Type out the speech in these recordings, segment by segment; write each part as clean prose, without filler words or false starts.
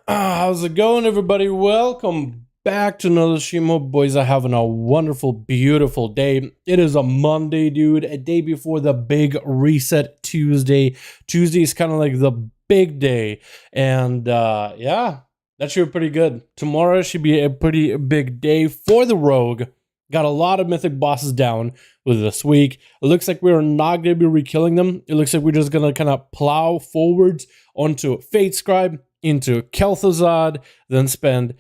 How's it going, everybody? Welcome back to another stream. Hope boys are having a wonderful, beautiful day. It is a Monday, dude, a day before the big reset Tuesday. Tuesday is kind of like the big day, and yeah, that should be pretty good. Tomorrow should be a pretty big day for the Rogue. Got a lot of mythic bosses down with this week. It looks like we're not going to be re-killing them. It looks like we're just going to kind of plow forwards onto Fate Scribe, into Kel'Thuzad, then spend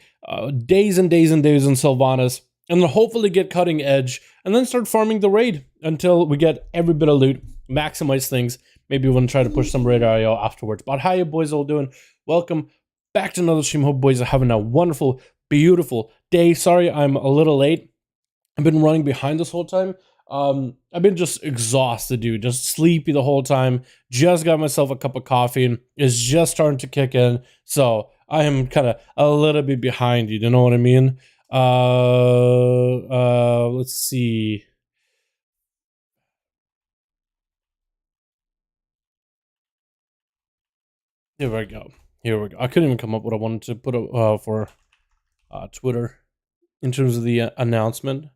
days and days and days in Sylvanas, and then hopefully get cutting edge, and then start farming the raid until we get every bit of loot, maximize things. Maybe we're going to try to push some raid IO afterwards. But how you boys all doing? Welcome back to another stream. Hope boys are having a wonderful, beautiful day. Sorry I'm a little late. I've been running behind this whole time. I've been just exhausted, dude, just sleepy the whole time. Just got myself a cup of coffee and it's just starting to kick in. So I am kind of a little bit behind you know what I mean? Let's see. Here we go. I couldn't even come up with what I wanted to put for Twitter in terms of the announcement.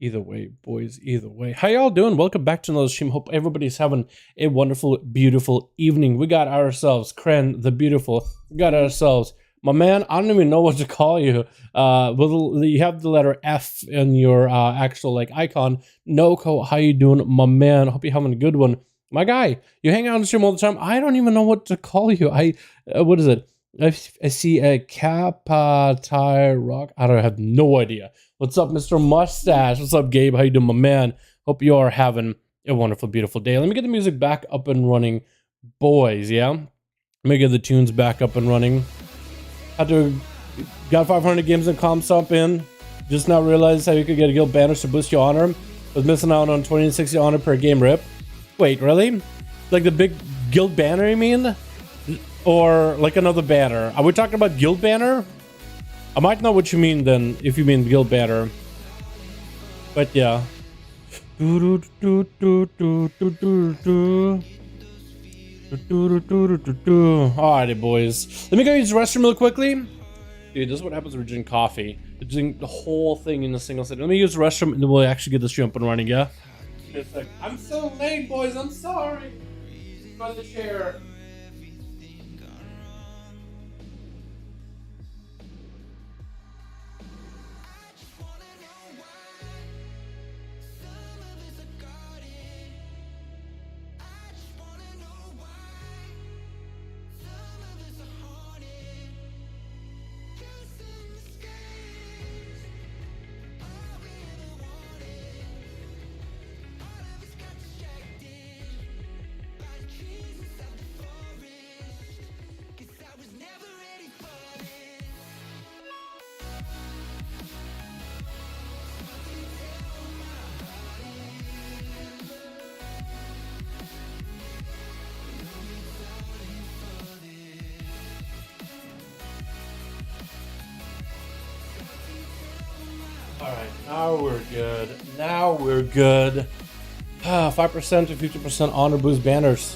Either way, boys, either way. How y'all doing? Welcome back to another stream. Hope everybody's having a wonderful, beautiful evening. We got ourselves Kren the Beautiful. We got ourselves, my man, I don't even know what to call you. You have the letter F in your actual like icon. Noko, how you doing, my man? Hope you're having a good one. My guy, you hang out on the stream all the time. I don't even know what to call you. What is it? I see a Kapatai Rock. I have no idea. What's up, Mr. Mustache? What's up, Gabe? How you doing, my man? Hope you are having a wonderful, beautiful day. Let me get the music back up and running, boys, yeah? Let me get the tunes back up and running. Got 500 games in ComStomp in. Just now realized how you could get a guild banner to boost your honor. Was missing out on 20 and 60 honor per game rip. Wait, really? Like the big guild banner, you mean? Or like another banner? Are we talking about guild banner? I might know what you mean then, if you mean guild banner. But yeah. Alrighty, boys. Let me go use the restroom real quickly. Dude, this is what happens when we drink coffee. You drink the whole thing in a single sitting. Let me use the restroom and then we'll actually get this stream up and running, yeah? It's like, I'm so late, boys, I'm sorry. By the chair. Alright, now we're good. Now we're good. 5% to 50% honor boost banners.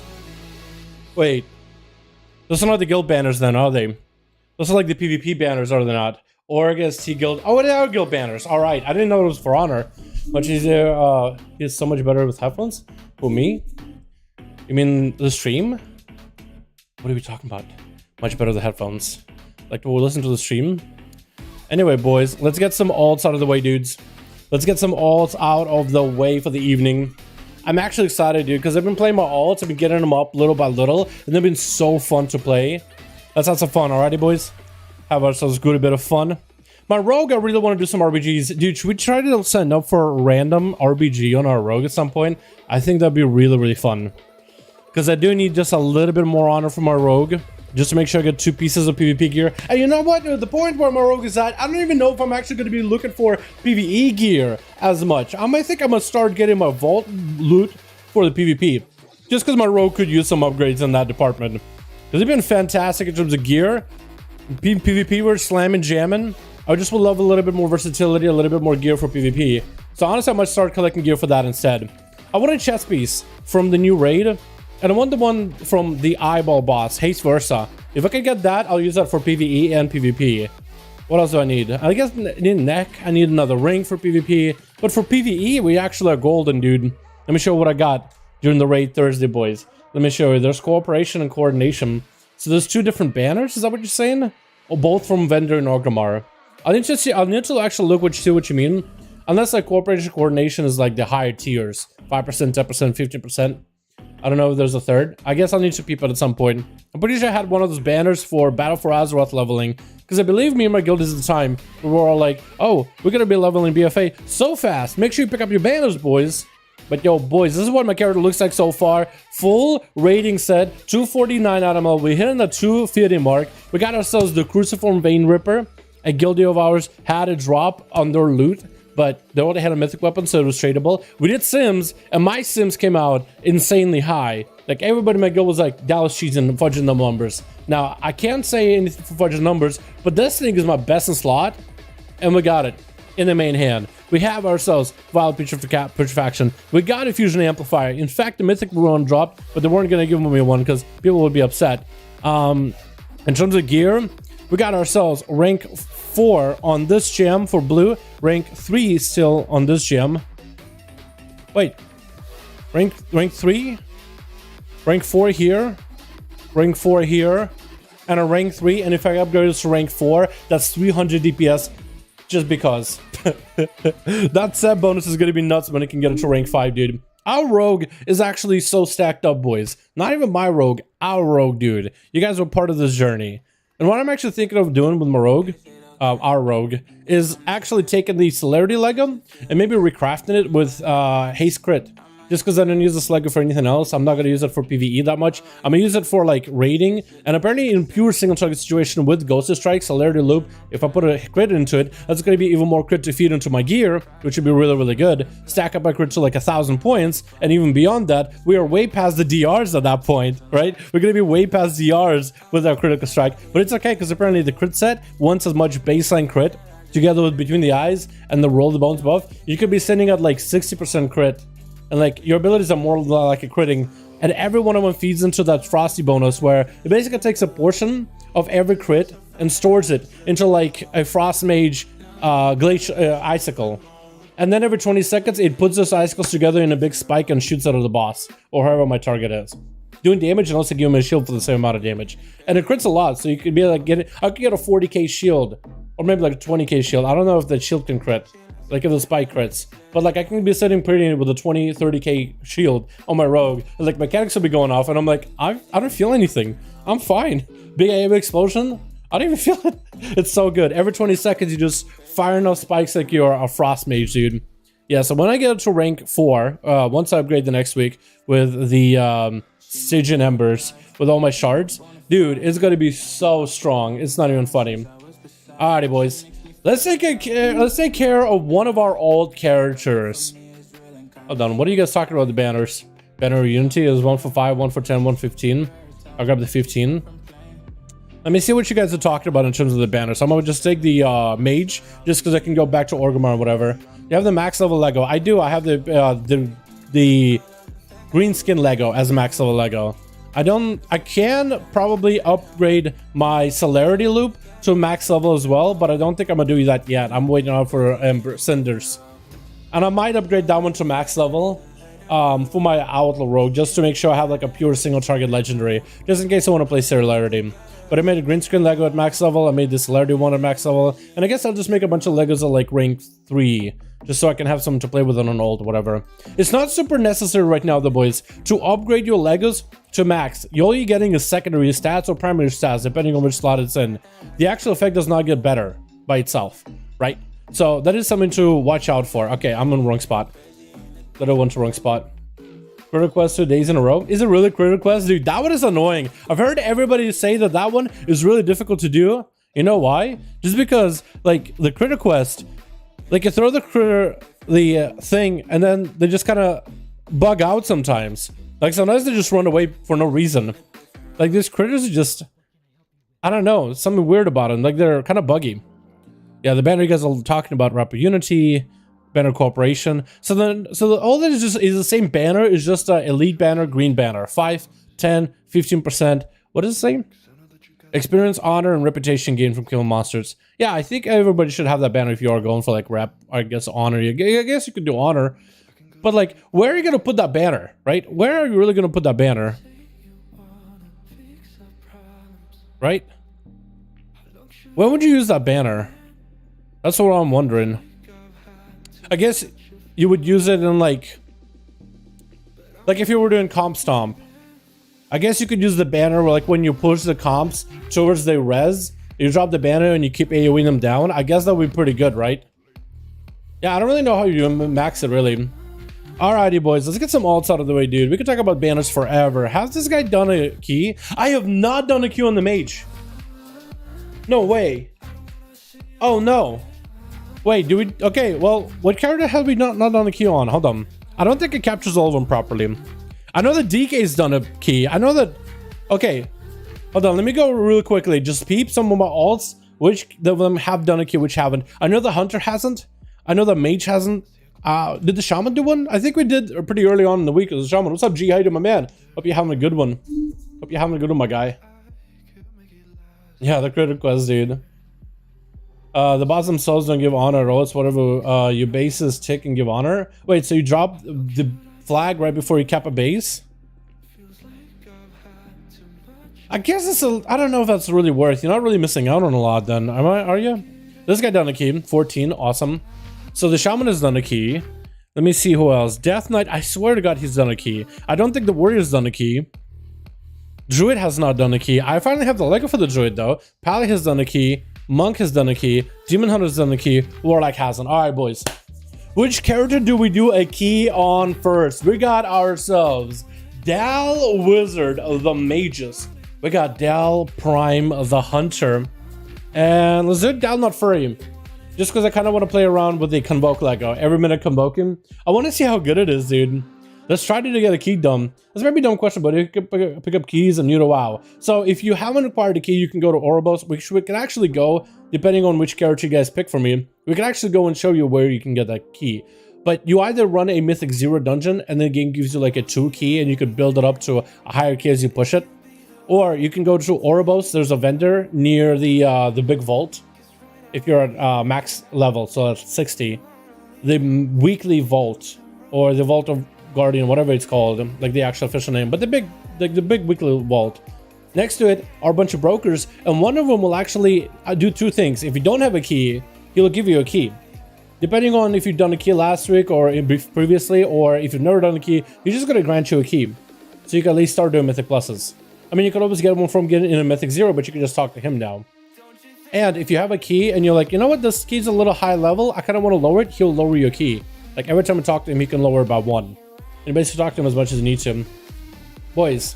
Wait. Those are not the guild banners then, are they? Those are like the PvP banners, are they not? Oregon T guild. Oh, they are guild banners. Alright, I didn't know it was for honor. Much easier. He's so much better with headphones? For me? You mean the stream? What are we talking about? Much better with the headphones. Like, we'll listen to the stream. Anyway, boys, let's get some alts out of the way, dudes. Let's get some alts out of the way for the evening. I'm actually excited, dude, because I've been playing my alts. I've been getting them up little by little, and they've been so fun to play. Let's have some fun, alrighty, boys? Have ourselves a good bit of fun. My rogue, I really want to do some RBGs. Dude, should we try to sign up for a random RBG on our rogue at some point? I think that'd be really, really fun. Because I do need just a little bit more honor from our rogue. Just to make sure I get 2 pieces of PvP gear. And you know what? The point where my rogue is at, I don't even know if I'm actually going to be looking for PvE gear as much. I might think I'm going to start getting my vault loot for the PvP. Just because my rogue could use some upgrades in that department. Because they've been fantastic in terms of gear. PvP, we're slamming, jamming. I just would love a little bit more versatility, a little bit more gear for PvP. So honestly, I might start collecting gear for that instead. I want a chest piece from the new raid. And I want the one from the eyeball boss, Haste Versa. If I can get that, I'll use that for PvE and PvP. What else do I need? I guess I need a neck. I need another ring for PvP. But for PvE, we actually are golden, dude. Let me show you what I got during the raid Thursday, boys. Let me show you. There's cooperation and coordination. So there's 2 different banners. Is that what you're saying? Or both from Vendor and Orgrimmar. I'll need to actually look see what you mean. Unless like cooperation coordination is like the higher tiers. 5%, 10%, 15%. I don't know if there's a third. I guess I'll need to peep it at some point. I'm pretty sure I had one of those banners for Battle for Azeroth leveling. Because I believe me and my guild is at the time we were all like, oh, we're going to be leveling BFA so fast. Make sure you pick up your banners, boys. But yo, boys, this is what my character looks like so far. Full rating set, 249 animal. We're hitting the 250 mark. We got ourselves the Cruciform Vein Ripper. A guildie of ours had a drop on their loot. But they already had a mythic weapon, so it was tradable. We did Sims, and my Sims came out insanely high. Like, everybody in my guild was like, Dallas cheats and fudging the numbers. Now, I can't say anything for fudging numbers, but this thing is my best in slot, and we got it in the main hand. We have ourselves Violet Petrifaction. We got a Fusion Amplifier. In fact, the mythic one dropped, but they weren't going to give me one because people would be upset. In terms of gear, we got ourselves rank 4 on this gem for blue, rank 3 still on this gem. Wait, rank 3, rank 4 here, rank 4 here, and a rank 3. And if I upgrade this to rank 4, that's 300 DPS just because. That set bonus is going to be nuts when it can get it to rank 5, dude. Our rogue is actually so stacked up, boys. Not even my rogue, our rogue, dude. You guys were part of this journey. And what I'm actually thinking of doing with my rogue, our rogue, is actually taking the Celerity Lego and maybe recrafting it with Haste Crit. Just because I didn't use this Lego for anything else, I'm not going to use it for PvE that much. I'm going to use it for, like, raiding. And apparently in pure single target situation with Ghost Strike, Celerity Loop, if I put a crit into it, that's going to be even more crit to feed into my gear, which would be really, really good. Stack up my crit to, like, 1,000 points. And even beyond that, we are way past the DRs at that point, right? We're going to be way past DRs with our Critical Strike. But it's okay, because apparently the crit set wants as much baseline crit, together with Between the Eyes and the Roll the Bones buff. You could be sending at, like, 60% crit. And like your abilities are more like a critting, and every one of them feeds into that frosty bonus where it basically takes a portion of every crit and stores it into like a Frost Mage icicle. And then every 20 seconds, it puts those icicles together in a big spike and shoots out of the boss, or whoever my target is. Doing damage and also give him a shield for the same amount of damage. And it crits a lot, so you could be like, I could get a 40k shield, or maybe like a 20k shield. I don't know if the shield can crit, like if the spike crits. But like I can be sitting pretty with a 20, 30k shield on my rogue. And like mechanics will be going off, and I'm like, I don't feel anything. I'm fine. Big AoE explosion, I don't even feel it. It's so good. Every 20 seconds, you just fire enough spikes like you're a Frost Mage, dude. Yeah, so when I get to rank 4, once I upgrade the next week with the Stygian Embers, with all my shards, dude, it's gonna be so strong. It's not even funny. Alrighty, boys. Let's take care of one of our old characters. Hold on, what are you guys talking about the banners? Banner Unity is 1 for 5, 1 for 10, 1 15. I'll grab the 15. Let me see what you guys are talking about in terms of the banners. I'm gonna just take the mage, just because I can go back to Orgrimmar or whatever. You have the max level Lego. I do. I have the green skin Lego as a max level Lego. I can probably upgrade my celerity loop to max level as well, but I don't think I'm gonna do that yet. I'm waiting out for cinders, and I might upgrade that one to max level for my outlaw rogue, just to make sure I have like a pure single target legendary, just in case I want to play celerity. But I made a green screen Lego at max level. I made this celerity one at max level, and I guess I'll just make a bunch of Legos at like rank 3, just so I can have some to play with on an old whatever. It's not super necessary right now, though, boys, to upgrade your Legos to max. All you're getting is secondary stats or primary stats, depending on which slot it's in. The actual effect does not get better by itself, right? So that is something to watch out for. Okay, I'm in the wrong spot. Little one to wrong spot. Crit request 2 days in a row. Is it really crit request? Dude, that one is annoying. I've heard everybody say that that one is really difficult to do. You know why? Just because, like, the crit request, like, you throw the thing, and then they just kind of bug out sometimes. Like, sometimes they just run away for no reason. Like, these critters are just, I don't know, something weird about them. Like, they're kind of buggy. Yeah, the banner you guys are talking about, Rapid Unity, Banner Corporation. So all that is the same banner. Is just a elite banner, green banner. 5, 10, 15%. What is it saying? Experience, honor, and reputation gain from killing monsters. Yeah, I think everybody should have that banner if you are going for like rep. I guess honor. I guess you could do honor. But like, where are you gonna put that banner, right? Where are you really gonna put that banner? Right? When would you use that banner? That's what I'm wondering. I guess you would use it in like if you were doing comp stomp. I guess you could use the banner where, like, when you push the comps towards the res, you drop the banner and you keep AoEing them down. I guess that would be pretty good, right? Yeah, I don't really know how you do max it, really. Alrighty, boys, let's get some alts out of the way, dude. We could talk about banners forever. Has this guy done a key? I have not done a Q on the mage. No way. Oh, no. Wait, do we? Okay, well, what character have we not done a Q on? Hold on. I don't think it captures all of them properly. I know that DK's done a key. I know that... Okay. Hold on, let me go real quickly. Just peep some of my alts. Which of them have done a key, which haven't. I know the Hunter hasn't. I know the Mage hasn't. Did the Shaman do one? I think we did pretty early on in the week. It was the Shaman. What's up, G? How you doing, my man? Hope you're having a good one. Hope you're having a good one, my guy. Yeah, the crit request, dude. The bots themselves don't give honor at all. It's whatever your bases tick and give honor. Wait, so you drop the flag right before you cap a base? I guess it's a... I don't know if that's really worth. You're not really missing out on a lot then. Are you? This guy done a key. 14. Awesome. So the Shaman has done a key. Let me see who else. Death Knight. I swear to God he's done a key. I don't think the Warrior's done a key. Druid has not done a key. I finally have the Lego for the Druid though. Pally has done a key. Monk has done a key. Demon Hunter's done a key. Warlock hasn't. Alright, boys. Which character do we do a key on first? We got ourselves Dal Wizard of the Mages. We got Dal Prime of the Hunter. And let's do Dal Not Furry. Just because I kind of want to play around with the Convoke Lego. Every minute Convoke him. I want to see how good it is, dude. Let's try to get a key dumb. That's maybe a dumb question, but you can pick up keys and new to WoW. So if you haven't acquired a key, you can go to Ouroboros, which we can actually go, depending on which character you guys pick for me. We can actually go and show you where you can get that key. But you either run a Mythic 0 dungeon, and the game gives you like a 2 key, and you could build it up to a higher key as you push it. Or you can go to Ouroboros. There's a vendor near the big vault. If you're at max level, so at 60, the weekly vault or the vault of Guardian, whatever it's called, like the actual official name, but the big weekly vault. Next to it are a bunch of brokers, and one of them will actually do two things. If you don't have a key, he'll give you a key. Depending on if you've done a key last week or previously, or if you've never done a key, he's just going to grant you a key. So you can at least start doing Mythic Pluses. I mean, you could always get one from getting in a Mythic 0, but you can just talk to him now. And if you have a key and you're like, you know what, this key's a little high level, I kind of want to lower it, he'll lower your key. Like every time I talk to him, he can lower about 1. And you basically talk to him as much as you need to. Boys,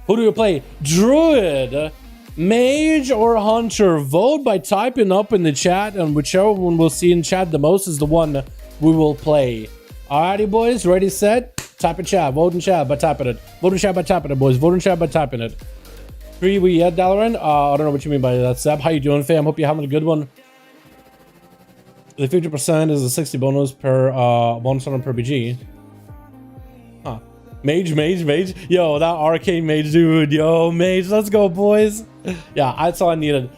who do you play? Druid, Mage, or Hunter? Vote by typing up in the chat, and whichever one we'll see in chat the most is the one we will play. Alrighty, boys, ready, set? Type in chat, vote in chat by typing it. Vote in chat by typing it, boys. Vote in chat by typing it. 3 we at Dalaran. I don't know what you mean by that, Seb. How you doing, fam? Hope you're having a good one. The 50% is a 60 bonus per bonus on per BG. Huh. Mage. Yo, that arcane mage, dude. Yo, mage, let's go, boys. Yeah, that's all I needed.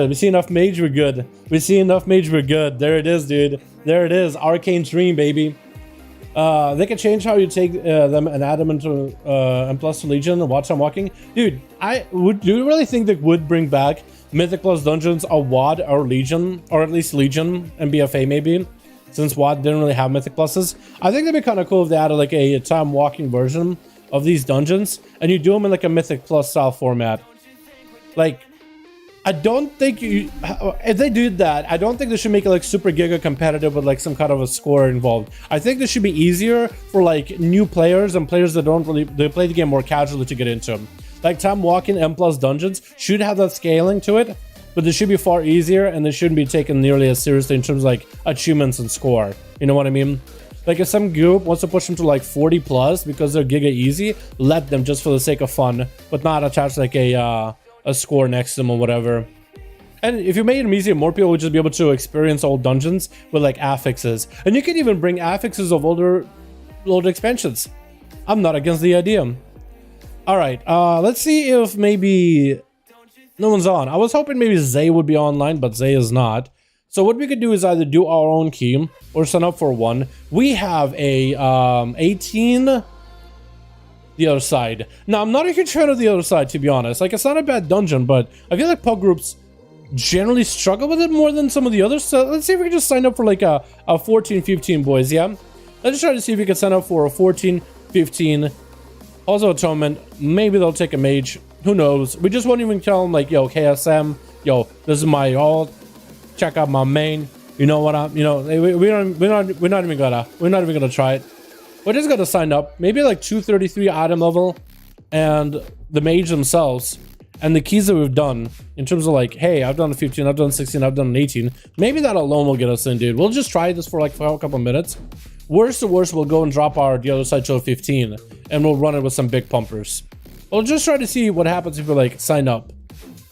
We see enough mage, we're good. There it is, dude. There it is. Arcane stream, baby. They can change how you take them and add them into M+ to Legion and watch them walking. Dude, do you really think they would bring back Mythic Plus Dungeons or WoD or Legion, or at least Legion and BFA maybe, since WoD didn't really have Mythic Pluses? I think that'd be kind of cool if they added like a time walking version of these dungeons and you do them in like a Mythic Plus style format. Like, I don't think if they do that, I don't think they should make it like super giga competitive with like some kind of a score involved. I think this should be easier for like new players and players that they play the game more casually to get into them. Like time walking M+ dungeons should have that scaling to it, but they should be far easier and they shouldn't be taken nearly as seriously in terms of like achievements and score. You know what I mean? Like if some group wants to push them to like 40+ because they're giga easy, let them just for the sake of fun, but not attach like a score next to them or whatever. And if you made them easier, more people would just be able to experience old dungeons with like affixes. And you can even bring affixes of older expansions. I'm not against the idea. Alright, let's see if maybe no one's on. I was hoping maybe Zay would be online, but Zay is not. So what we could do is either do our own key or sign up for one. We have a 18 the other side. Now, I'm not a huge fan of the other side, to be honest. Like, it's not a bad dungeon, but I feel like pub groups generally struggle with it more than some of the others. So let's see if we can just sign up for like a 14-15, boys, yeah? Let's try to see if we can sign up for a 14-15. Also atonement. Maybe they'll take a mage. Who knows? We just won't even tell them like, yo, KSM, yo, this is my ult. Check out my main. You know what I'm, you know, we're not even gonna try it. We're just gonna sign up. Maybe like 233 item level and the mage themselves and the keys that we've done in terms of like, hey, I've done a 15, I've done 16, I've done an 18. Maybe that alone will get us in, dude. We'll just try this for like a couple minutes. Worst to worst, we'll go and drop the other side to a 15 and we'll run it with some big pumpers. We'll just try to see what happens if we like sign up.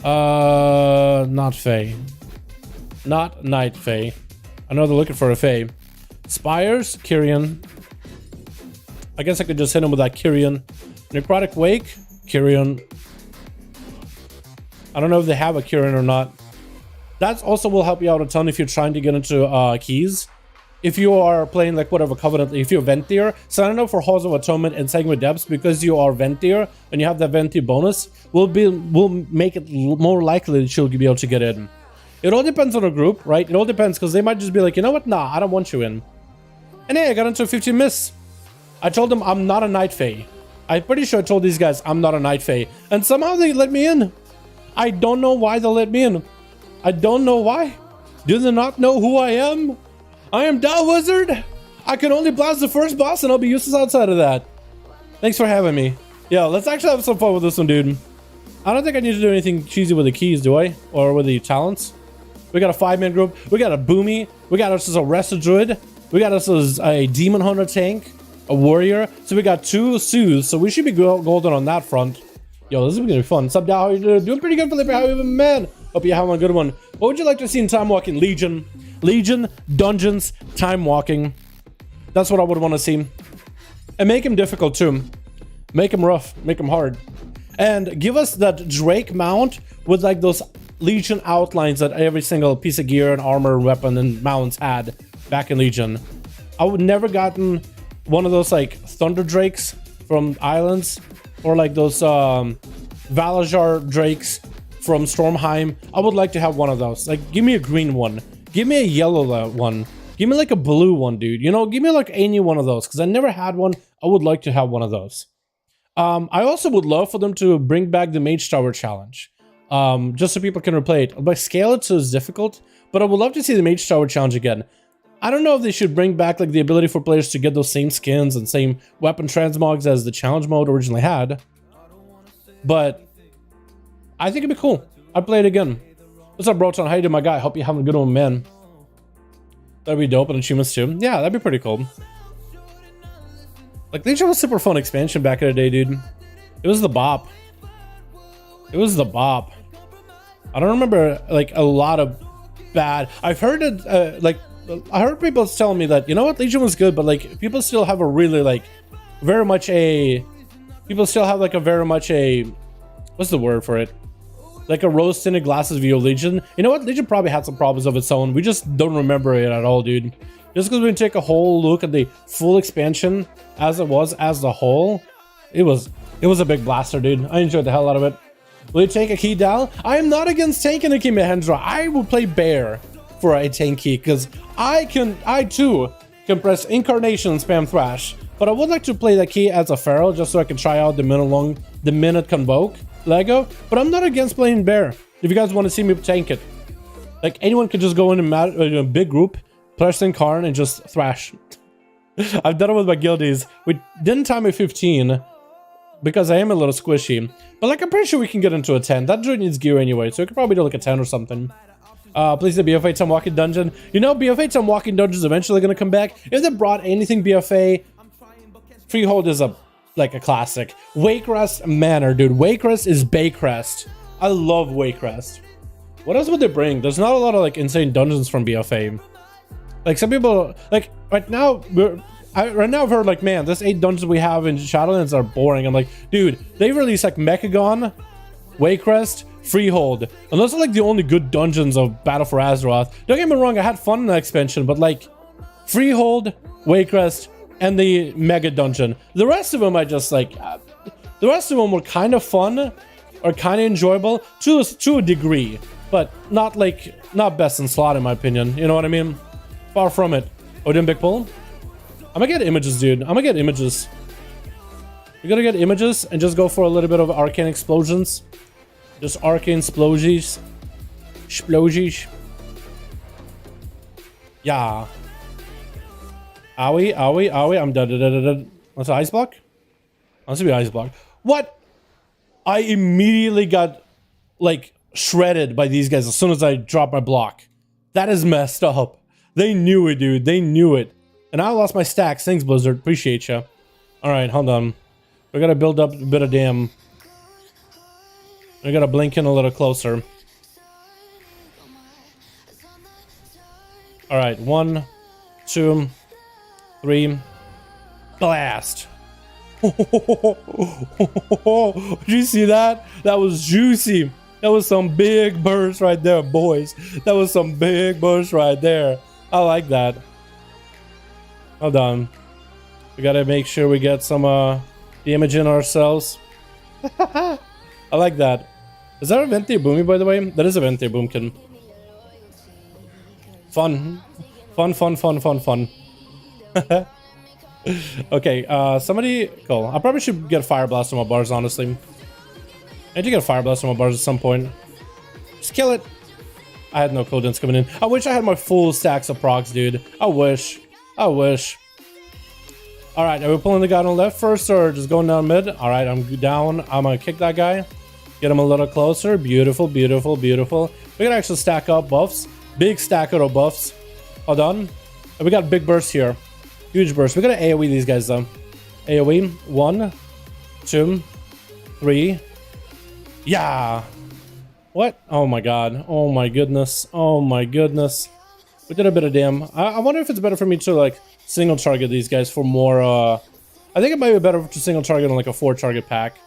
Not Fae. Not Night Fae. I know they're looking for a Fae. Spires, Kyrian. I guess I could just hit him with that Kyrian. Necrotic Wake, Kyrian. I don't know if they have a Kyrian or not. That also will help you out a ton if you're trying to get into keys. If you are playing like whatever Covenant, if you're Ventier, sign up for Halls of Atonement and Segment Depths because you are Ventier and you have that Ventier bonus, will make it more likely that you'll be able to get in. It all depends on a group, right? It all depends because they might just be like, you know what? Nah, I don't want you in. And hey, I got into a 15 miss. I told them I'm not a Night Fae. I'm pretty sure I told these guys I'm not a Night Fae. And somehow they let me in. I don't know why they let me in. I don't know why. Do they not know who I am? I am Dal Wizard. I can only blast the first boss and I'll be useless outside of that. Thanks for having me. Yeah, let's actually have some fun with this one, dude. I don't think I need to do anything cheesy with the keys, do I? Or with the talents? We got a 5-man group. We got a Boomy. We got us as a Rested Druid. We got us as a Demon Hunter tank. A Warrior. So we got 2 Sues. So we should be golden on that front. Yo, this is gonna be fun. Sup, Dal? How you doing? Doing pretty good, Felipe. How you been, man? Hope you're having a good one. What would you like to see in Time Walking? Legion, dungeons, time walking. That's what I would want to see. And make him difficult too. Make him rough. Make him hard. And give us that Drake mount with like those Legion outlines that every single piece of gear and armor, weapon, and mounts had back in Legion. I would never gotten one of those like Thunder Drakes from Islands, or like those Valajar Drakes from Stormheim. I would like to have one of those. Like, give me a green one. Give me a yellow one. Give me like a blue one, dude. You know, give me like any one of those, because I never had one. I would like to have one of those. I also would love for them to bring back the Mage Tower Challenge. Just so people can replay it. By scale, it's so difficult, but I would love to see the Mage Tower Challenge again. I don't know if they should bring back like the ability for players to get those same skins and same weapon transmogs as the challenge mode originally had, but I think it'd be cool. I'd play it again. What's up, Broton? How you doing, my guy? Hope you're having a good one, man. That'd be dope, and achievements too. Yeah, that'd be pretty cool. Like, Legion was a super fun expansion back in the day, dude. It was the bop. It was the bop. I don't remember like a lot of bad. I've heard it like I heard people telling me that, you know what, Legion was good, but like people still have a really like very much a what's the word for it? Like a rose tinted glasses view of Legion. You know what? Legion probably had some problems of its own. We just don't remember it at all, dude. Just because we take a whole look at the full expansion as it was as the whole, it was a big blaster, dude. I enjoyed the hell out of it. Will you take a key, Dal? I am not against taking a key, Mahendra. I will play Bear for a tank key, because I too can press Incarnation and spam Thrash. But I would like to play that key as a Feral, just so I can try out the minute Convoke Lego. But I'm not against playing Bear, if you guys want to see me tank it. Like, anyone can just go in a big group, press Incarn, and just Thrash. I've done it with my guildies. We didn't time it 15, because I am a little squishy. But like, I'm pretty sure we can get into a 10. That druid needs gear anyway, so we could probably do like a 10 or something. Please the BFA Time Walking Dungeon. You know, BFA Time Walking Dungeon is eventually going to come back. If they brought anything BFA, Freehold is a classic. Wakerest Manor, dude. Wakerest is Baycrest. I love Wakerest. What else would they bring? There's not a lot of like insane dungeons from BFA. Like, some people, like, right now I've heard like, man, this 8 dungeons we have in Shadowlands are boring. I'm like, dude, they released like Mechagon, Wakerest, Freehold, and those are like the only good dungeons of Battle for Azeroth. Don't get me wrong, I had fun in the expansion, but like Freehold, Wakerest, and the Mega Dungeon. The rest of them I just like, the rest of them were kind of fun or kind of enjoyable to a degree, but not best in slot in my opinion. You know what I mean? Far from it. Odin Big Pull. I'm gonna get images, dude. I'm gonna get images. We're gonna get images and just go for a little bit of arcane explosions. Just arcane splosies. Splosies. Yeah. Owie, owie, owie. I'm dead. What's an ice block? Let's be ice block. What? I immediately got like shredded by these guys as soon as I dropped my block. That is messed up. They knew it, dude. They knew it. And I lost my stacks. Thanks, Blizzard. Appreciate you. Alright, hold on. We gotta build up a bit of dam. We gotta blink in a little closer. Alright, 1, 2, 3. Blast! Did you see that? That was juicy. That was some big burst right there, boys. That was some big burst right there. I like that. Hold on. We gotta make sure we get some damage in ourselves. I like that. Is that a Venti Boomy, by the way? That is a Venti Boomkin. Fun. Fun, fun, fun, fun, fun. Okay, somebody... Cool. I probably should get a Fire Blast on my bars, honestly. I need to get a Fire Blast on my bars at some point. Just kill it. I had no cooldowns coming in. I wish I had my full stacks of procs, dude. I wish. I wish. Alright, are we pulling the guy on the left first or just going down mid? Alright, I'm down. I'm gonna kick that guy. Get him a little closer. Beautiful, beautiful, beautiful. We can actually stack up buffs. Big stack of buffs. Hold on. And we got big burst here. Huge burst. We're gonna AoE these guys though. AoE. 1, 2, 3. Yeah. What? Oh my god. Oh my goodness. Oh my goodness. We did a bit of damn. I wonder if it's better for me to like single target these guys for more I think it might be better to single target on like a 4 target pack.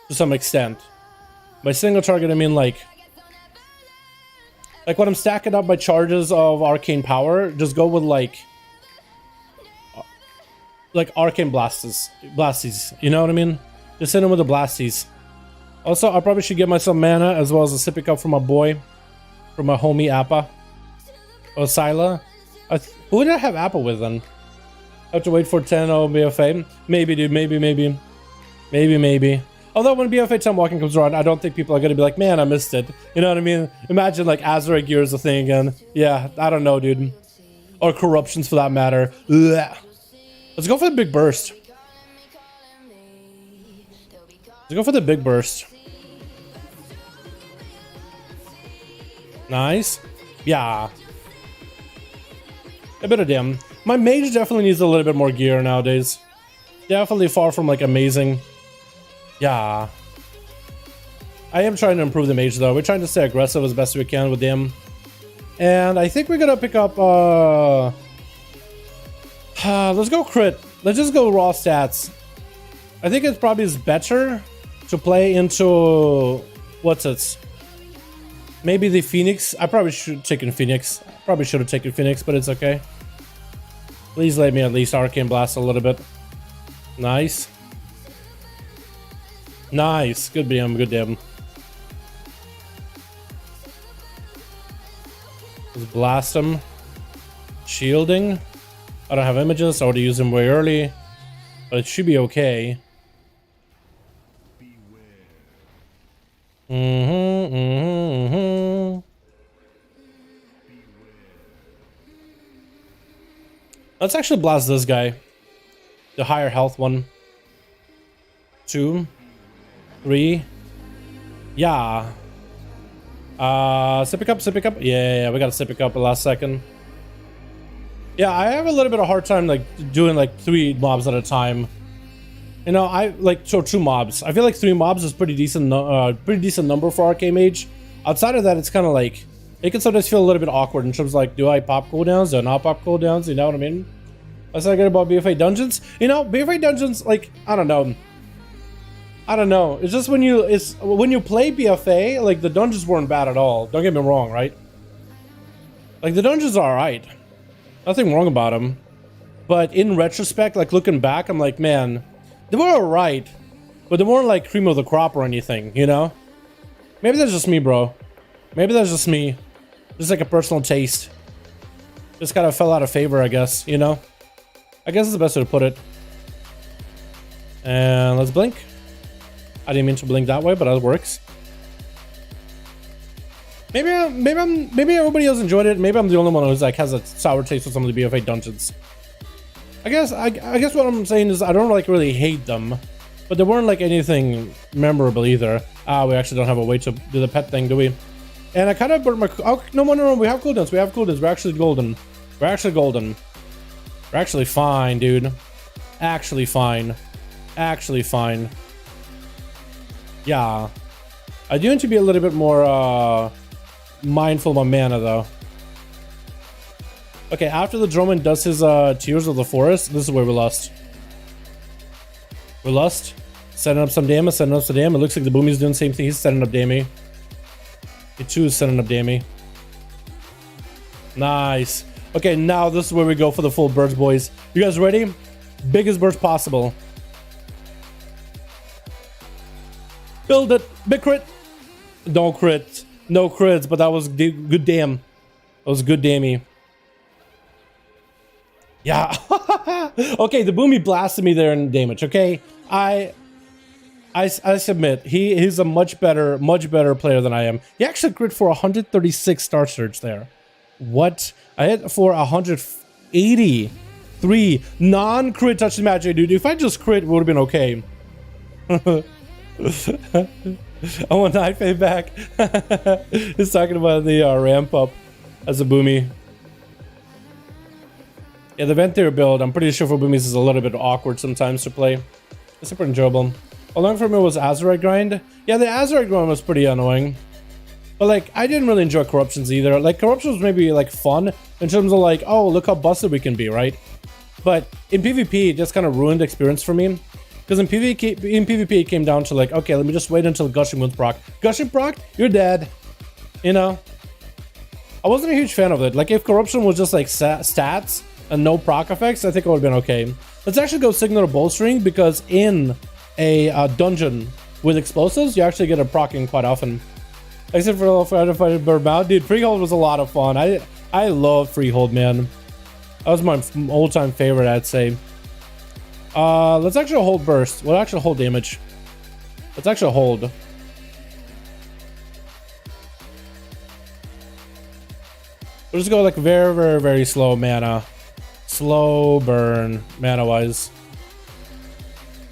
to some extent. By single target, I mean like when I'm stacking up my charges of arcane power, just go with like arcane blasties. You know what I mean? Just hit him with the blasties. Also, I probably should get myself mana as well as a sippy cup from my boy, from my homie Appa. Or Scylla. Who did I have Appa with then? I have to wait for 10 BFA. Maybe, dude. Maybe. Although when BFA 10 walking comes around, I don't think people are going to be like, man, I missed it. You know what I mean? Imagine like Azure Gear is a thing again. Yeah, I don't know, dude. Or corruptions for that matter. Ugh. Let's go for the big burst. Let's go for the big burst. Nice. Yeah. A bit of damn. My mage definitely needs a little bit more gear nowadays. Definitely far from like amazing. Yeah. I am trying to improve the mage though. We're trying to stay aggressive as best we can with him. And I think we're gonna pick up let's go crit. Let's just go raw stats. I think it probably is better to play into maybe the Phoenix. I probably should have taken Phoenix. Probably should have taken Phoenix, but it's okay. Please let me at least Arcane Blast a little bit. Nice. Nice. Good damn, good damn. Let's blast him. Shielding. I don't have images. I already used them way early. But it should be okay. Let's actually blast this guy. The higher health one. 2, 3. Yeah. Sippy cup. Yeah, we gotta sippy cup the last second. Yeah, I have a little bit of hard time like doing like 3 mobs at a time. You know, I like so 2 mobs. I feel like 3 mobs is pretty decent number for Arcane Mage. Outside of that, it's kind of like it can sometimes feel a little bit awkward in terms of like, do I pop cooldowns? Do I not pop cooldowns? You know what I mean? That's what I get about BFA dungeons. You know, BFA dungeons, like I don't know. It's just when you play BFA, like the dungeons weren't bad at all. Don't get me wrong, right? Like the dungeons are alright. Nothing wrong about them. But in retrospect, like looking back, I'm like, man, they were alright, but they weren't like cream of the crop or anything, you know? Maybe that's just me, bro. Maybe that's just me. Just like a personal taste. Just kind of fell out of favor, I guess, you know? I guess it's the best way to put it. And let's blink. I didn't mean to blink that way, but that works. Maybe everybody else enjoyed it. Maybe I'm the only one who's like has a sour taste with some of the BFA dungeons. I guess what I'm saying is I don't like really hate them, but they weren't like anything memorable either. We actually don't have a way to do the pet thing, do we? And I kind of burned my. Oh, no, we have cooldowns. We're actually golden. We're actually fine, dude. Actually fine. Yeah. I do need to be a little bit more mindful of my mana though. Okay, after the Droman does his Tears of the Forest, this is where we lost. Setting up some damage, It looks like the Boomy's doing the same thing. He's setting up damage. He too is setting up damage. Nice. Okay, now this is where we go for the full burst, boys. You guys ready? Biggest burst possible. Build it. Big crit. No crit. No crits, but that was good damn. That was good dammy. Yeah. Okay, the Boomy blasted me there in damage, okay? I submit. He's a much better player than I am. He actually crit for 136 Star Surge there. What? I hit for 183 non-crit touch magic, dude. If I just crit, it would have been okay. I want Night Fade back. He's talking about the ramp up as a Boomy. Yeah, the Venthyr build, I'm pretty sure for Boomies is a little bit awkward sometimes to play. It's super enjoyable. Along for me was Azurite grind. Yeah, the Azurite grind was pretty annoying. But like, I didn't really enjoy Corruptions either. Like, Corruptions was maybe like fun in terms of like, oh, look how busted we can be, right? But in PvP, it just kind of ruined the experience for me. Because in PvP it came down to like, okay, let me just wait until Gushing Wounds proc. Gushing proc, you're dead. You know? I wasn't a huge fan of it. Like, if Corruption was just like stats and no proc effects, I think it would have been okay. Let's actually go Signal of Bowstring, because in a dungeon with explosives, you actually get a procking quite often. Except for Fighter Burnout. Dude, Freehold was a lot of fun. I love Freehold, man. That was my all-time favorite, I'd say. Let's actually hold burst. We'll actually hold damage. Let's actually hold. We'll just go like very, very, very slow mana. Slow burn, mana-wise.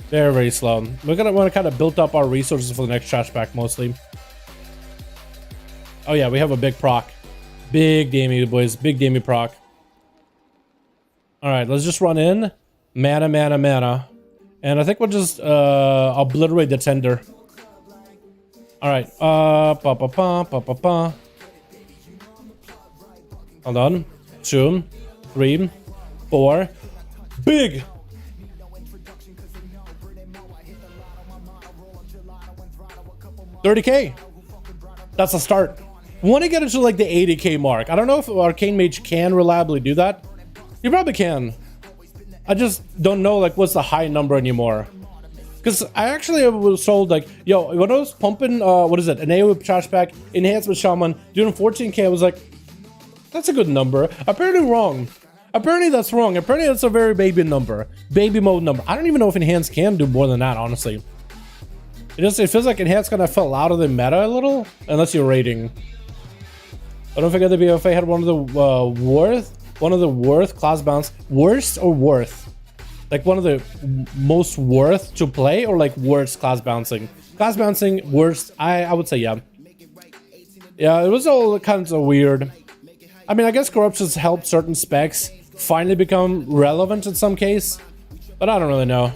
Very, very slow. We're gonna want to kind of build up our resources for the next trash pack, mostly. Oh yeah, we have a big proc. Big damage, boys. Big damage proc. Alright, let's just run in. Mana, mana, mana. And I think we'll just obliterate the tender. Alright. Hold on. 2, 3, 4. Big! 30k. That's a start. We want to get into like the 80k mark. I don't know if Arcane Mage can reliably do that. You probably can. I just don't know like what's the high number anymore. Because I actually was told like, yo, when I was pumping, what is it? An AoE trash pack, enhancement shaman, doing 14k, I was like, that's a good number. Apparently wrong. Apparently that's wrong. Apparently that's a very baby number. Baby mode number. I don't even know if enhance can do more than that, honestly. It feels like enhance kind of fell out of the meta a little, unless you're rating. I don't forget to be if I had one of the worth class bounce. Worst or worth? Like one of the most worth to play, or like worst class bouncing? Class bouncing, worst, I would say yeah. Yeah, it was all kinds of weird. I mean, I guess corruptions helped certain specs finally become relevant in some case, but I don't really know.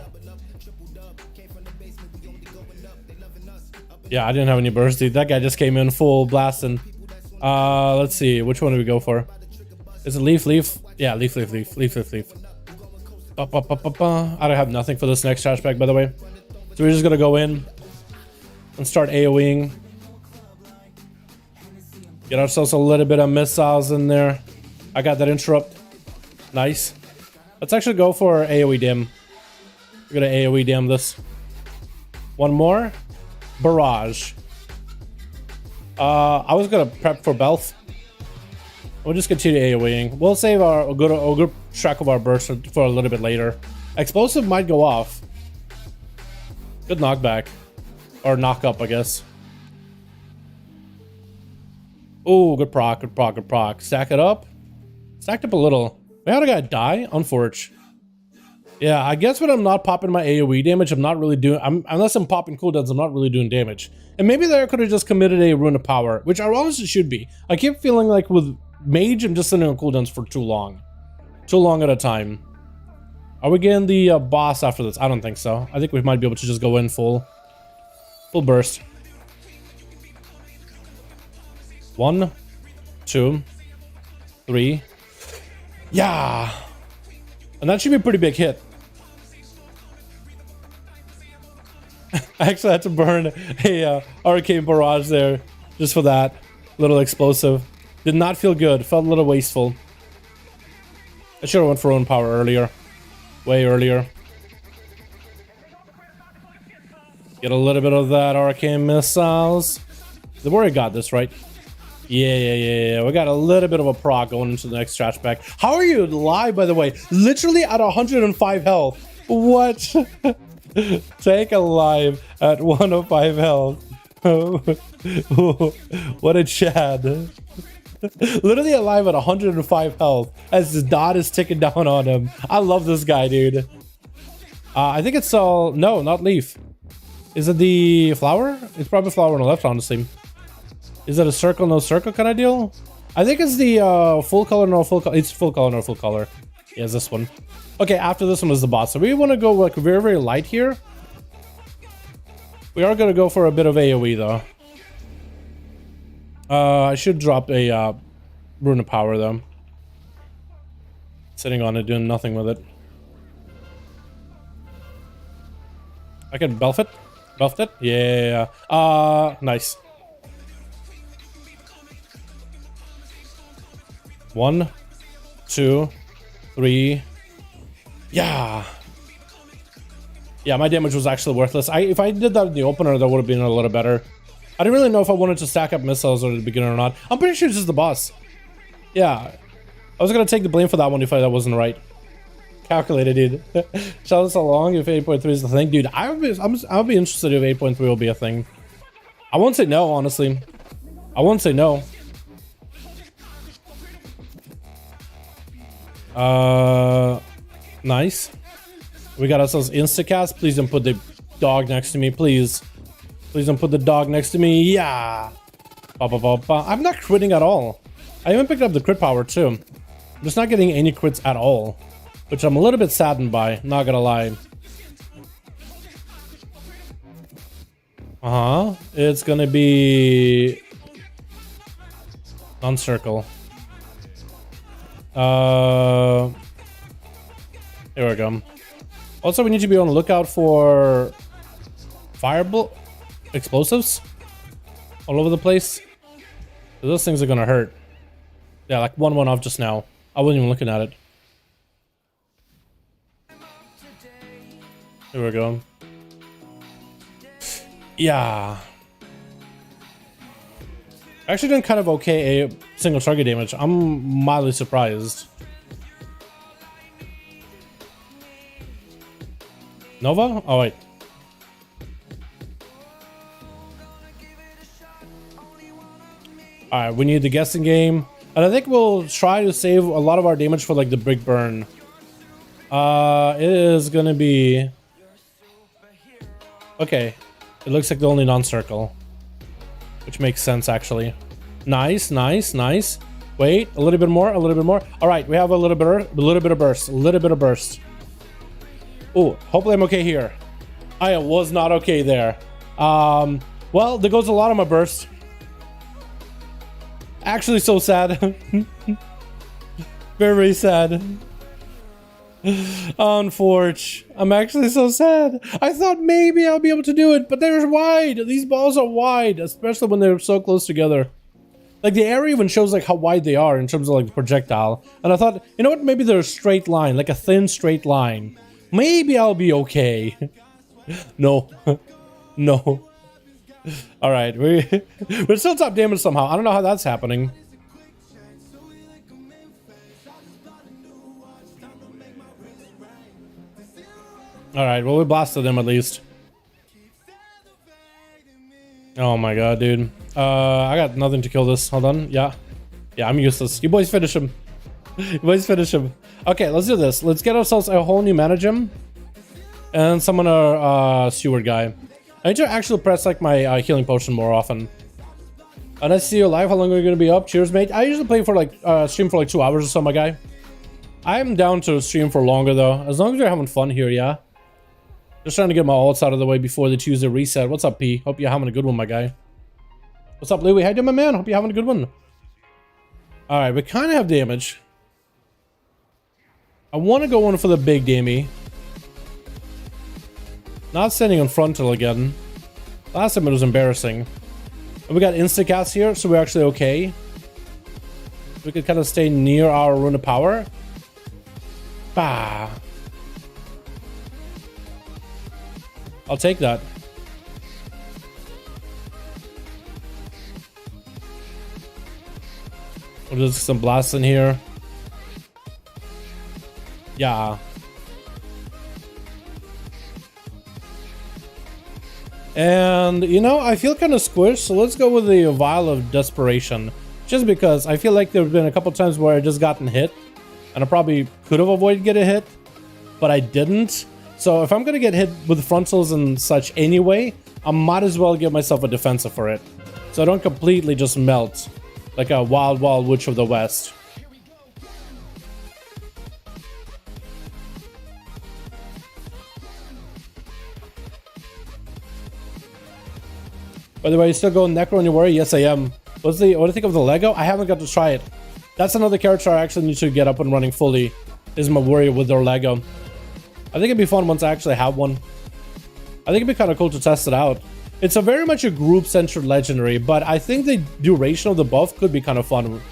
Yeah, I didn't have any burst, dude. That guy just came in full blasting. Let's see, which one do we go for? Is it leaf? Yeah, leaf. I don't have nothing for this next trash pack, by the way. So we're just gonna go in and start AoEing. Get ourselves a little bit of missiles in there. I got that interrupt. Nice. Let's actually go for AoE dim. We're gonna AoE dim this. One more. Barrage. I was gonna prep for Belf. We'll just continue AoEing. We'll save a good track of our burst for a little bit later. Explosive might go off. Good knockback. Or knock up, I guess. Oh, good proc, good proc, good proc. Stack it up. Stacked up a little. We had a guy die? Unfortunate. Yeah, I guess when I'm not popping my AoE damage, I'm not really doing... unless I'm popping cooldowns, I'm not really doing damage. And maybe there I could have just committed a Rune of Power, which I honestly should be. I keep feeling like with Mage, I'm just sitting on cooldowns for too long. Too long at a time. Are we getting the boss after this? I don't think so. I think we might be able to just go in full burst. 1, 2, 3. Yeah! And that should be a pretty big hit. I actually had to burn a arcane barrage there just for that little explosive. Did not feel good. Felt a little wasteful. I should have went for own power earlier. Way earlier. Get a little bit of that arcane missiles. The warrior got this, right? Yeah. We got a little bit of a proc going into the next trash pack. How are you alive, by the way? Literally at 105 health. What? Take alive at 105 health. What a Chad. Literally alive at 105 health as the dot is ticking down on him. I love this guy, dude. I think it's all... No, not leaf. Is it the flower? It's probably flower on the left, honestly. Is it a circle, no circle kind of deal? I think it's the full color, no full color. It's full color, no full color. Yeah, it's this one. Okay, after this one is the boss. So we want to go like very, very light here. We are going to go for a bit of AoE though. I should drop a Rune of Power though. Sitting on it, doing nothing with it. I can belf it. Belfed it? Yeah. Nice. 1, 2, 3. Yeah. Yeah, my damage was actually worthless. If I did that in the opener, that would have been a little better. I didn't really know if I wanted to stack up missiles at the beginning or not. I'm pretty sure it's just the boss. Yeah. I was gonna take the blame for that one if that wasn't right. Calculated, dude. Shout out so long if 8.3 is the thing. Dude, I'll be interested if 8.3 will be a thing. I won't say no, honestly. I won't say no. Nice. We got ourselves instacast. Please don't put the dog next to me, please. Please don't put the dog next to me. Yeah. I'm not critting at all. I even picked up the crit power too. I'm just not getting any crits at all, which I'm a little bit saddened by, not gonna lie. It's gonna be non-circle. Here we go. Also, we need to be on the lookout for fireball explosives all over the place. Those things are gonna hurt. Yeah, like one went off just now. I wasn't even looking at it. Here we go. Yeah. Actually doing kind of okay a single target damage. I'm mildly surprised. Nova? Oh wait. Alright, we need the guessing game. And I think we'll try to save a lot of our damage for like the big burn. It is gonna be... Okay. It looks like the only non-circle. Which makes sense, actually. Nice, nice, nice. Wait, a little bit more, a little bit more. Alright, we have a little bit of burst. A little bit of burst. Oh, hopefully I'm okay here. I was not okay there. Well, there goes a lot of my burst. Actually, so sad. Very, very sad. Unfortunate. I'm actually so sad. I thought maybe I'll be able to do it, but they're wide. These balls are wide, especially when they're so close together. Like the area even shows like how wide they are in terms of like the projectile. And I thought, you know what? Maybe they're a straight line, like a thin straight line. Maybe I'll be okay. No. No. All right, we're still top damage somehow. I don't know how that's happening. All right, well, we blasted them at least. Oh my god, dude. I got nothing to kill this. Hold on. Yeah, I'm useless. You boys finish him. You boys finish him. Okay, let's do this. Let's get ourselves a whole new mana gem and summon a steward guy. I need to actually press like my healing potion more often. And I see you live. How long are you gonna be up? Cheers, mate. I usually play for like stream for like 2 hours or so, my guy. I'm down to stream for longer though, as long as you're having fun here. Yeah. Just trying to get my ults out of the way before the Tuesday reset. What's up, P? Hope you're having a good one, my guy. What's up, Louie? How you doing, my man? Hope you're having a good one. All right, we kind of have damage. I want to go in for the big damage. Not standing on frontal again. Last time it was embarrassing. And we got instacast here, so we're actually okay. We could kind of stay near our rune of power. Bah. I'll take that. There's some blasts in here. Yeah. And, you know, I feel kind of squished, so let's go with the Vial of Desperation. Just because I feel like there have been a couple times where I just gotten hit. And I probably could have avoided getting hit, but I didn't. So if I'm going to get hit with frontals and such anyway, I might as well give myself a defensive for it. So I don't completely just melt like a wild, wild witch of the West. By the way, you still going Necro on your worry? Yes, I am. What do you think of the Lego? I haven't got to try it. That's another character I actually need to get up and running fully, is my worry with their Lego. I think it'd be fun once I actually have one. I think it'd be kind of cool to test it out. It's a very much a group-centered legendary, but I think the duration of the buff could be kind of fun.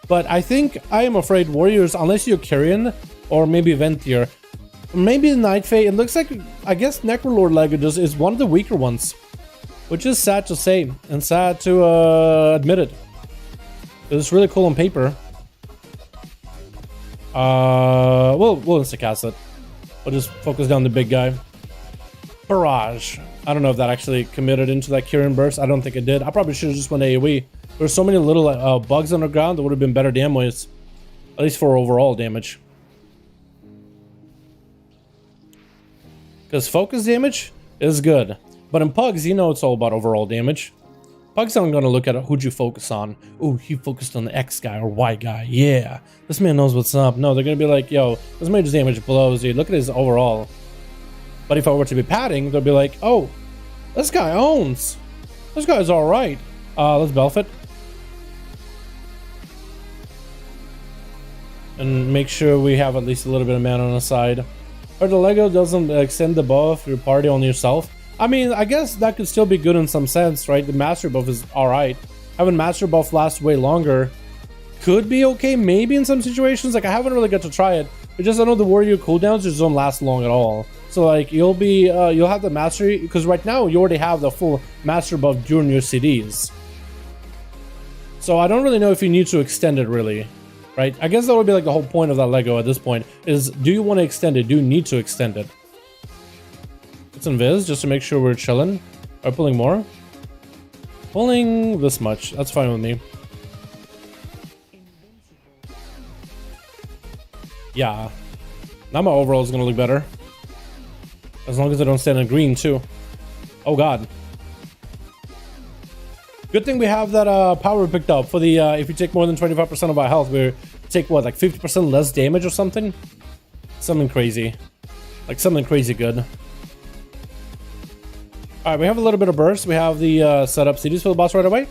But I am afraid warriors, unless you're Kyrian or maybe Ventier, maybe Night Fae, it looks like, I guess Necrolord Legatus is one of the weaker ones, which is sad to say and sad to admit it. It's really cool on paper. We'll insta-cast it. We'll just focus down the big guy. Barrage. I don't know if that actually committed into that Kyrian burst. I don't think it did. I probably should have just went AoE. There's so many little bugs on the ground that would have been better damage, at least for overall damage. Because focus damage is good, but in pugs, you know it's all about overall damage. Pugs aren't going to look at who'd you focus on. Oh, he focused on the X guy or Y guy. Yeah, this man knows what's up. No, they're going to be like, yo, this man's damage blows, dude. Look at his overall. But if I were to be padding, they'll be like, oh, this guy owns. This guy's all right. Let's Belfit. And make sure we have at least a little bit of mana on the side. Or the Lego doesn't extend the buff your party on yourself. I mean, I guess that could still be good in some sense, right? The master buff is alright. Having master buff last way longer could be okay, maybe in some situations. Like, I haven't really got to try it. It's just I know the warrior cooldowns just don't last long at all. So like you'll have the mastery, because right now you already have the full master buff during your CDs. So I don't really know if you need to extend it really. Right? I guess that would be like the whole point of that Lego at this point, is do you want to extend it? Do you need to extend it? It's invis, just to make sure we're chilling. Are we pulling more? Pulling this much. That's fine with me. Yeah. Now my overall is going to look better. As long as I don't stand in green too. Oh god. Good thing we have that power picked up for the if you take more than 25% of our health, we take what, like 50% less damage or something? Something crazy. Like something crazy good. Alright, we have a little bit of burst. We have the setup CDs for the boss right away.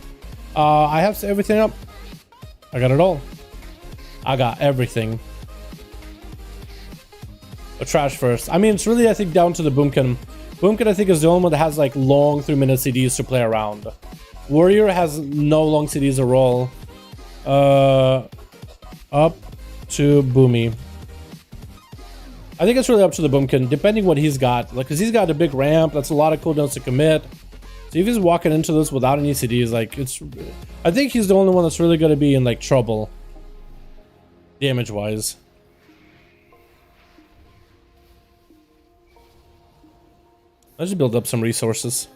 I have everything up. I got it all. I got everything. But trash first. I mean, it's really, I think, down to the Boomkin. Boomkin, I think, is the only one that has like long 3-minute CDs to play around. Warrior has no long CDs at all. Up to Boomy. I think it's really up to the Boomkin, depending what he's got. Like, because he's got a big ramp, that's a lot of cooldowns to commit. So if he's walking into this without any CDs, like, it's... I think he's the only one that's really going to be in, like, trouble. Damage-wise. Let's just build up some resources.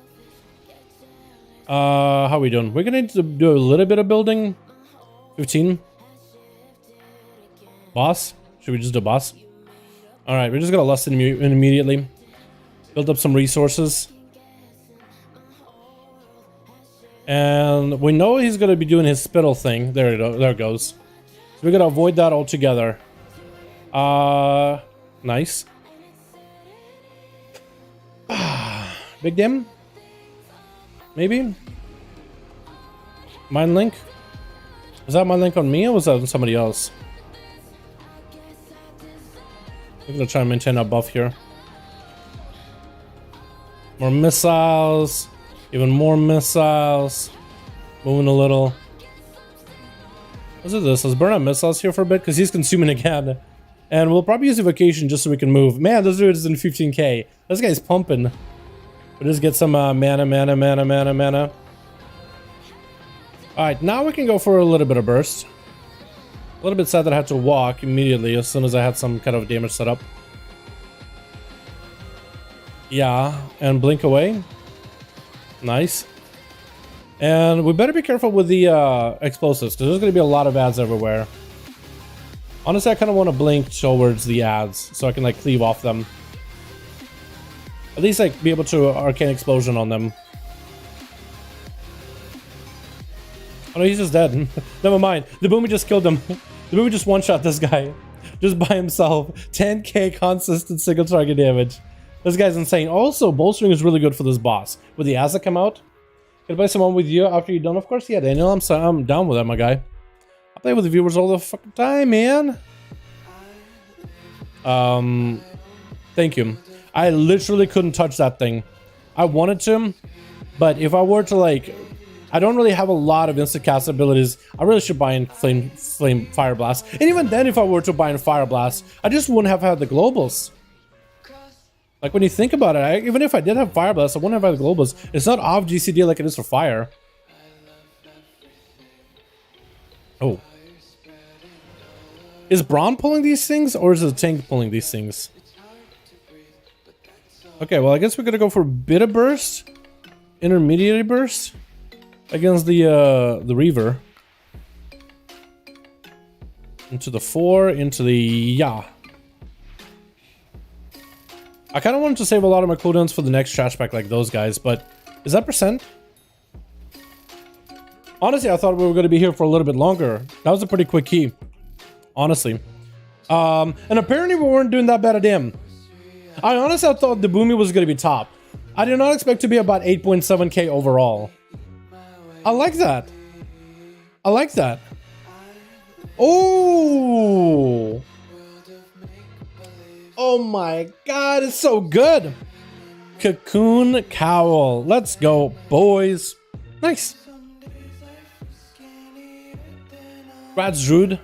How are we doing? We're gonna need to do a little bit of building. 15. Boss? Should we just do boss? Alright, we're just gonna lust in immediately. Build up some resources. And we know he's gonna be doing his spittle thing. There it goes. So we're gonna avoid that altogether. Nice. Big Dim? Maybe? Mind Link? Was that Mind Link on me or was that on somebody else? I'm gonna try and maintain our buff here. More missiles. Even more missiles. Moving a little. Let's do this. Let's burn out missiles here for a bit because he's consuming again. And we'll probably use evocation just so we can move. Man, this dude is in 15k. This guy's pumping. We'll just get some mana. Alright, now we can go for a little bit of burst. A little bit sad that I had to walk immediately as soon as I had some kind of damage set up. Yeah, and blink away. Nice. And we better be careful with the explosives, because there's going to be a lot of ads everywhere. Honestly, I kind of want to blink towards the ads, so I can, like, cleave off them. At least, like, be able to arcane explosion on them. Oh no, he's just dead. Never mind. The Boomy just killed him. The Boomy just one-shot this guy. Just by himself. 10k consistent single target damage. This guy's insane. Also, bolstering is really good for this boss. Would the ASUS come out? Can I play someone with you after you're done? Of course, yeah, Daniel. I'm down with that, my guy. I play with the viewers all the fucking time, man. Thank you. I literally couldn't touch that thing. I wanted to, but if I were to like, I don't really have a lot of instant cast abilities. I really should buy in Flame Fire Blast. And even then, if I were to buy in Fire Blast, I just wouldn't have had the globals. Like when you think about it, even if I did have Fire Blast, I wouldn't have had the globals. It's not off GCD like it is for Fire. Oh. Is Braun pulling these things, or is the tank pulling these things? Okay, well, I guess we're gonna go for Bit of Burst, Intermediate Burst, against the Reaver. Into the 4, into the yeah. I kind of wanted to save a lot of my cooldowns for the next trash pack like those guys, but is that percent? Honestly, I thought we were going to be here for a little bit longer. That was a pretty quick key, honestly. And apparently we weren't doing that bad at him. I honestly thought the Boomy was going to be top. I did not expect to be about 8.7k overall. I like that. I like that. Oh! Oh my god, it's so good! Cocoon Cowl. Let's go, boys. Nice. Rats, Druid.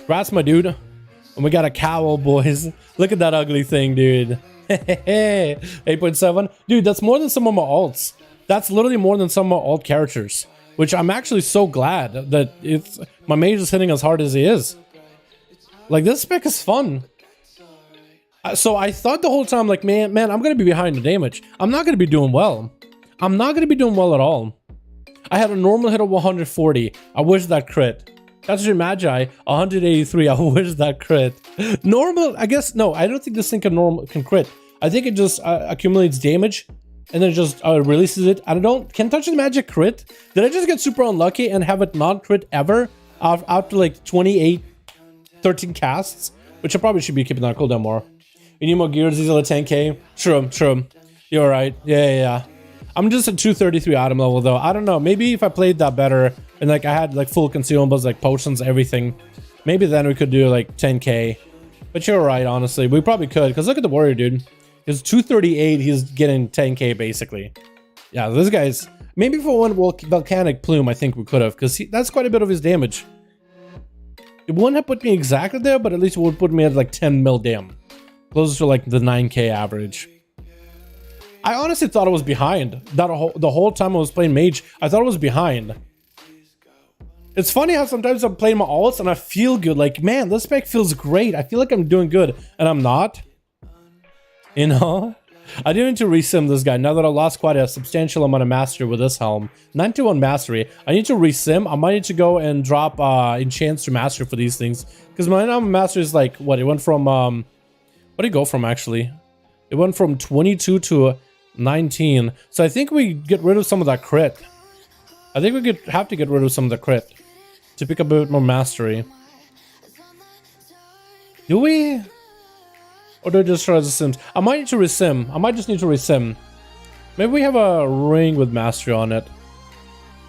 Rats, my dude. And we got a cowl, boys. Look at that ugly thing, dude. 8.7. Dude, that's more than some of my alts. That's literally more than some of my alt characters. Which I'm actually so glad that it's my mage is hitting as hard as he is. Like, this spec is fun. So I thought the whole time, like, man, I'm gonna be behind the damage. I'm not gonna be doing well. I'm not gonna be doing well at all. I had a normal hit of 140. I wish that crit. That's your Magi, 183. I wish that crit. Normal, I guess, no, I don't think this thing can crit. I think it just accumulates damage and then it just releases it. I can touch the magic crit. Did I just get super unlucky and have it not crit ever after like 28, 13 casts? Which I probably should be keeping that cooldown more. You need more gears, these are the 10k. True. You're right. Yeah. I'm just at 233 item level though. I don't know. Maybe if I played that better and like I had like full consumables, like potions, everything, maybe then we could do like 10k. But you're right, honestly. We probably could, because look at the warrior, dude. He's 238, he's getting 10k basically. Yeah, this guy's... Maybe for one volcanic plume, I think we could have, because that's quite a bit of his damage. It wouldn't have put me exactly there, but at least it would put me at like 10 mil dam. Closer to like the 9k average. I honestly thought I was behind. The whole time I was playing mage, I thought I was behind. It's funny how sometimes I'm playing my alts and I feel good. Like, man, this spec feels great. I feel like I'm doing good, and I'm not. You know? I do need to resim this guy now that I lost quite a substantial amount of mastery with this helm. 9.1 mastery. I need to resim. I might need to go and drop enchants to mastery for these things. Because my now mastery is like, what? It went from, what did it go from actually? It went from 22 to 19. So I think we get rid of some of that crit. I think we have to get rid of some of the crit to pick up a bit more mastery. Do we? Or do I just try to sim? I might need to resim. I might just need to resim. Maybe we have a ring with mastery on it.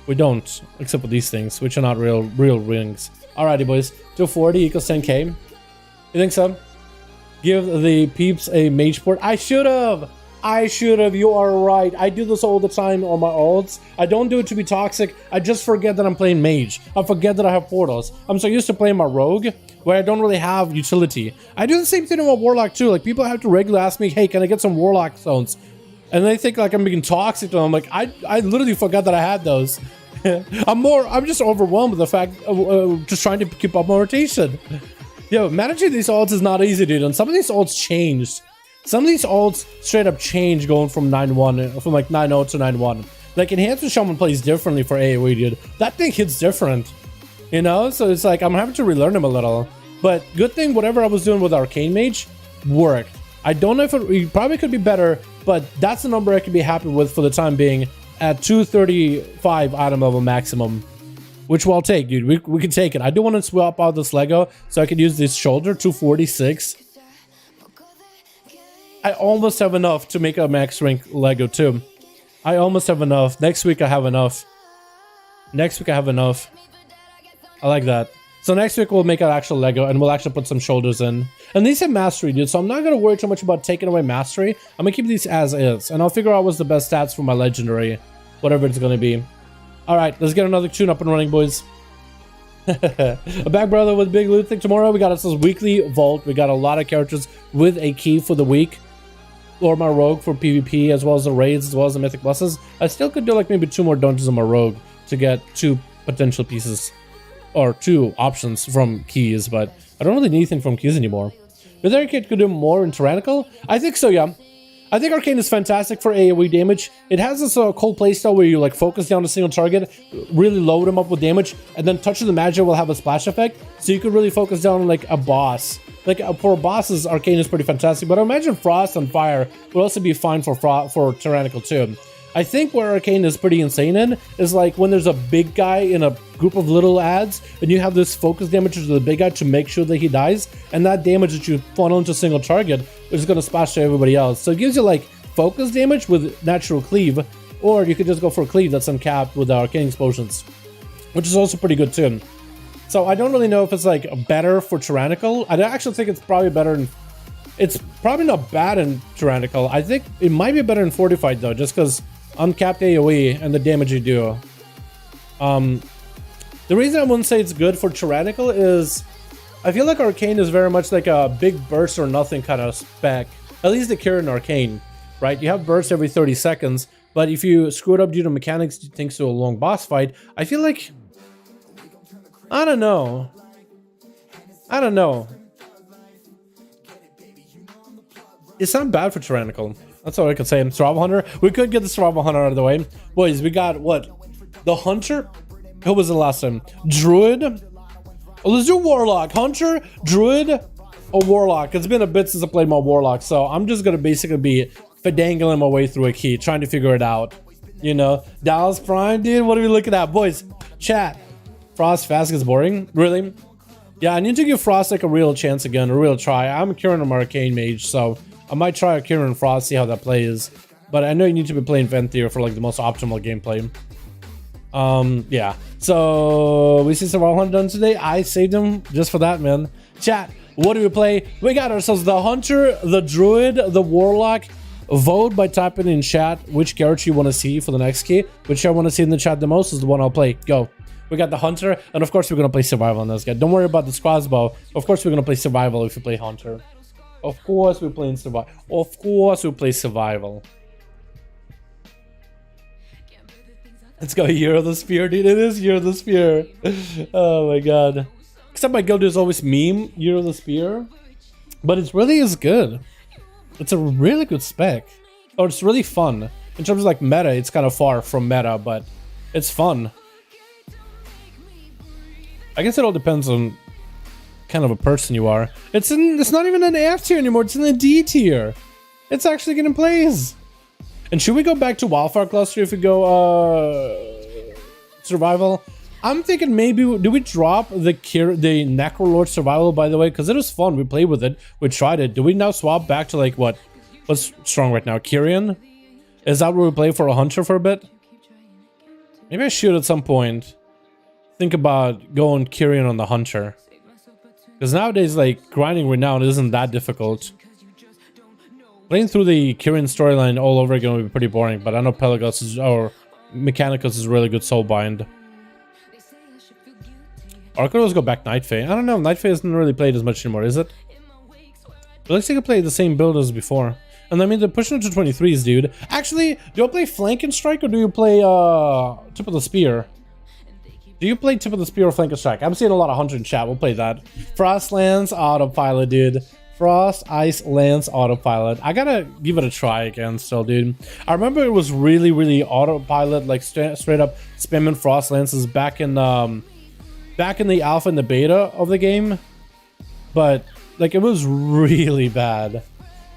We don't, except for these things, which are not real rings. Alrighty, boys. 240 equals 10k. You think so? Give the peeps a mage port. I should have. You are right. I do this all the time on my alts. I don't do it to be toxic. I just forget that I'm playing mage. I forget that I have portals. I'm so used to playing my rogue where I don't really have utility. I do the same thing in my warlock too. Like, people have to regularly ask me, hey, can I get some warlock zones? And they think like I'm being toxic to them. I'm like, I literally forgot that I had those. I'm just overwhelmed with the fact of just trying to keep up my rotation. Yo, managing these alts is not easy, dude. And some of these alts changed. Some of these alts straight up change going from 9.1, from like 9.0 to 9.1. Like, Enhancement Shaman plays differently for AoE, dude. That thing hits different, you know? So it's like, I'm having to relearn them a little. But good thing, whatever I was doing with Arcane Mage worked. I don't know if it probably could be better, but that's the number I could be happy with for the time being at 235 item level maximum. Which we'll take, dude. We can take it. I do want to swap out this Lego so I could use this shoulder, 246. I almost have enough to make a max rank Lego too. I almost have enough. Next week I have enough. I like that. So next week we'll make an actual Lego and we'll actually put some shoulders in. And these have mastery, dude, so I'm not gonna worry too much about taking away mastery. I'm gonna keep these as is, and I'll figure out what's the best stats for my legendary, whatever it's gonna be. All right, let's get another tune up and running, boys. A back brother with big loot thing tomorrow. We got us this weekly vault. We got a lot of characters with a key for the week. Or my rogue for PvP, as well as the raids, as well as the mythic pluses. I still could do like maybe 2 more dungeons on my rogue to get 2 potential pieces. Or 2 options from keys, but I don't really need anything from keys anymore. Whether Arcane could do more in Tyrannical? I think so, yeah. I think Arcane is fantastic for AoE damage. It has this cold playstyle where you like focus down a single target, really load him up with damage, and then touching the magic will have a splash effect. So you could really focus down on like a boss. Like for bosses, Arcane is pretty fantastic, but I imagine Frost and Fire would also be fine for Tyrannical too. I think where Arcane is pretty insane in is like when there's a big guy in a group of little adds and you have this focus damage to the big guy to make sure that he dies, and that damage that you funnel into a single target is going to splash to everybody else. So it gives you like focus damage with natural cleave, or you could just go for a cleave that's uncapped with the Arcane explosions, which is also pretty good too. So I don't really know if it's like better for Tyrannical. I actually think it's probably better in... It's probably not bad in Tyrannical. I think it might be better in Fortified though, just because uncapped AoE and the damage you do. The reason I wouldn't say it's good for Tyrannical is I feel like Arcane is very much like a big burst or nothing kind of spec. At least the Kieran Arcane, right? You have bursts every 30 seconds, but if you screw it up due to mechanics thanks to a long boss fight, I feel like... I don't know. It's not bad for Tyrannical. That's all I could say. Survival Hunter. We could get the Survival Hunter out of the way. Boys, we got what? The Hunter? Who was the last time? Druid? Oh, let's do Warlock. Hunter, Druid, or Warlock. It's been a bit since I played my Warlock, so I'm just going to basically be fidangling my way through a key, trying to figure it out. You know? Dallas Prime, dude. What are we looking at? Boys, chat. Frost fast gets boring? Really? Yeah, I need to give Frost like a real chance again, a real try. I'm a Kieran Arcane mage, so I might try a Kieran Frost, see how that plays. But I know you need to be playing Venthyr for like the most optimal gameplay. Yeah. So we see Survival Hunter done today. I saved him just for that, man. Chat, what do we play? We got ourselves the Hunter, the Druid, the Warlock. Vote by typing in chat which character you want to see for the next key. Which I want to see in the chat the most is the one I'll play. Go. We got the Hunter, and of course we're going to play Survival on this guy. Don't worry about the crossbow. Of course we're going to play Survival if we play Hunter. Of course we're playing Survival. Of course we play Survival. Let's go Year of the Spear, dude. It is Year of the Spear. Oh my god. Except my guild is always meme Year of the Spear. But it really is good. It's a really good spec. Oh, it's really fun. In terms of like meta, it's kind of far from meta, but it's fun. I guess it all depends on kind of a person you are. It's not even an F tier anymore, it's in the D tier. It's actually getting plays. And should we go back to Wildfire Cluster if we go Survival? I'm thinking maybe, do we drop the Necrolord Survival, by the way? Because it was fun, we played with it, we tried it. Do we now swap back to like what? What's strong right now? Kyrian? Is that where we play for a Hunter for a bit? Maybe I should at some point think about going Kyrian on the Hunter. Because nowadays, like, grinding Renown isn't that difficult. Playing through the Kyrian storyline all over again would be pretty boring, but I know Pelagos is, or Mechanicus is really good soulbind. Or I could always go back Night Fae. I don't know, Night Fae isn't really played as much anymore, is it? It looks like I played the same build as before. And I mean, they're pushing it to 23s, dude. Actually, do I play Flank and Strike or do you play Tip of the Spear? Do you play Tip of the Spear or Flank and Strike? I'm seeing a lot of Hunter in chat. We'll play that. Frostlands Autopilot, dude. Frost, Ice, Lance, Autopilot. I gotta give it a try again still, dude. I remember it was really, really Autopilot, like straight up spamming Frost Lances back in the alpha and the beta of the game. But, like, it was really bad.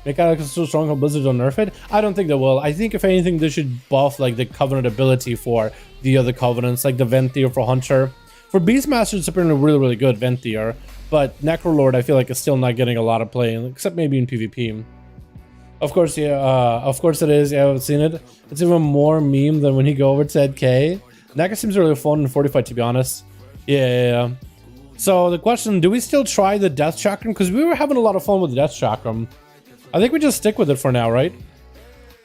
Mechanicus is so strong on Blizzard don't nerf it? I don't think they will. I think if anything they should buff like the Covenant ability for the other Covenants, like the Venthyr for Hunter. For Beastmaster it's apparently really, really good, Venthyr. But Necrolord I feel like is still not getting a lot of play, except maybe in PvP. Of course, yeah, of course it is. Yeah, I've seen it. It's even more meme than when you go over to 10k. Naka seems really fun and fortified, to be honest. Yeah. So the question, do we still try the Death Chakram? Because we were having a lot of fun with the Death Chakram. I think we just stick with it for now, right?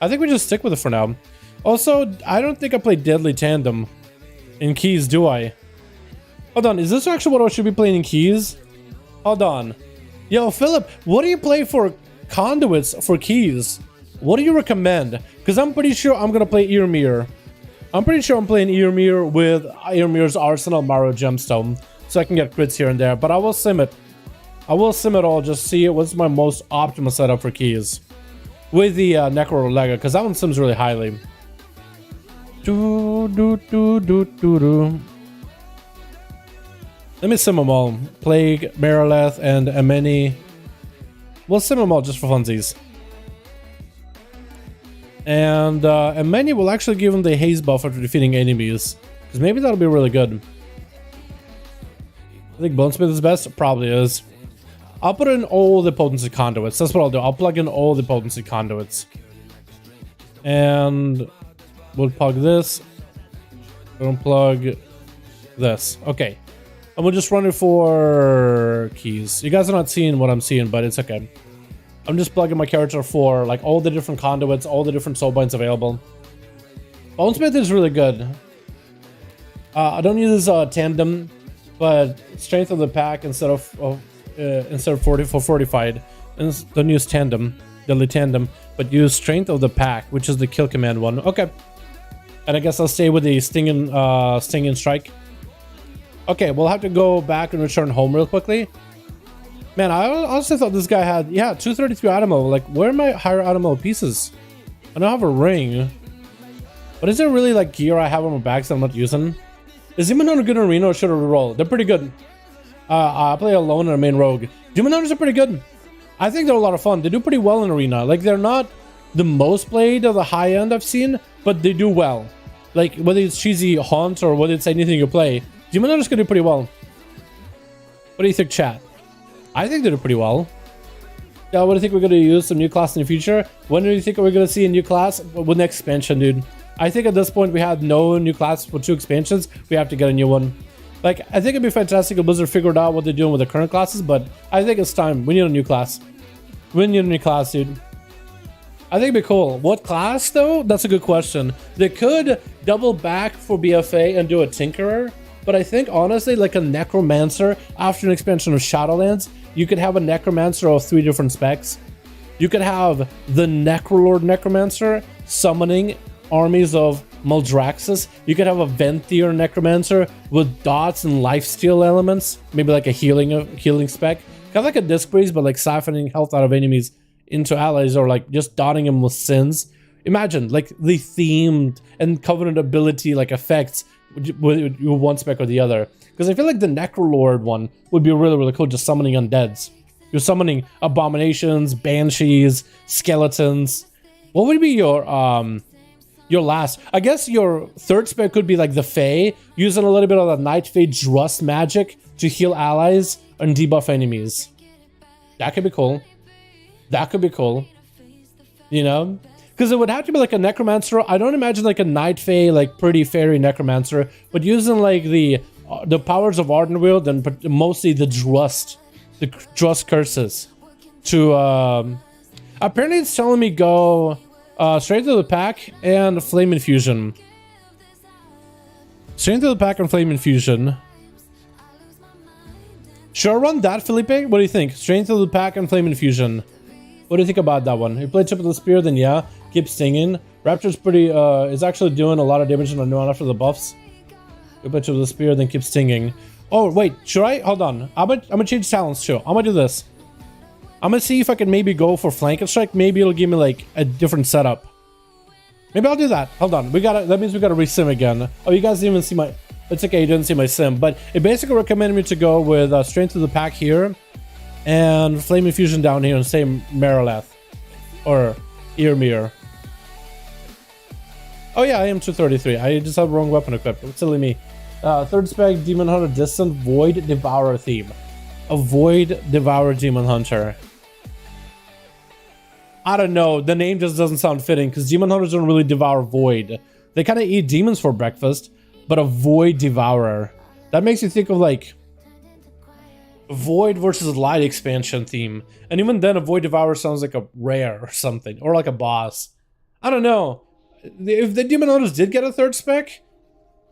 I think we just stick with it for now. Also, I don't think I played Deadly Tandem in Keys, do I? Hold on, is this actually what I should be playing in Keys? Hold on. Yo, Philip, what do you play for conduits for Keys? What do you recommend? Because I'm pretty sure I'm going to play Earmere. I'm pretty sure I'm playing Earmere with Earmere's Arsenal Mario Gemstone. So I can get crits here and there. But I will sim it. I will sim it all, just see what's my most optimal setup for Keys. With the Necro Lega, because that one sims really highly. Let me sim them all. Plague, Marileth, and Ameni. We'll sim them all just for funsies. And Ameni will actually give him the haze buff after defeating enemies. Because maybe that'll be really good. I think Bonesmith is best. Probably is. I'll put in all the potency conduits. That's what I'll do. I'll plug in all the potency conduits. And we'll plug this. We'll plug this. Okay. And we'll just run it for Keys. You guys are not seeing what I'm seeing, but it's okay. I'm just plugging my character for like all the different conduits, all the different soulbinds available. Bonesmith is really good. I don't use tandem, but strength of the pack instead of fortified. And don't use tandem, deadly tandem, but use strength of the pack, which is the kill command one. Okay. And I guess I'll stay with the stinging strike. Okay, we'll have to go back and return home real quickly. Man, I also thought this guy had, yeah, 233 Automo. Like, where are my higher Automo pieces? I don't have a ring. But is there really, like, gear I have on my back that I'm not using? Is Demon Hunter good in Arena or should I reroll? They're pretty good. I play alone in a main rogue. Demon Hunters are pretty good. I think they're a lot of fun. They do pretty well in Arena. Like, they're not the most played of the high end I've seen, but they do well. Like, whether it's cheesy Haunt or whether it's anything you play, Demon Hunters can do pretty well. What do you think, chat? I think they do pretty well. What do you think we're going to use some new class in the future? When do you think we're going to see a new class? With the expansion, dude. I think at this point we had no new class for 2 expansions. We have to get a new one. Like, I think it'd be fantastic if Blizzard figured out what they're doing with the current classes, but I think it's time. We need a new class. We need a new class, dude. I think it'd be cool. What class, though? That's a good question. They could double back for BFA and do a Tinkerer, but I think, honestly, like a Necromancer, after an expansion of Shadowlands, you could have a Necromancer of 3 different specs. You could have the Necrolord Necromancer summoning armies of Maldraxxus. You could have a Venthyr Necromancer with dots and lifesteal elements. Maybe like a healing spec. Kind of like a Disc Breeze, but like siphoning health out of enemies into allies, or like just dotting them with sins. Imagine like the themed and Covenant ability like effects with one spec or the other. Because I feel like the Necrolord one would be really, really cool, just summoning undeads. You're summoning abominations, banshees, skeletons. What would be your last? I guess your third spec could be like the Fae, using a little bit of the Night Fae Drust magic to heal allies and debuff enemies. That could be cool. That could be cool. You know? Because it would have to be like a Necromancer. I don't imagine like a Night Fae, like pretty fairy Necromancer, but using like the powers of Ardenweald and mostly the Drust curses to apparently it's telling me go straight to the pack and Flame Infusion. Straight to the pack and Flame Infusion. Should I run that, Felipe? What do you think? Straight to the pack and Flame Infusion. What do you think about that one? If you play Tip of the Spear, then yeah, keep stinging. Raptor's pretty is actually doing a lot of damage on the one after the buffs. You play Tip of the Spear, then keep stinging. Oh wait, should I? Hold on. I'm gonna change talents too. I'm gonna do this. I'm gonna see if I can maybe go for Flank and Strike. Maybe it'll give me like a different setup. Maybe I'll do that. Hold on. That means we gotta resim again. Oh, you guys didn't even see my. It's okay, you didn't see my sim, but it basically recommended me to go with Strength of the Pack here and Flame Infusion down here and say Marileth or Earmere. Oh yeah, I am 233. I just have the wrong weapon equipped. It's silly me. Third spec, Demon Hunter Distant, Void Devourer theme. A Void Devourer Demon Hunter. I don't know. The name just doesn't sound fitting because Demon Hunters don't really devour Void. They kind of eat demons for breakfast, but a Void Devourer. That makes you think of like Void versus Light expansion theme. And even then, a Void Devourer sounds like a rare or something. Or like a boss. I don't know. If the Demon Hunters did get a third spec,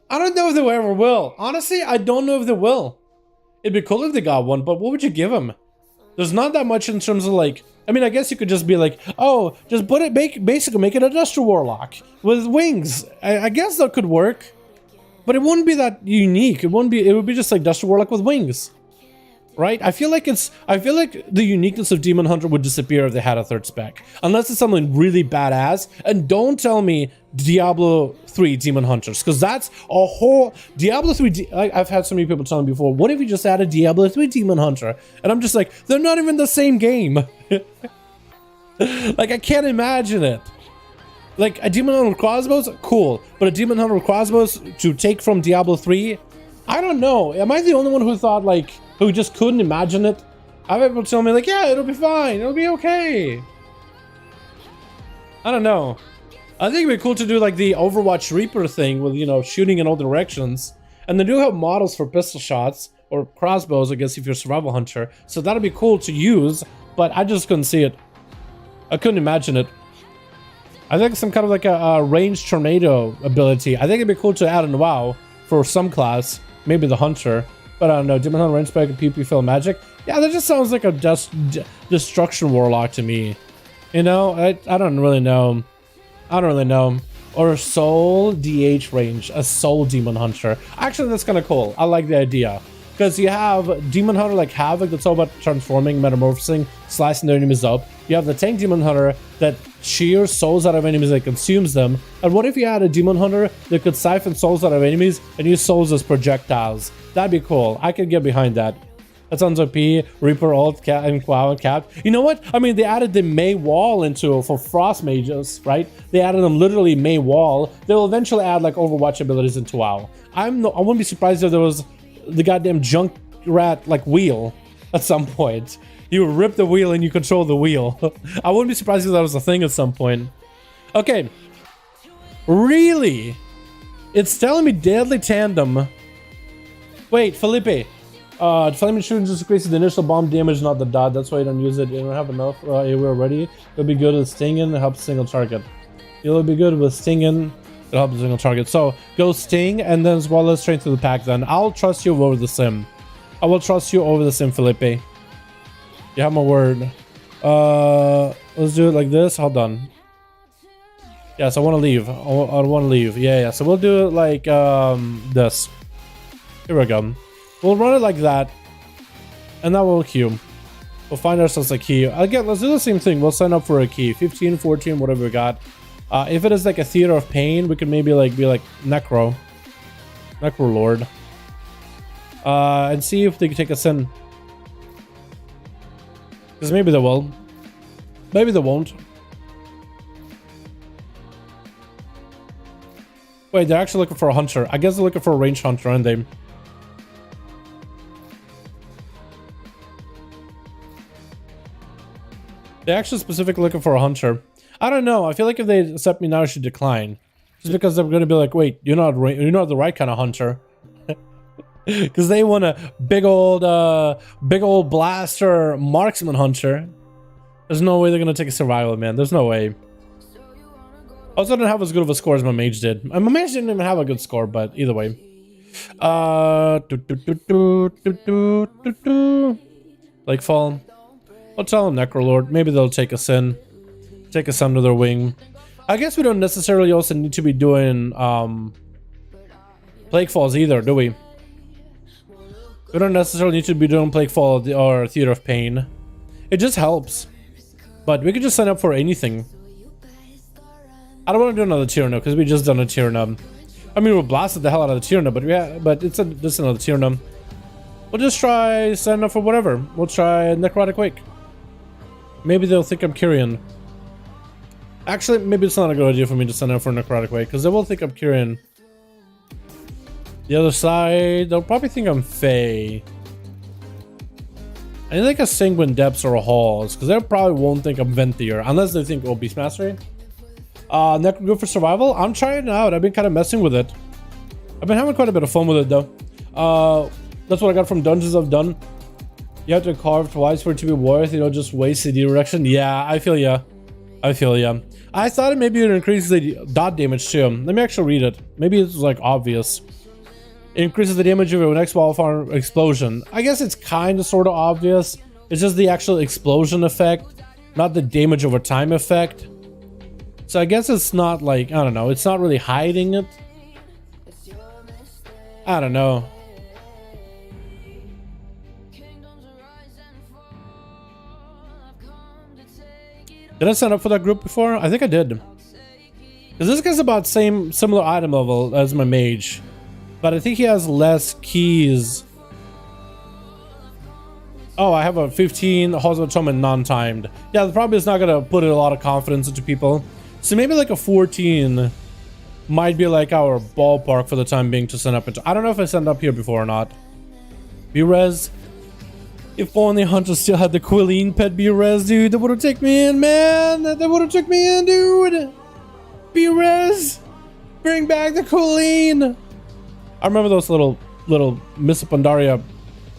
I don't know if they ever will. Honestly, I don't know if they will. It'd be cool if they got one, but what would you give them? There's not that much in terms of like... I mean, I guess you could just be like, oh, just put it, basically make it a Duster Warlock with wings. I guess that could work. But it wouldn't be that unique. It would be just like Duster Warlock with wings. Right? I feel like the uniqueness of Demon Hunter would disappear if they had a third spec. Unless it's something really badass. And don't tell me Diablo 3 Demon Hunters. Because that's a whole... Diablo 3... I've had so many people tell me before, what if you just added Diablo 3 Demon Hunter? And I'm just like, they're not even the same game. Like, I can't imagine it. Like, a Demon Hunter with crossbows? Cool. But a Demon Hunter with crossbows to take from Diablo 3? I don't know. Am I the only one who thought, like... who just couldn't imagine it? I've had people tell me like, yeah, it'll be fine, it'll be okay. I don't know. I think it'd be cool to do like the Overwatch Reaper thing with, you know, shooting in all directions. And they do have models for pistol shots or crossbows, I guess, if you're a survival hunter. So that'd be cool to use, but I just couldn't see it. I couldn't imagine it. I think some kind of like a ranged tornado ability. I think it'd be cool to add in WoW for some class, maybe the hunter. But I don't know, Demon Hunter range spec and PP fill magic. Yeah, that just sounds like a destruction warlock to me. You know, I don't really know. I don't really know. Or soul DH range, a soul Demon Hunter. Actually, that's kind of cool. I like the idea. Because you have Demon Hunter like Havoc that's all about transforming, metamorphosing, slicing their enemies up. You have the Tank Demon Hunter that shears souls out of enemies and consumes them. And what if you had a Demon Hunter that could siphon souls out of enemies and use souls as projectiles? That'd be cool. I could get behind that. That sounds OP. Reaper, Alt, Cat, and Quow, and Cap. You know what? I mean, they added the May Wall into for Frost Mages, right? They added them literally May Wall. They'll eventually add like Overwatch abilities into WoW. I wouldn't be surprised if there was the goddamn Junkrat like wheel at some point. You rip the wheel and you control the wheel. I wouldn't be surprised if that was a thing at some point. Okay. Really? It's telling me Deadly Tandem. Wait, Felipe. Flaming shooting just increases the initial bomb damage, not the dot. That's why you don't use it. You don't have enough AoE already. It'll be good with stinging. It helps single target. It'll be good with stinging. It'll help the single target. So go sting and then as well as straight to the pack. Then I'll trust you over the sim. I will trust you over the sim, Felipe. You have my word. Let's do it like this. Hold on. Yes, I want to leave. I want to leave. Yeah. So we'll do it like this. Here we go. We'll run it like that, and that will queue. We'll find ourselves a key. Again, let's do the same thing. We'll sign up for a key. 15, 14, whatever we got. If it is like a Theater of Pain, we could maybe like be like Necro Lord, and see if they can take us in. Because maybe they will. Maybe they won't. Wait, they're actually looking for a hunter. I guess they're looking for a range hunter, aren't they? They're actually specifically looking for a hunter. I don't know. I feel like if they accept me now, I should decline. Just because they're going to be like, wait, you're not the right kind of hunter. Because they want a big old blaster marksman hunter. There's no way they're going to take a survival, man. There's no way. Also, I don't have as good of a score as my mage did. My mage didn't even have a good score, but either way. Like fall. I'll tell them Necrolord. Maybe they'll take us in. Take us under their wing. I guess we don't necessarily also need to be doing Plague Falls either, do we? We don't necessarily need to be doing Plague Fall or Theater of Pain. It just helps. But we could just sign up for anything. I don't want to do another Tyranno because we just done a Tyranno. I mean, we blasted the hell out of the Tyranno, but it's just another Tyranno. We'll just try signing up for whatever. We'll try Necrotic Wake. Maybe they'll think I'm Kyrian. Actually, maybe it's not a good idea for me to sign up for Necrotic Wake because they will think I'm Kyrian. The other side, they'll probably think I'm Fae. I think a Sanguine Depths or a Halls because they probably won't think I'm Venthyr unless they think, oh, Beast Mastery. Necro good for survival. I'm trying it out. I've been kind of messing with it. I've been having quite a bit of fun with it though. That's what I got from Dungeons I've done. You have to carve twice for it to be worth, you know, just waste CD reduction. Yeah, I feel ya. I feel ya. I thought it maybe it increases the dot damage too. Let me actually read it. Maybe it's like obvious. It increases the damage of an next wildfire explosion. I guess it's kind of sort of obvious. It's just the actual explosion effect, not the damage over time effect. So I guess it's not like, I don't know, it's not really hiding it. I don't know. Did I sign up for that group before? I think I did. Because this guy's about similar item level as my mage. But I think he has less keys. Oh, I have a 15 Hosmatoman non-timed. Yeah, the problem is not going to put a lot of confidence into people. So maybe like a 14 might be like our ballpark for the time being to send up into. I don't know if I sent up here before or not. B-Res. If only Hunter still had the Quilleen pet B-Res, dude. That would have taken me in, man. That would have took me in, dude. B-Res. Bring back the Quilleen. I remember those little Miss Pandaria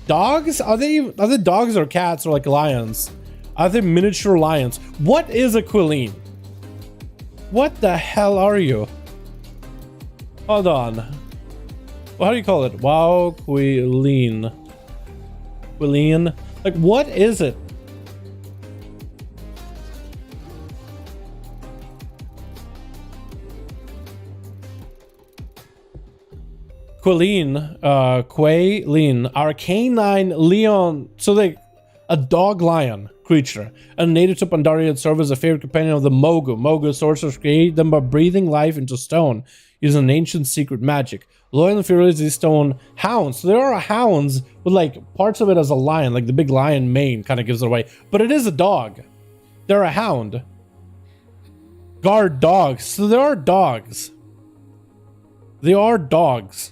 dogs. Are they dogs or cats or like lions? Are they miniature lions? What is a Quilleen? What the hell are you? Hold on. Well, how do you call it? Wow, Quilleen. Quilleen? Like, what is it? Quilleen, Quilleen, our canine Leon, so like a dog lion creature, a native to Pandaria that serves as a favorite companion of the Mogu. Mogu sorcerers create them by breathing life into stone, using an ancient secret magic. Loyal and fearless these stone hounds. So there are hounds with like parts of it as a lion, like the big lion mane kind of gives it away. But it is a dog. They're a hound. Guard dogs. So there are dogs. They are dogs.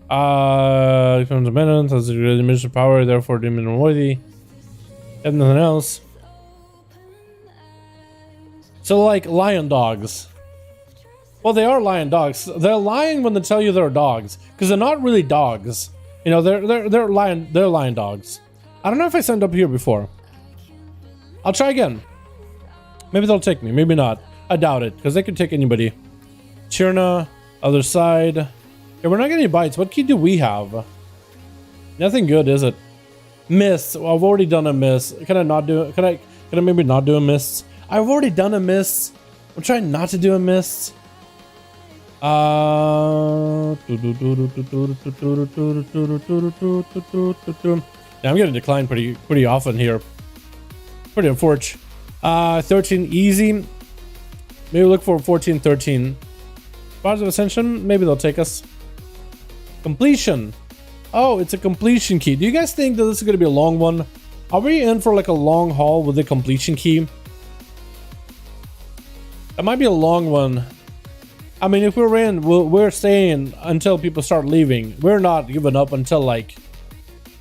Becomes a menace, has a really mission power, therefore demon unworthy. And nothing else. So like lion dogs. Well, they are lion dogs. They're lying when they tell you they're dogs, because they're not really dogs. You know, they're lion dogs. I don't know if I signed up here before. I'll try again. Maybe they'll take me, maybe not. I doubt it, because they could take anybody. Chirna, other side. Yeah, we're not getting any bites. What key do we have? Nothing good, is it? Miss. Well, I've already done a miss. Can I not do it? Can I maybe not do a miss? I've already done a miss. I'm trying not to do a miss. Yeah, I'm getting declined pretty often here. Pretty unfortunate. 13 easy. Maybe look for 14, 13. Bars of Ascension. Maybe they'll take us. Completion. Oh, it's a completion key. Do you guys think that this is going to be a long one? Are we in for like a long haul with the completion key? It might be a long one. I mean, if we're in, we're staying until people start leaving. We're not giving up until like,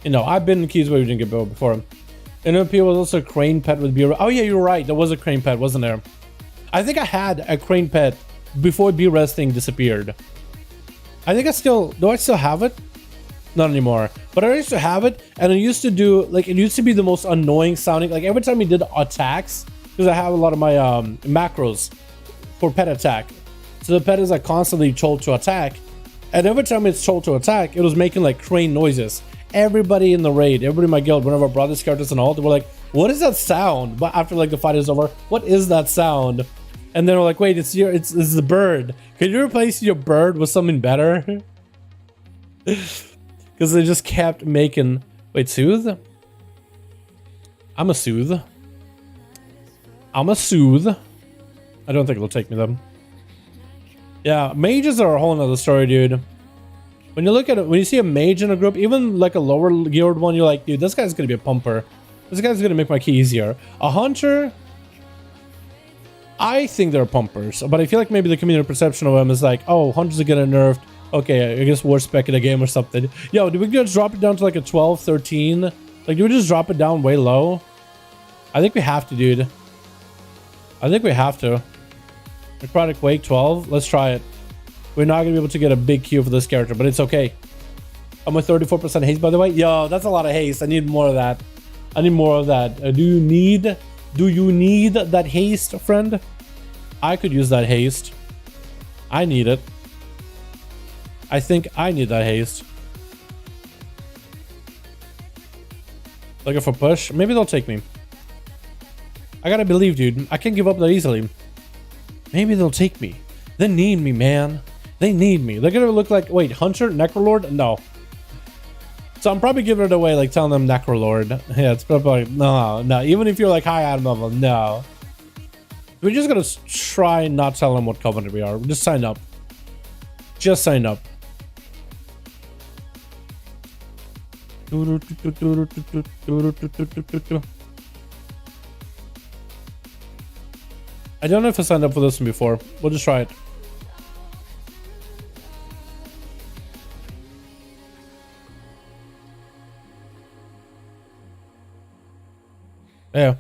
you know, I've been in keys where we didn't get built before. And then people was also a crane pet with beer. Oh yeah, you're right. There was a crane pet, wasn't there? I think I had a crane pet before B-Res thing disappeared. I think do I still have it? Not anymore. But I used to have it, and it used to do, like, it used to be the most annoying sounding, like every time we did attacks, because I have a lot of my macros for pet attack. So the pet is like constantly told to attack, and every time it's told to attack, it was making like crane noises. Everybody in the raid, everybody in my guild, whenever I brought these characters and all, they were like, what is that sound? But after like the fight is over, what is that sound? And then we're like, wait, it's the bird. Can you replace your bird with something better? Because they just kept making... Wait, soothe? I'm a soothe. I don't think it'll take me though. Yeah, mages are a whole nother story, dude. When you look at it, when you see a mage in a group, even like a lower geared one, you're like, dude, this guy's gonna be a pumper. This guy's gonna make my key easier. A hunter, I think they're pumpers, but I feel like maybe the community perception of them is like, oh, hunters are getting nerfed. Okay, I guess worst spec in a game or something. Yo, do we just drop it down to like a 12, 13? Like, do we just drop it down way low? I think we have to, dude. I think we have to. Necrotic Quake 12. Let's try it. We're not gonna be able to get a big Q for this character, but it's okay. I'm with 34% haste, by the way. Yo, that's a lot of haste. I need more of that. I need more of that. Do you need that haste, friend? I could use that haste. I need it. I think I need that haste. Looking for push. Maybe they'll take me. I gotta believe, dude. I can't give up that easily. Maybe they'll take me. They need me, man. They need me. They're gonna look like... Wait, Hunter? Necrolord? No. So I'm probably giving it away, like telling them Necrolord. Yeah, it's probably... No. Even if you're like high item level, no. We're just gonna try not tell them what Covenant we are. Just sign up. Just sign up. I don't know if I signed up for this one before. We'll just try it. Yeah.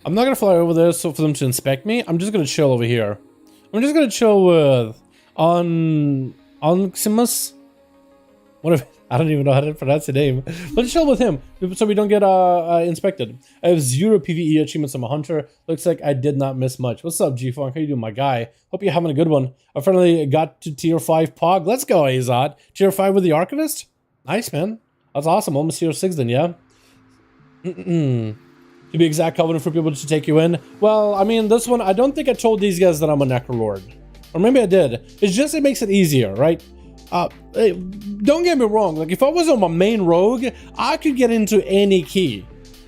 I'm not gonna fly over there so for them to inspect me. I'm just gonna chill over here. I'm just gonna chill with ONYXIA. What if I don't even know how to pronounce the name. Let's chill with him so we don't get inspected. I have 0 PvE achievements. I'm a hunter. Looks like I did not miss much. What's up, G-Funk? How you doing, my guy? Hope you're having a good one. I finally got to tier 5 Pog. Let's go, Azot. Tier 5 with the Archivist? Nice, man. That's awesome. Almost tier 6 then, yeah? To be exact, Covenant for people to take you in. Well, I mean, this one, I don't think I told these guys that I'm a Necrolord. Or maybe I did. It's just, it makes it easier, right? Don't get me wrong. Like, if I was on my main rogue, I could get into any key.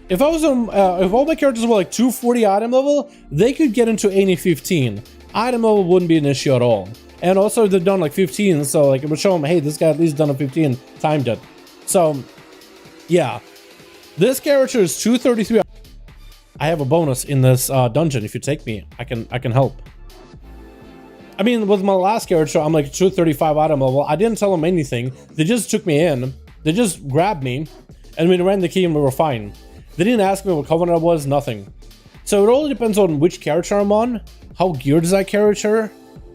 If I was on, if all my characters were like 240 item level, they could get into any 15. Item level wouldn't be an issue at all. And also, they've done like 15, so like it would show them, hey, this guy at least done a 15, timed it. So, yeah. This character is 233. I have a bonus in this dungeon. If you take me, I can help. I mean, with my last character, I'm like 235 item level. I didn't tell them anything. They just took me in. They just grabbed me, and we ran the key and we were fine. They didn't ask me what Covenant I was, nothing. So it all depends on which character I'm on, how geared is that character,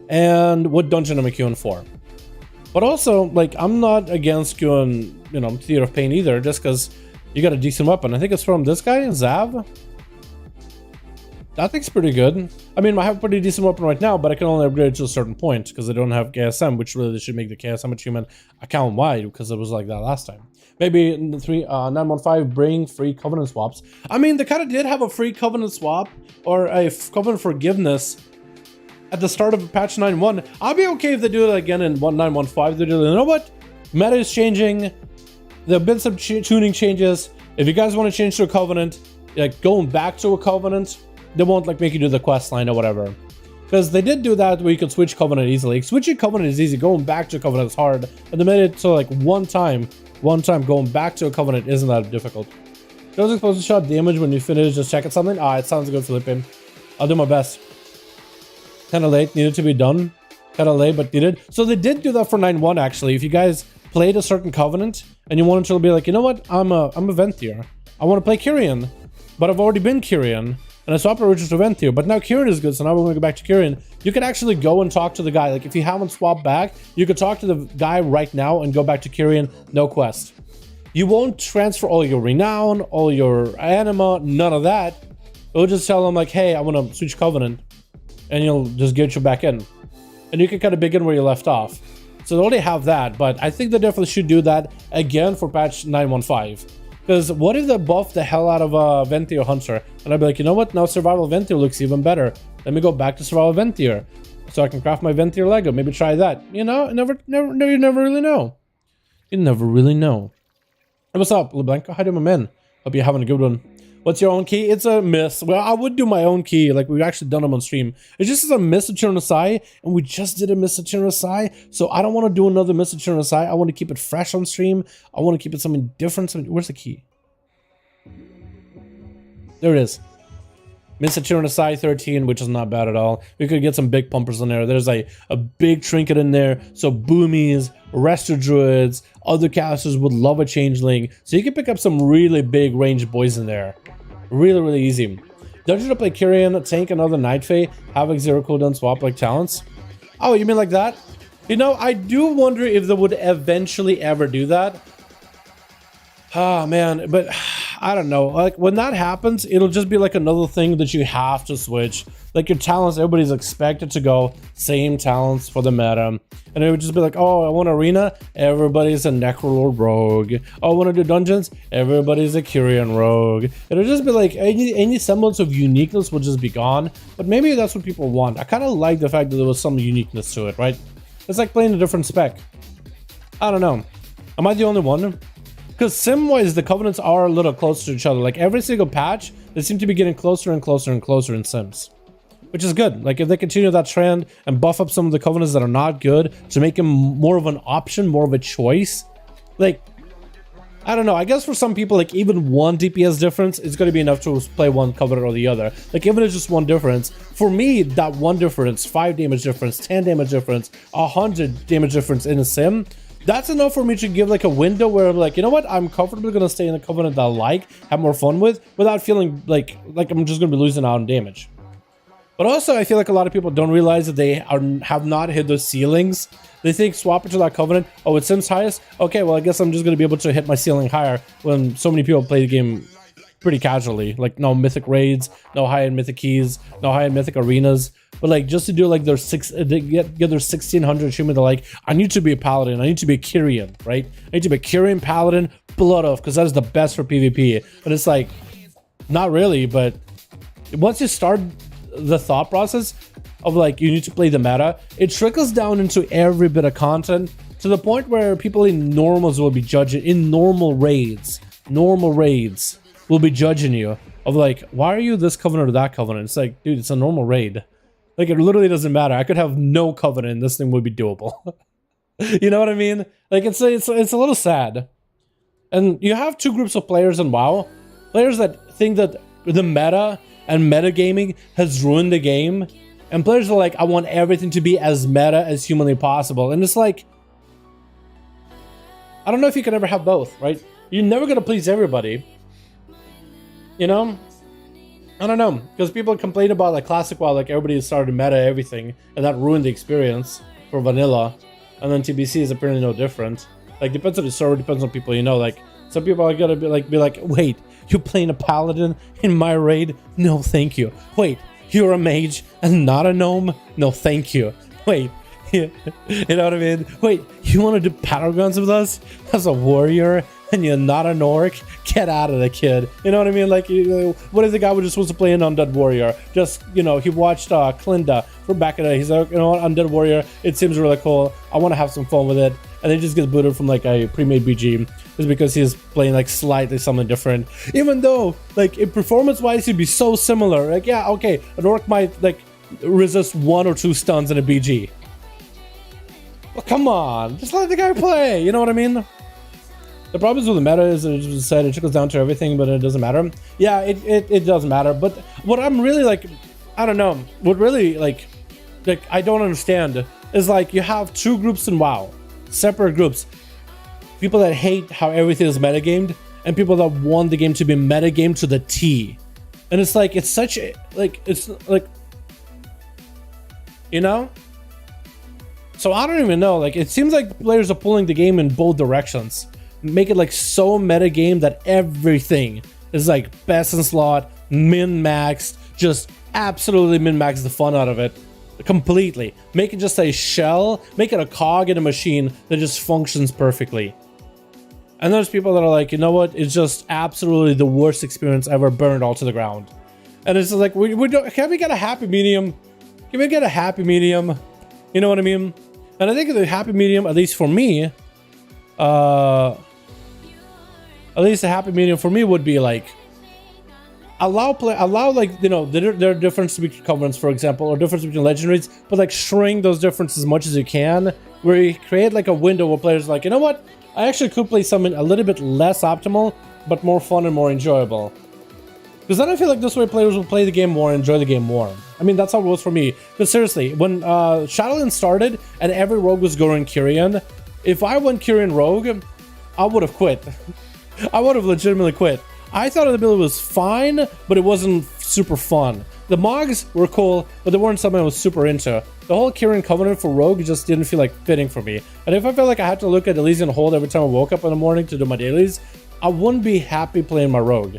and what dungeon I'm queuing for. But also, like, I'm not against queuing, you know, Theater of Pain either, just because you got a decent weapon. I think it's from this guy, Zav. That thing's pretty good. I mean, I have a pretty decent weapon right now, but I can only upgrade it to a certain point because I don't have KSM, which really should make the KSM achievement account wide because it was like that last time. Maybe in the 9.15 bring free Covenant swaps. I mean, they kind of did have a free Covenant swap or a Covenant forgiveness at the start of patch 9.1. I'll be okay if they do it again in 9.15. They do, you know what? Meta is changing. There have been some tuning changes. If you guys want to change to a Covenant, like going back to a Covenant, they won't like make you do the quest line or whatever. Because they did do that where you could switch Covenant easily. Switching Covenant is easy. Going back to a Covenant is hard. And they made it so like one time going back to a Covenant isn't that difficult. Those exposed to shot damage when you finish just checking something. Ah, it sounds good, Felipe. I'll do my best. Kind of late, needed to be done. Kind of late, but needed. So they did do that for 9.1 actually. If you guys played a certain Covenant and you wanted to be like, you know what, I'm a Venthyr. I want to play Kyrian, but I've already been Kyrian. And I swapped original to Venthyr, but now Kyrian is good, so now we're going to go back to Kyrian. You can actually go and talk to the guy. Like, if you haven't swapped back, you could talk to the guy right now and go back to Kyrian, no quest. You won't transfer all your renown, all your anima, none of that. It'll just tell him, like, hey, I want to switch Covenant, and you'll just get you back in. And you can kind of begin where you left off. So they already have that, but I think they definitely should do that again for patch 9.15. Because what if they buff the hell out of Venthyr Hunter? And I'd be like, you know what? Now Survival Venthyr looks even better. Let me go back to Survival Venthyr. So I can craft my Venthyr Lego. Maybe try that. You know, you never really know. You never really know. Hey, what's up, LeBlanco? How do my men? Hope you're having a good one. What's your own key? It's a miss. Well, I would do my own key. Like, we've actually done them on stream. It's just a miss of Chernasai, and we just did a miss of Chernasai. So I don't want to do another miss of Chernasai. I want to keep it fresh on stream. I want to keep it something different. Where's the key? There it is. Miss of Chernasai 13, which is not bad at all. We could get some big pumpers in there. There's a big trinket in there. So boomies, resto druids, other casters would love a changeling. So you can pick up some really big range boys in there. Really, really easy. Dungeon to play Kyrian, tank another Night Fae, Havoc 0 cooldown, swap like talents. Oh, you mean like that? You know, I do wonder if they would eventually ever do that. Ah, man, but I don't know. Like, when that happens, it'll just be like another thing that you have to switch. Like, your talents, everybody's expected to go same talents for the meta. And it would just be like, oh, I want arena, everybody's a Necrolord rogue. Oh, I want to do dungeons, everybody's a Kyrian rogue. It'll just be like, any semblance of uniqueness will just be gone. But maybe that's what people want. I kind of like the fact that there was some uniqueness to it, right? It's like playing a different spec. I don't know. Am I the only one? Because sim-wise, the covenants are a little closer to each other. Like, every single patch, they seem to be getting closer and closer and closer in sims. Which is good. Like, if they continue that trend and buff up some of the covenants that are not good to make them more of an option, more of a choice. Like, I don't know. I guess for some people, like, even one DPS difference is going to be enough to play one covenant or the other. Like, even if it's just one difference. For me, that one difference, 5 damage difference, 10 damage difference, 100 damage difference in a sim, that's enough for me to give like a window where I'm like, you know what, I'm comfortably gonna stay in the covenant that I like, have more fun with, without feeling like I'm just gonna be losing out on damage. But also, I feel like a lot of people don't realize that they have not hit those ceilings. They think swap it to that covenant, oh, it sims highest, okay, well, I guess I'm just gonna be able to hit my ceiling higher when so many people play the game pretty casually. Like, no mythic raids, no high-end mythic keys, no high-end mythic arenas. But like, just to do like their get their 1600 achievement, they're like, I need to be a paladin, I need to be a Kyrian, right? I need to be a Kyrian paladin, blood off, because that is the best for PvP. And it's like, not really, but once you start the thought process of like, you need to play the meta, it trickles down into every bit of content to the point where people in normals will be judging, in normal raids will be judging you of like, why are you this covenant or that covenant? It's like, dude, it's a normal raid. Like, it literally doesn't matter. I could have no covenant and this thing would be doable. You know what I mean? Like, it's a little sad. And you have two groups of players in WoW. Players that think that the meta and metagaming has ruined the game. And players are like, I want everything to be as meta as humanly possible. And it's like, I don't know if you can ever have both, right? You're never going to please everybody. You know? I don't know, because people complain about like classic WoW, like everybody started meta everything, and that ruined the experience for vanilla. And then TBC is apparently no different. Like, depends on the server, depends on people, you know. Like, some people are gonna be like, wait, you playing a paladin in my raid? No, thank you. Wait, you're a mage and not a gnome? No, thank you. Wait, you know what I mean? Wait, you want to do Paragrons with us as a warrior? And you're not an orc? Get out of the kid. You know what I mean? Like, you know, what if the guy was just supposed to play an undead warrior? Just, you know, he watched Klinda from back in the day. He's like, you know what, undead warrior, it seems really cool. I want to have some fun with it. And then he just gets booted from like a pre-made BG. It's because he's playing like slightly something different. Even though, like, in performance-wise, he'd be so similar. Like, yeah, okay, an orc might like resist 1 or 2 stuns in a BG. Well, come on, just let the guy play. You know what I mean? The problem is with the meta is, as I said, it trickles down to everything, but it doesn't matter. Yeah, it doesn't matter. But what I'm really like, I don't know, what really like I don't understand is like, you have two groups in WoW, separate groups. People that hate how everything is metagamed, and people that want the game to be metagamed to the T. And it's like, it's such a, like, it's like, you know? So I don't even know, like, it seems like players are pulling the game in both directions. Make it like so meta game that everything is like best in slot, min-maxed, just absolutely min-max the fun out of it completely. Make it just a shell, make it a cog in a machine that just functions perfectly. And there's people that are like, you know what, it's just absolutely the worst experience ever, burned all to the ground. And it's just like, can we get a happy medium? Can we get a happy medium? You know what I mean? And I think the happy medium, at least for me, at least a happy medium for me would be like, allow like, you know, there are differences between covenants, for example, or difference between legendaries, but like shrink those differences as much as you can, where you create like a window where players are like, you know what, I actually could play something a little bit less optimal, but more fun and more enjoyable. Because then I feel like this way players will play the game more and enjoy the game more. I mean, that's how it was for me. Because seriously, when Shadowlands started and every rogue was going Kyrian, if I went Kyrian rogue, I would have quit. I would have legitimately quit. I thought the ability was fine, but it wasn't super fun. the Mogs were cool, but they weren't something I was super into. The whole Kirin Covenant for Rogue just didn't feel like fitting for me. And if I felt like I had to look at Elysian Hold every time I woke up in the morning to do my dailies, I wouldn't be happy playing my Rogue.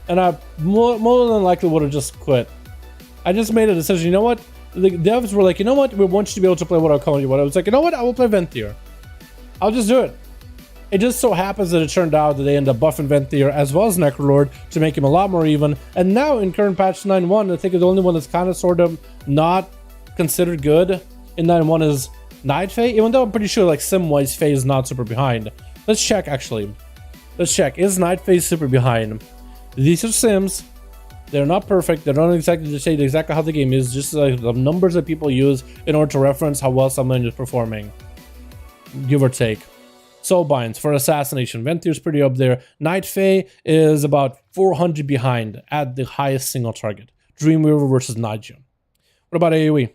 And I more than likely would have just quit. I just made a decision, you know what? The devs were like, you know what? We want you to be able to play what I'll call you. What I was like, you know what? I will play Venthyr. I'll just do it. It just so happens that it turned out that they end up buffing Venthyr as well as Necrolord to make him a lot more even. And now in current patch 9.1, I think the only one that's kind of sort of not considered good in 9.1 is Night Fae, even though I'm pretty sure like sim-wise Fae is not super behind. Let's check actually. Let's check. Is Night Fae super behind? These are sims. They're not perfect. They're not exactly to say exactly how the game is, just like the numbers that people use in order to reference how well someone is performing. Give or take. Soulbinds for Assassination. Ventyr's pretty up there. Night Fae is about 400 behind at the highest single target. Dreamweaver versus Naija. What about AoE?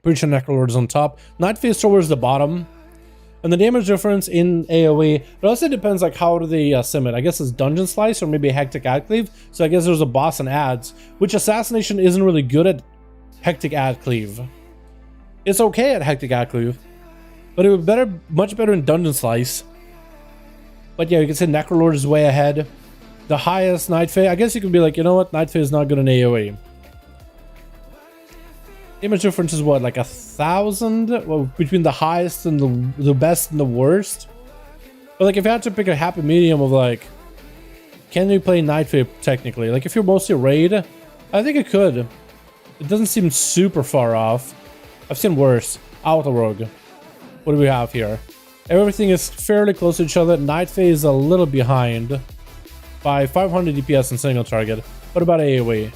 Preacher Necrolord is on top. Night Fae is towards the bottom. And the damage difference in AoE, it also depends like how do they sim it. I guess it's Dungeon Slice or maybe Hectic Ad Cleave. So I guess there's a boss and adds, which Assassination isn't really good at Hectic Ad Cleave. It's okay at Hectic Ad Cleave, but it would be much better in Dungeon Slice. But yeah, you can say Necrolord is way ahead. The highest Night Fae, I guess you could be like, you know what, Night Fae is not good in AoE. Damage difference is what, like 1,000? Well, between the highest and the best and the worst? But like if you had to pick a happy medium of like, can you play Night Fae technically? Like if you're mostly raid, I think it could. It doesn't seem super far off. I've seen worse. Auto Rogue. What do we have here? Everything is fairly close to each other. Night Fae is a little behind by 500 DPS in single target. What about AoE?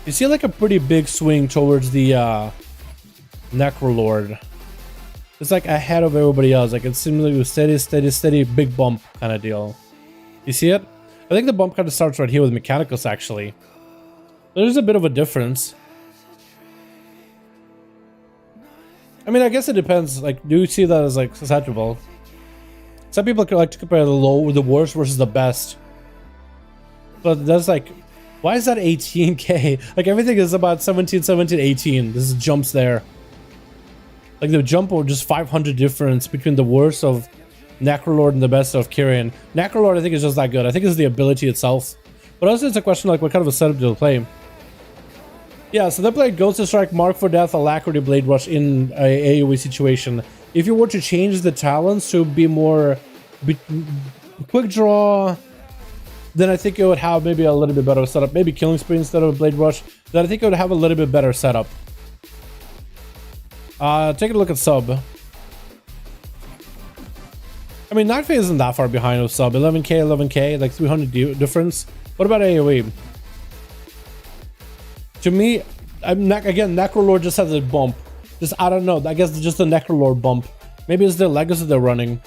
You see like a pretty big swing towards the Necrolord. It's like ahead of everybody else. Like it seems like a steady big bump kind of deal. You see it? I think the bump kind of starts right here with Mechanicus actually. There's a bit of a difference. I mean, I guess it depends. Like, do you see that as like susceptible? Some people like to compare the low with the worst versus the best. But that's like, why is that 18k? Like everything is about 17, 17, 18. This is jumps there. Like the jump or just 500 difference between the worst of Necrolord and the best of Kirin. Necrolord I think is just that good. I think it's the ability itself. But also it's a question like what kind of a setup do they play? Yeah, so they played Ghost of Strike, Mark for Death, Alacrity, Blade Rush in a AoE situation. If you were to change the talents to be more quick draw, then I think it would have maybe a little bit better setup. Maybe Killing Spree instead of Blade Rush. Then I think it would have a little bit better setup. Take a look at sub. I mean, Night Fae isn't that far behind with sub. 11k, 11k, like 300 difference. What about AoE? To me, again, Necrolord just has a bump. Just, I don't know. I guess it's just a Necrolord bump. Maybe it's the Legacy they're running.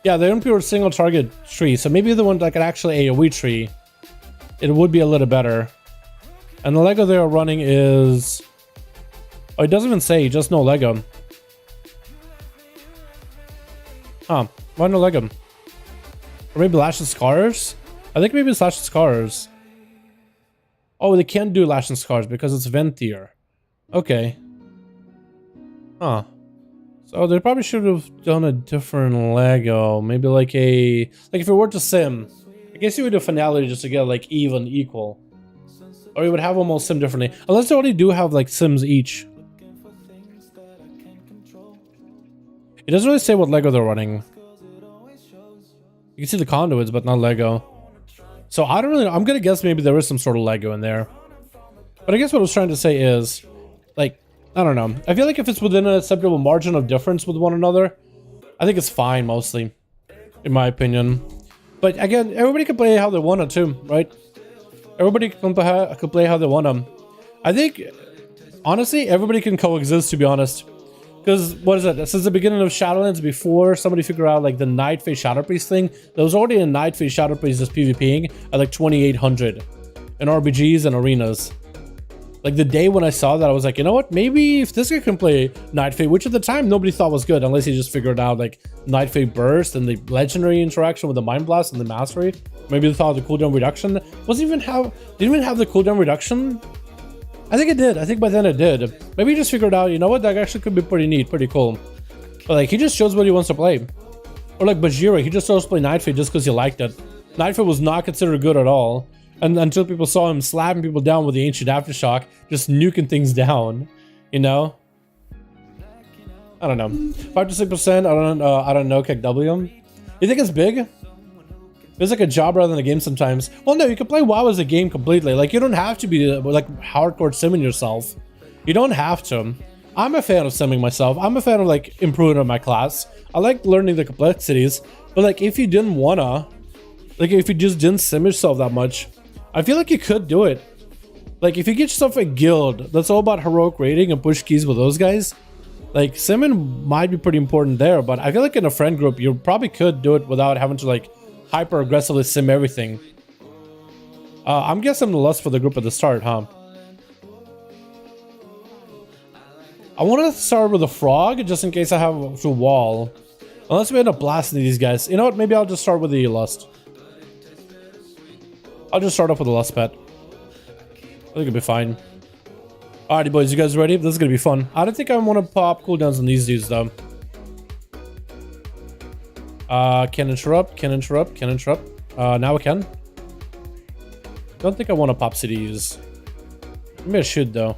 Yeah, they're in pure single target tree, so maybe the one that could actually AoE tree, it would be a little better. And the Lego they're running is... Oh, it doesn't even say, just no Lego. Huh, why no Lego? Or maybe Lash and Scars? I think maybe it's Lash and Scars. Oh, they can't do Lash and Scars because it's Venthyr. Okay. Huh. So they probably should have done a different Lego. Maybe like a... Like if it were to sim, I guess you would do finality just to get like even, equal. Or you would have almost sim differently. Unless they already do have like sims each. It doesn't really say what Lego they're running. You can see the conduits, but not Lego. So I don't really know. I'm gonna guess maybe there is some sort of Lego in there. But I guess what I was trying to say is, like, I don't know. I feel like if it's within an acceptable margin of difference with one another, I think it's fine mostly, in my opinion. But again, everybody can play how they want it too, right? Everybody can play how they want them. I think, honestly, everybody can coexist, to be honest. Because, what is it? Since the beginning of Shadowlands, before somebody figured out like the Night Fae Shadow Priest thing, there was already a Night Fae Shadow Priest just PvPing at like 2800 in RBGs and arenas. Like the day when I saw that, I was like, you know what? Maybe if this guy can play Night Fate, which at the time nobody thought was good, unless he just figured out like Night Fate Burst and the legendary interaction with the Mind Blast and the Mastery. Maybe they thought the cooldown reduction didn't even have the cooldown reduction. I think it did. I think by then it did. Maybe he just figured out, you know what? That actually could be pretty neat, pretty cool. But like he just shows what he wants to play. Or like Bajira, he just chose to play Night Fate just because he liked it. Night Fate was not considered good at all. And until people saw him slapping people down with the Ancient Aftershock, just nuking things down, you know? I don't know. 5 to 6%, I don't know, KW. You think it's big? It's like a job rather than a game sometimes. Well, no, you can play WoW as a game completely. Like, you don't have to be like hardcore simming yourself. You don't have to. I'm a fan of simming myself. I'm a fan of like improving on my class. I like learning the complexities. But like, if you didn't wanna, like if you just didn't sim yourself that much, I feel like you could do it. Like if you get yourself a guild that's all about heroic rating and push keys with those guys, like simming might be pretty important there. But I feel like in a friend group, you probably could do it without having to like hyper aggressively sim everything. I'm guessing the lust for the group at the start, huh? I want to start with a frog just in case I have to wall. Unless we end up blasting these guys. You know what? Maybe I'll just start with the lust. I'll just start off with a lust pet. I think it'll be fine. Alrighty, boys, you guys ready? This is gonna be fun. I don't think I want to pop cooldowns on these dudes though. Can interrupt. Now I can. Don't think I want to pop CDs. Maybe I should though.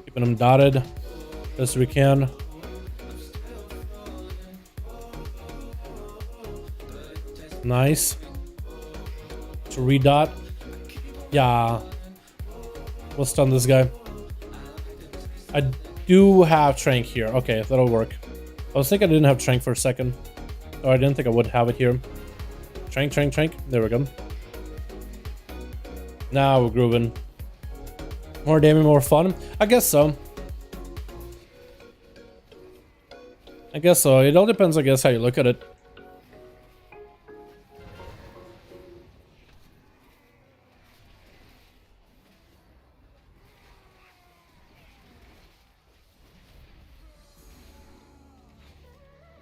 Keeping them dotted best we can. Nice. To redot. Yeah. We'll stun this guy. I do have Trank here. Okay, that'll work. I was thinking I didn't have Trank for a second. Oh, I didn't think I would have it here. Trank. There we go. Now we're grooving. More damage, more fun? I guess so. It all depends, I guess, how you look at it.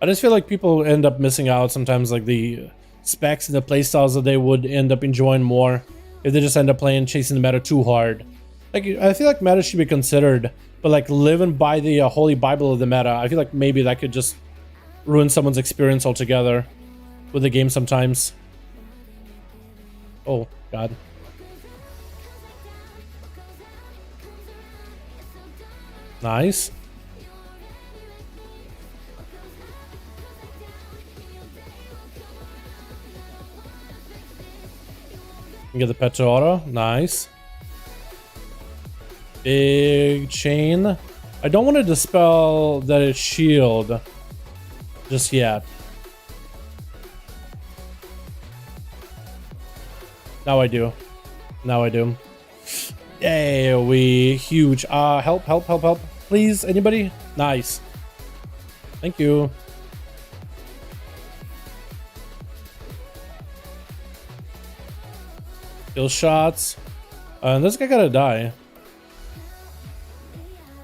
I just feel like people end up missing out sometimes, like the specs and the playstyles that they would end up enjoying more if they just end up chasing the meta too hard. Like, I feel like meta should be considered, but like living by the holy bible of the meta, I feel like maybe that could just ruin someone's experience altogether with the game sometimes. Oh, God. Nice. Get the pet to auto. Nice. Big chain. I don't want to dispel that it's shield just yet. Now I do. Hey, we huge. Help. Please, anybody? Nice. Thank you. Kill shots. And this guy gotta die.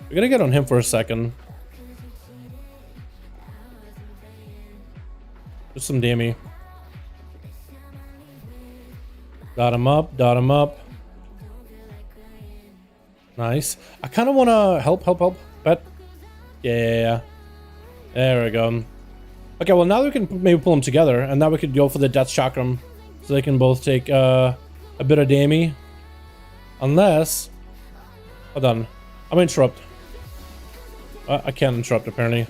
We're gonna get on him for a second. Just some damage. Dot him up. Nice. I kind of want to help. Bet. Yeah. There we go. Okay, well now we can maybe pull them together, and now we could go for the Death Chakram, so they can both take a bit of damage. Unless, hold on, I'm interrupt. I can't interrupt apparently.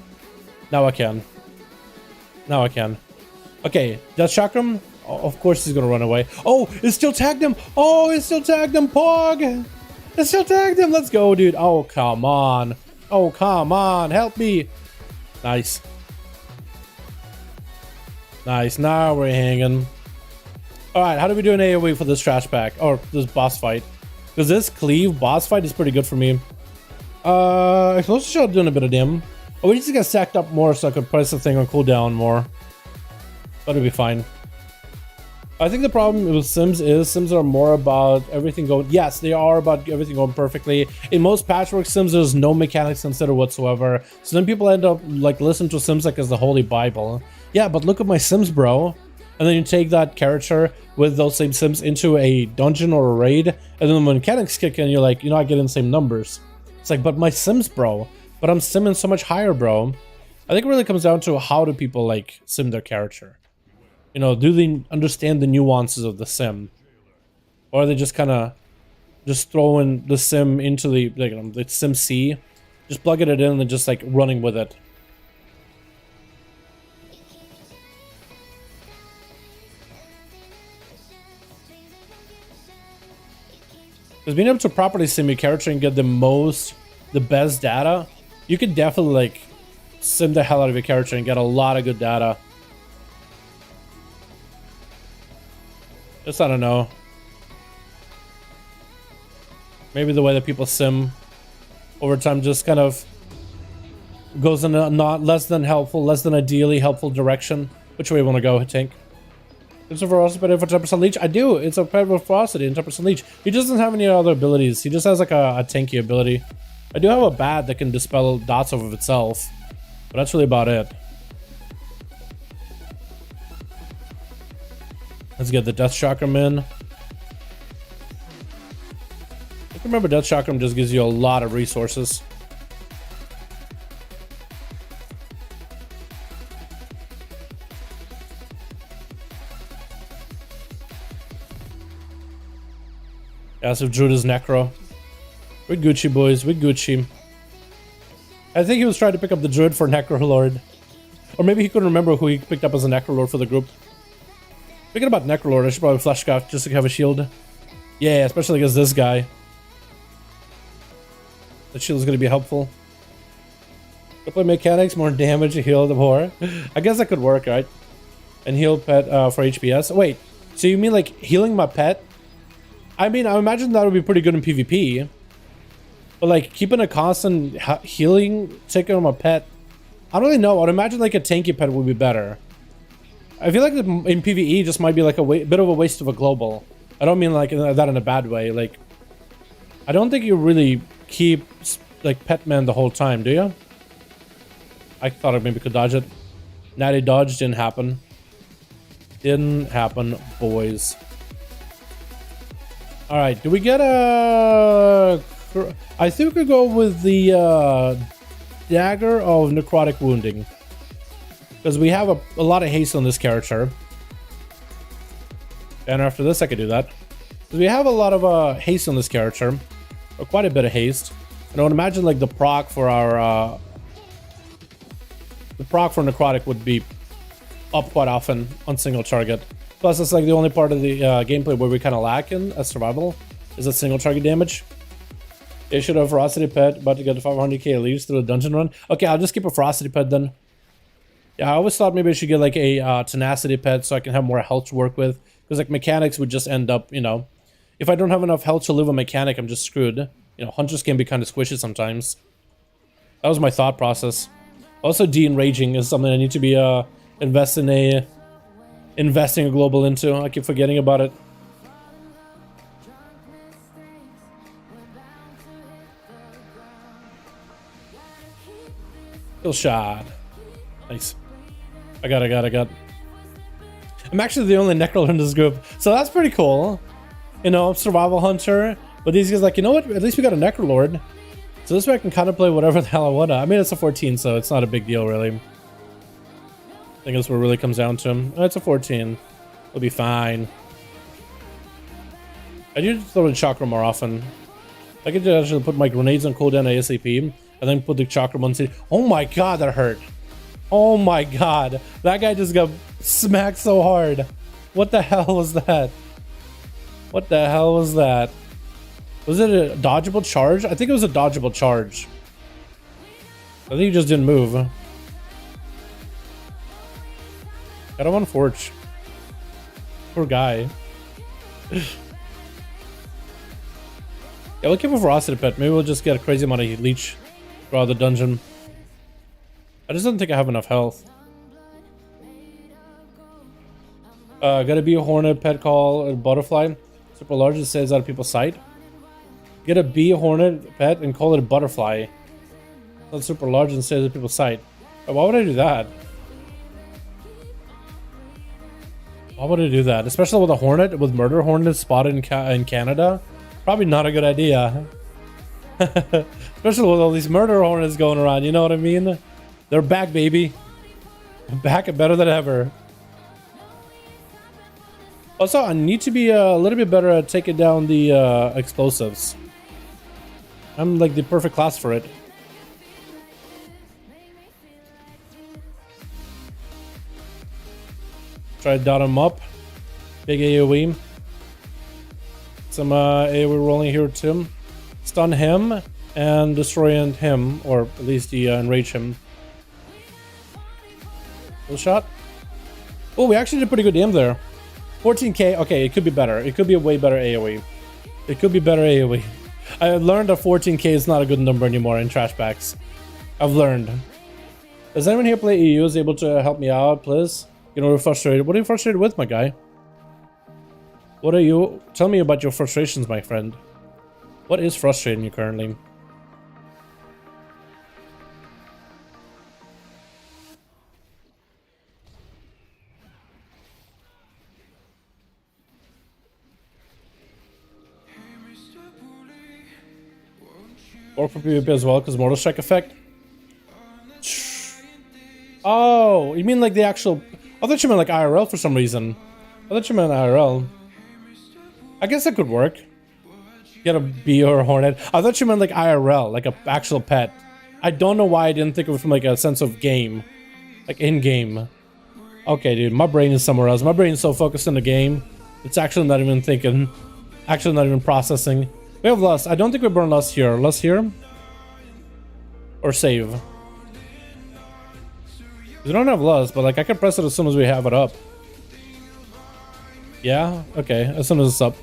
Now I can. Okay, Death Chakram. Oh, of course he's gonna run away. Oh, it still tagged him. Pog. It still tagged him. Let's go, dude. Oh, come on. Help me. Nice. Now we're hanging. All right, how do we do an AoE for this trash pack or this boss fight? Because this cleave boss fight is pretty good for me. Explosive shot doing a bit of damage. Oh, we just got stacked up more so I could press the thing on cooldown more. But it'll be fine. I think the problem with Sims is Sims are more about everything going. Yes, they are about everything going perfectly. In most patchwork Sims, there's no mechanics considered whatsoever. So then people end up like listening to Sims like as the holy Bible. Yeah, but look at my Sims, bro. And then you take that character with those same Sims into a dungeon or a raid, and then the mechanics kick in, you're like, you're not getting the same numbers. It's like, but my Sims, bro. But I'm simming so much higher, bro. I think it really comes down to how do people like sim their character. You know, do they understand the nuances of the sim? Or are they just kind of just throwing the sim into the, like, you know, the sim C, just plugging it in and then just like running with it? Because being able to properly sim your character and get the best data, you could definitely like sim the hell out of your character and get a lot of good data. Just, I don't know. Maybe the way that people sim over time just kind of goes in a not less than helpful, less than ideally helpful direction. Which way you want to go, Tank? It's a ferocity for 10% leech. I do. It's a pet with ferocity and 10% leech. He doesn't have any other abilities. He just has like a tanky ability. I do have a bat that can dispel dots off of itself, but that's really about it. Let's get the Death Chakram in. I remember Death Chakram just gives you a lot of resources. As if Druid is Necro. We're Gucci, boys. We're Gucci. I think he was trying to pick up the Druid for Necrolord. Or maybe he couldn't remember who he picked up as a Necrolord for the group. Thinking about Necrolord, I should probably Fleshcraft just to have a shield. Yeah, especially against this guy. The shield is going to be helpful. Go play mechanics, more damage, heal the more. I guess that could work, right? And heal pet for HPS. Wait, so you mean like healing my pet? I mean, I imagine that would be pretty good in PvP. But like keeping a constant healing ticket on my pet, I don't really know. I'd imagine like a tanky pet would be better. I feel like in PvE just might be like a bit of a waste of a global. I don't mean like that in a bad way. Like, I don't think you really keep like Petman the whole time, do you? I thought I maybe could dodge it. Natty dodge didn't happen. Didn't happen, boys. All right, do we get a? I think we go with the dagger of necrotic wounding. Because we have a lot of haste on this character. And after this, I could do that. Because we have a lot of haste on this character. Or quite a bit of haste. And I would imagine like the proc for our... the proc for necrotic would be up quite often on single target. Plus, it's like the only part of the gameplay where we kind of lack in as survival. Is that single target damage. It should have Ferocity Pet, about to get 500k leaves through a dungeon run. Okay, I'll just keep a Ferocity Pet then. Yeah, I always thought maybe I should get like a Tenacity Pet so I can have more health to work with. Because like mechanics would just end up, you know, if I don't have enough health to live a mechanic, I'm just screwed. You know, Hunters can be kind of squishy sometimes. That was my thought process. Also, de-enraging is something I need to be investing a global into. I keep forgetting about it. Kill shot. Nice. I got. I'm actually the only Necrolord in this group, so that's pretty cool. You know, survival hunter. But these guys like, you know what? At least we got a Necrolord. So this way I can kind of play whatever the hell I want to. I mean, it's a 14, so it's not a big deal, really. I think that's what it really comes down to. Oh, it's a 14. It'll be fine. I do throw in chakra more often. I could actually put my grenades on cooldown ASAP, and then put the chakra on. Oh my god, that hurt. Oh my god. That guy just got smacked so hard. What the hell was that? What the hell was that? Was it a dodgeable charge? I think it was a dodgeable charge. I think he just didn't move. Got him on Forge. Poor guy. Yeah, we'll keep a Ferocity Pet. Maybe we'll just get a crazy amount of leech throughout the dungeon. I just don't think I have enough health. Gotta be a hornet, pet call, a butterfly. Super large, it says out of people's sight. Get a bee, hornet, pet, and call it a butterfly. Not super large and says out of people's sight. Why would I do that? Why would I do that? Especially with a hornet, with murder hornets spotted in Canada? Probably not a good idea. Especially with all these murder hornets going around, you know what I mean? They're back, baby. Back and better than ever. Also, I need to be a little bit better at taking down the explosives. I'm like the perfect class for it. Try to dot him up. Big AoE. Some AoE rolling here too. Stun him and destroy him, or at least the enrage him. Full shot. Oh, we actually did pretty good aim there. 14k. Okay, it could be better. It could be a way better AoE. It could be better AoE. I learned that 14k is not a good number anymore in trash packs. I've learned. Does anyone here play EU is able to help me out, please? You know, we're frustrated. What are you frustrated with, my guy? What are you? Tell me about your frustrations, my friend. What is frustrating you currently? Or for PvP as well, because Mortal Strike effect. Oh, you mean like the actual... I thought you meant like IRL for some reason. I thought you meant IRL. I guess that could work. Get a bee or a hornet. I thought you meant like IRL, like an actual pet. I don't know why I didn't think of it from like a sense of game. Like in-game. Okay, dude, my brain is somewhere else. My brain is so focused on the game. It's actually not even thinking. Actually not even processing. We have Lust. I don't think we burn Lust here. Lust here? Or save? We don't have Lust, but like I can press it as soon as we have it up. Yeah? Okay, as soon as it's up.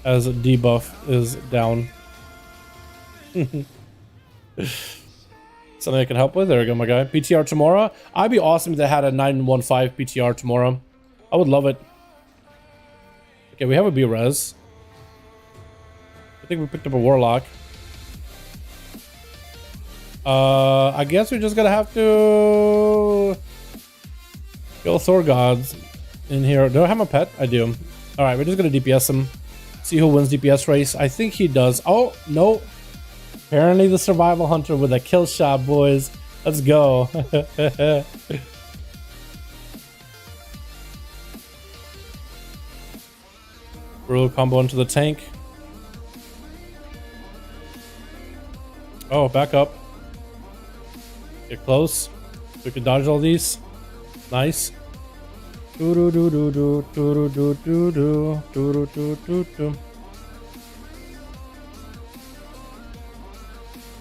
As debuff is down. Something I can help with? There we go, my guy. PTR tomorrow? I'd be awesome if they had a 9.15 PTR tomorrow. I would love it. Okay, we have a B-Res. I think we picked up a Warlock. I guess we're just gonna have to kill Thor gods in here. Do I have a pet? I do. Alright, we're just gonna DPS him. See who wins DPS race. I think he does. Oh, no. Apparently the survival hunter with a kill shot, boys. Let's go. Brutal combo into the tank. Oh, back up. Get close. We can dodge all these. Nice. I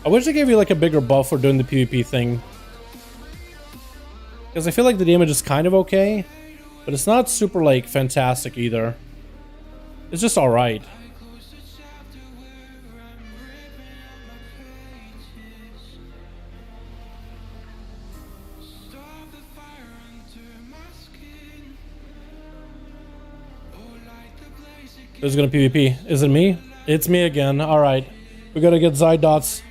wish they gave you like a bigger buff for doing the PvP thing. Because I feel like the damage is kind of okay, but it's not super like fantastic either. It's just alright. Who's gonna PvP? Is it me? It's me again. Alright. We gotta get Zydots.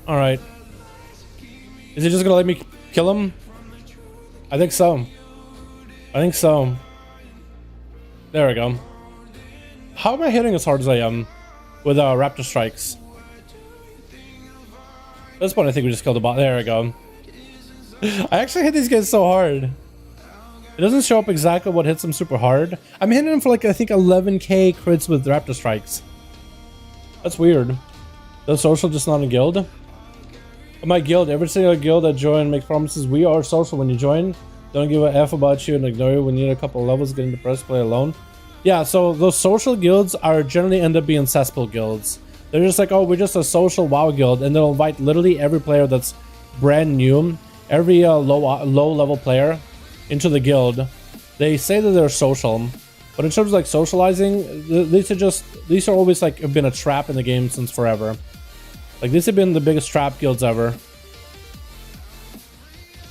Alright. Is he just gonna let me kill him? I think so. I think so. There we go. How am I hitting as hard as I am with Raptor Strikes? At this point, I think we just killed the bot. There we go. I actually hit these guys so hard. It doesn't show up exactly what hits them super hard. I'm hitting them for like, I think 11k crits with Raptor Strikes. That's weird. The social just not a guild? My guild, every single guild I join makes promises. We are social when you join. Don't give a F about you and ignore you when you need a couple of levels, getting depressed, play alone. Yeah, so those social guilds are generally end up being cesspool guilds. They're just like, oh, we're just a social WoW guild, and they'll invite literally every player that's brand new, every low level player into the guild. They say that they're social, but in terms of like socializing, these are always like have been a trap in the game since forever. Like these have been the biggest trap guilds ever.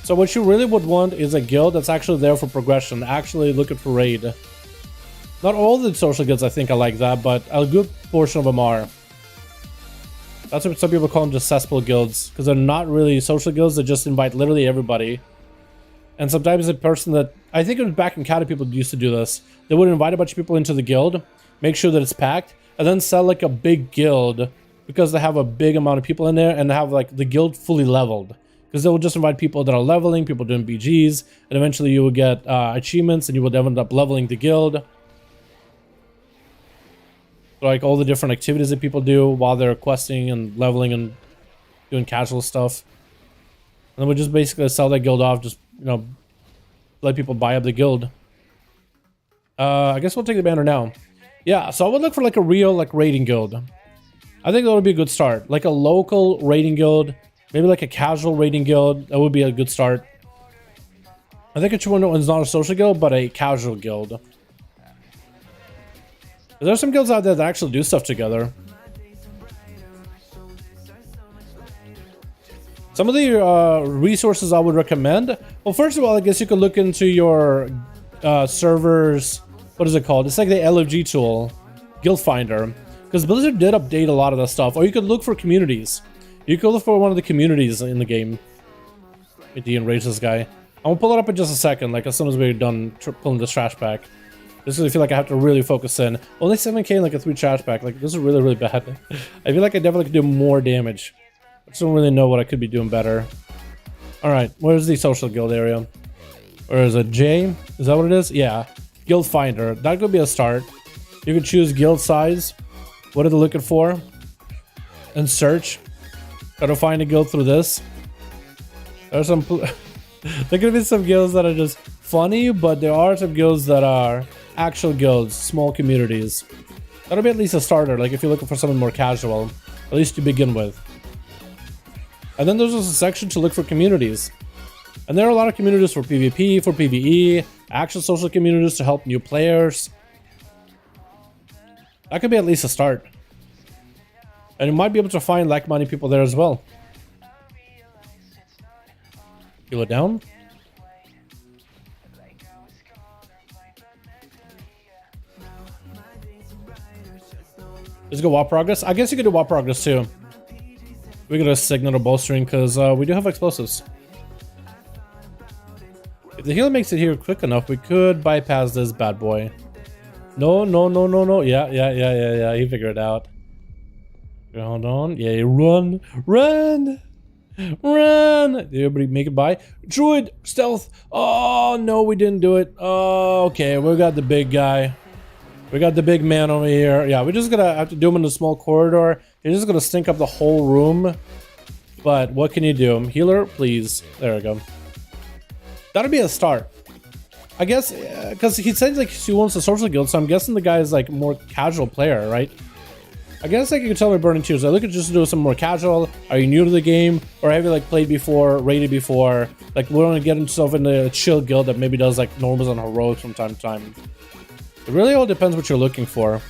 So what you really would want is a guild that's actually there for progression, actually looking for raid. Not all the social guilds I think are like that, but a good portion of them are. That's what some people call them, just cesspool guilds, because they're not really social guilds. They just invite literally everybody. And sometimes a person that, I think it was back in Canada, people used to do this. They would invite a bunch of people into the guild, make sure that it's packed, and then sell like a big guild because they have a big amount of people in there and have like the guild fully leveled. Because they will just invite people that are leveling, people doing BGs, and eventually you will get achievements and you will end up leveling the guild. Like all the different activities that people do while they're questing and leveling and doing casual stuff. And then we just basically sell that guild off, just, you know, let people buy up the guild. I guess we'll take the banner now. Yeah, so I would look for like a real like raiding guild. I think that would be a good start. Like a local raiding guild, maybe like a casual raiding guild. That would be a good start. I think it's one that's not a social guild, but a casual guild. There's some guilds out there that actually do stuff together. Some of the resources I would recommend. Well, first of all, I guess you could look into your servers. What is it called? It's like the LFG tool, Guild Finder. Because Blizzard did update a lot of that stuff. Or you could look for communities. You could look for one of the communities in the game. Let me de-enrage this guy. I'm gonna pull it up in just a second, like as soon as we're done pulling this trash back. This is, I feel like I have to really focus in. Only 7k in like a 3 trash back. Like, this is really, really bad. I feel like I definitely could do more damage. I just don't really know what I could be doing better. Alright, where's the social guild area? Or is it J? Is that what it is? Yeah. Guild Finder. That could be a start. You could choose guild size. What are they looking for? And search. Try to find a guild through this. There's some... there could be some guilds that are just funny, but there are some guilds that are actual guilds, small communities. That'll be at least a starter, like if you're looking for something more casual, at least to begin with. And then there's a section to look for communities. And there are a lot of communities for PvP, for PvE, actual social communities to help new players. That could be at least a start. And you might be able to find like-minded people there as well. Heal it down. Let's go WoW progress. I guess you could do WoW progress too. We got a signal to bowstring because we do have explosives. If the healer makes it here quick enough, we could bypass this bad boy. No. Yeah. He figured it out. Hold on. Yeah, run. Did everybody make it by? Druid stealth. Oh no, we didn't do it. Oh, okay, we got the big guy. We got the big man over here. Yeah, we're just gonna have to do him in a small corridor. He's just gonna stink up the whole room. But what can you do? Healer, please. There we go. That'll be a start. I guess, because he said like he wants a social guild, so I'm guessing the guy is like more casual player, right? I guess like you can tell me Burning Tears. I look at just to do some more casual. Are you new to the game, or have you like played before, raided before? Like we want to get yourself into a chill guild that maybe does like normals and heroics from time to time. It really all depends what you're looking for.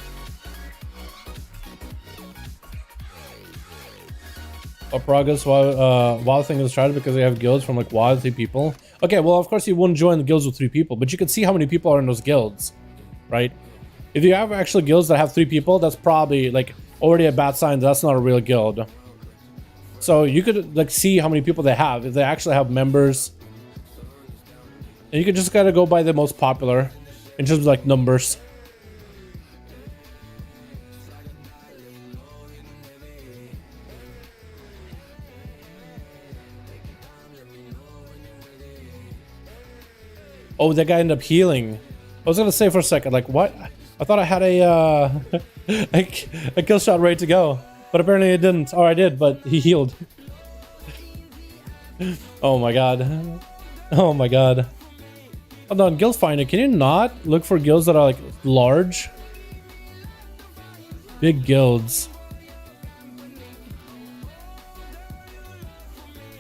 Or progress WoW thing is tried because they have guilds from like WoW 3 people. Okay, well of course you wouldn't join the guilds with 3 people, but you can see how many people are in those guilds, right? If you have actual guilds that have 3 people, that's probably like already a bad sign. That's not a real guild. So you could like see how many people they have, if they actually have members. And you could just gotta go by the most popular in terms of like numbers. Oh, that guy ended up healing. I was gonna say for a second, like what? I thought I had a a kill shot ready to go, but apparently it didn't. Or I did, but he healed. Oh my god. Oh my god. Hold on, Guild Finder, can you not look for guilds that are like large? Big guilds.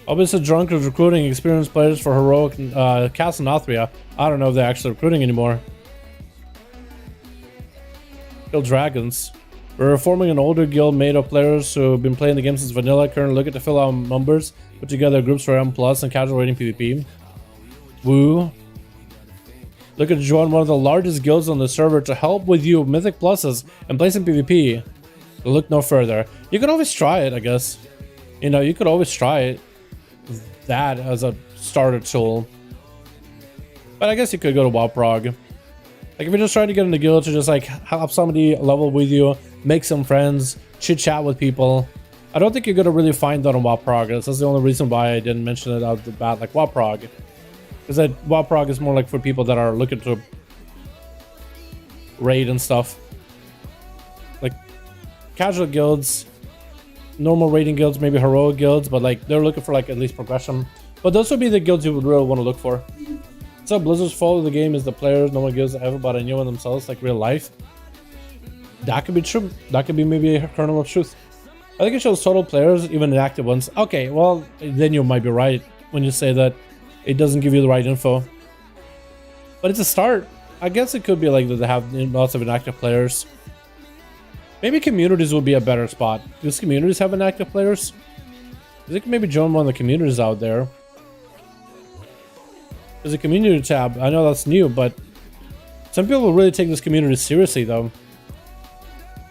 Obviously, drunk is recruiting experienced players for heroic Castle Nothria. I don't know if they're actually recruiting anymore. Kill dragons. We're forming an older guild made of players who have been playing the game since vanilla, currently looking to fill out numbers, put together groups for M+ and casual rating PvP. Woo. Looking to join one of the largest guilds on the server to help with you with Mythic Pluses and play some PvP. Look no further. You could always try it, I guess. You know, you could always try it. That as a starter tool. But I guess you could go to WoW Prog. Like if you're just trying to get in the guild to just like have somebody level with you, make some friends, chit chat with people. I don't think you're gonna really find that on WoW Prog. That's the only reason why I didn't mention it out the bat, like WoW Prog. Because that WoW Prog is more like for people that are looking to raid and stuff. Like casual guilds, normal raiding guilds, maybe heroic guilds, but like they're looking for like at least progression. But those would be the guilds you would really want to look for. So Blizzard's fault of the game is the players no one gives a F about anyone themselves, like real life. That could be true. That could be maybe a kernel of truth. I think it shows total players, even inactive ones. Okay, well, then you might be right when you say that it doesn't give you the right info. But it's a start. I guess it could be like that they have lots of inactive players. Maybe communities would be a better spot. Does communities have inactive players? You can maybe join one of the communities out there. There's a community tab. I know that's new, but some people really take this community seriously, though.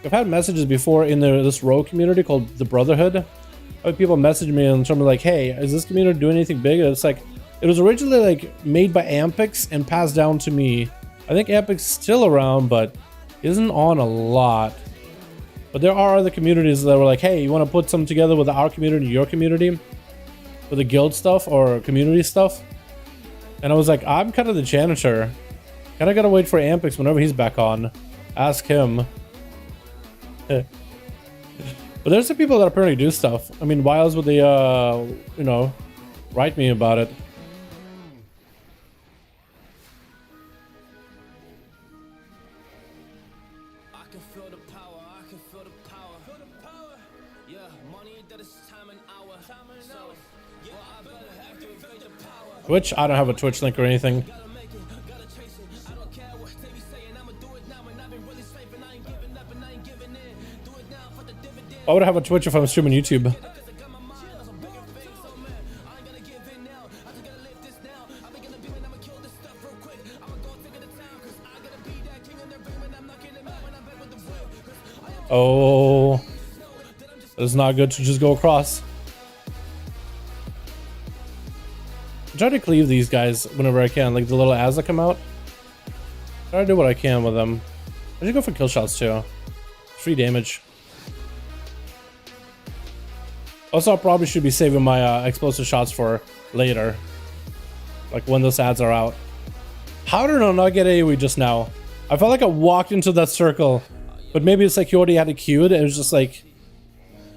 I've had messages before in this row community called the Brotherhood. I had people message me and tell me like, "Hey, is this community doing anything big?" And it's like, it was originally like made by Ampix and passed down to me. I think Ampix is still around, but isn't on a lot. But there are other communities that were like, "Hey, you want to put something together with our community, your community, with the guild stuff or community stuff?" And I was like, I'm kind of the janitor. Kind of gotta wait for Ampix whenever he's back on. Ask him. But there's some people that apparently do stuff. I mean, why else would they, you know, write me about it? I can feel the power. I can feel the power. Feel the power. Yeah, money that is time and hour. So, yeah, I better activate the power. Twitch? I don't have a Twitch link or anything. Why would I have a Twitch if I'm streaming YouTube? Oh, it's not good to just go across. I try to cleave these guys whenever I can, like the little ads that come out. Try to do what I can with them. I should go for kill shots too. Free damage. Also, I probably should be saving my explosive shots for later. Like when those ads are out. How did I not get AoE just now? I felt like I walked into that circle. But maybe it's like you already had it queued. It was just like...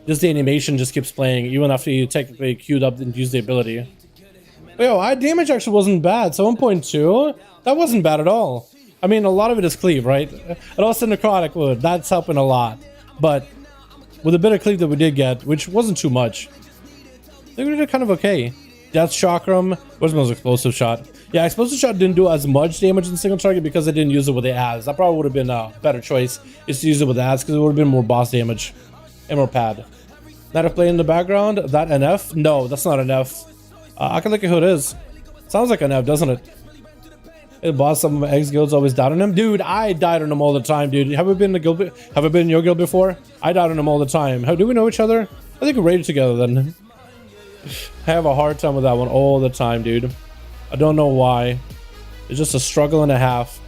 just the animation just keeps playing even after you technically queued up and used the ability. But yo, damage actually wasn't bad. 7.2? That wasn't bad at all. I mean, a lot of it is cleave, right? And also necrotic wood. That's helping a lot. But... with a bit of cleave that we did get, which wasn't too much, I think we did kind of okay. Death Chakram. Where's the most explosive shot? Yeah, explosive shot didn't do as much damage in single target because I didn't use it with the ads. That probably would have been a better choice, is to use it with the ads because it would have been more boss damage and more pad. That I play in the background. That NF? No, that's not NF. I can look at who it is. Sounds like NF, doesn't it? Hey, boss, some of my ex-guilds always died on him. Dude, I died on him all the time, dude. Have I been in the guild? Have I been in your guild before? I died on him all the time. Do we know each other? I think we raided together then. I have a hard time with that one all the time, dude. I don't know why. It's just a struggle and a half.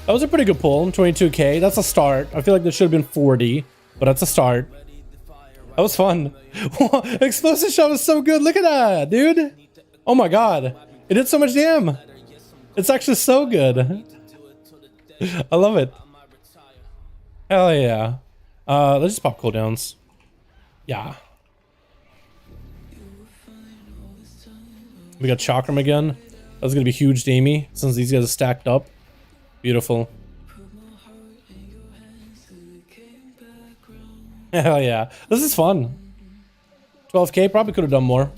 That was a pretty good pull, 22k. That's a start. I feel like there should have been 40, but that's a start. That was fun. Explosive shot was so good. Look at that, dude. Oh my god. It did so much damn. It's actually so good. I love it. Hell yeah. Let's just pop cooldowns. Yeah. We got Chakram again. That's gonna be huge damage since these guys are stacked up. Beautiful. Hell yeah. This is fun. 12K, probably could have done more.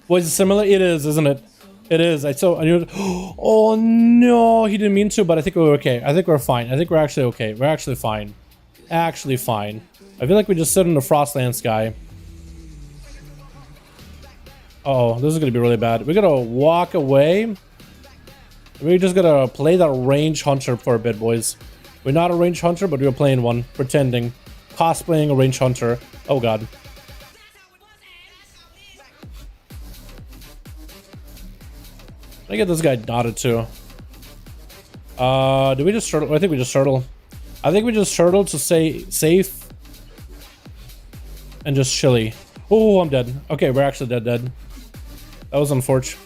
Was it similar? It is, isn't it? It is. I knew. Oh no, he didn't mean to, but I think we were okay. I think we're fine. I think we're actually okay. We're actually fine. Actually fine. I feel like we just sit in the Frostland sky. Uh oh, this is gonna be really bad. We're gonna walk away. We're just gonna play that range hunter for a bit, boys. We're not a range hunter, but we're playing one. Pretending. Cosplaying a range hunter. Oh god. I get this guy dotted too. Do we just turtle? I think we just turtle. I think we just turtle to say safe. And just chilly. Oh, I'm dead. Okay, we're actually dead. That was unfortunate.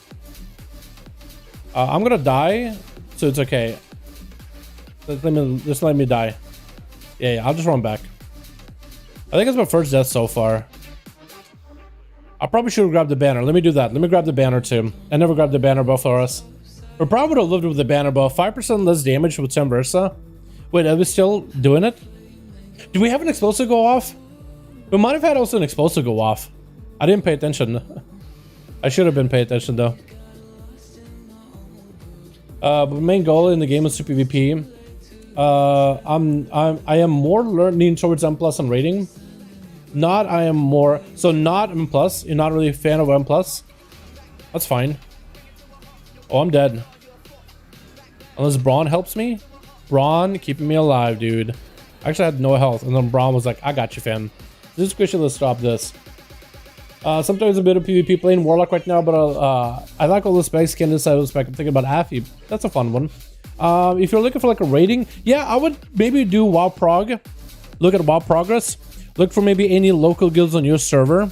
I'm gonna die, so it's okay. Just let me die. Yeah, I'll just run back. I think it's my first death so far. I probably should have grabbed the banner. Let me do that. Let me grab the banner too. I never grabbed the banner buff for us. We probably would have lived with the banner buff. 5% less damage with Tim Versa. Wait, are we still doing it? Do we have an explosive go off? We might have had also an explosive go off. I didn't pay attention. I should have been paying attention though. But main goal in the game is to PvP. I am more leaning towards M+ on rating. Not M+. You're not really a fan of M+. That's fine. Oh, I'm dead. Unless Braun helps me. Braun keeping me alive, dude. Actually, I had no health, and then Braun was like, "I got you, fam." Just quickly, let's stop this. Sometimes a bit of PvP playing Warlock right now, but I like all the spec skin inside of the spec. I'm thinking about Affy. That's a fun one. If you're looking for like a rating, yeah, I would maybe do WoW Prog. Look at WoW Progress. Look for maybe any local guilds on your server,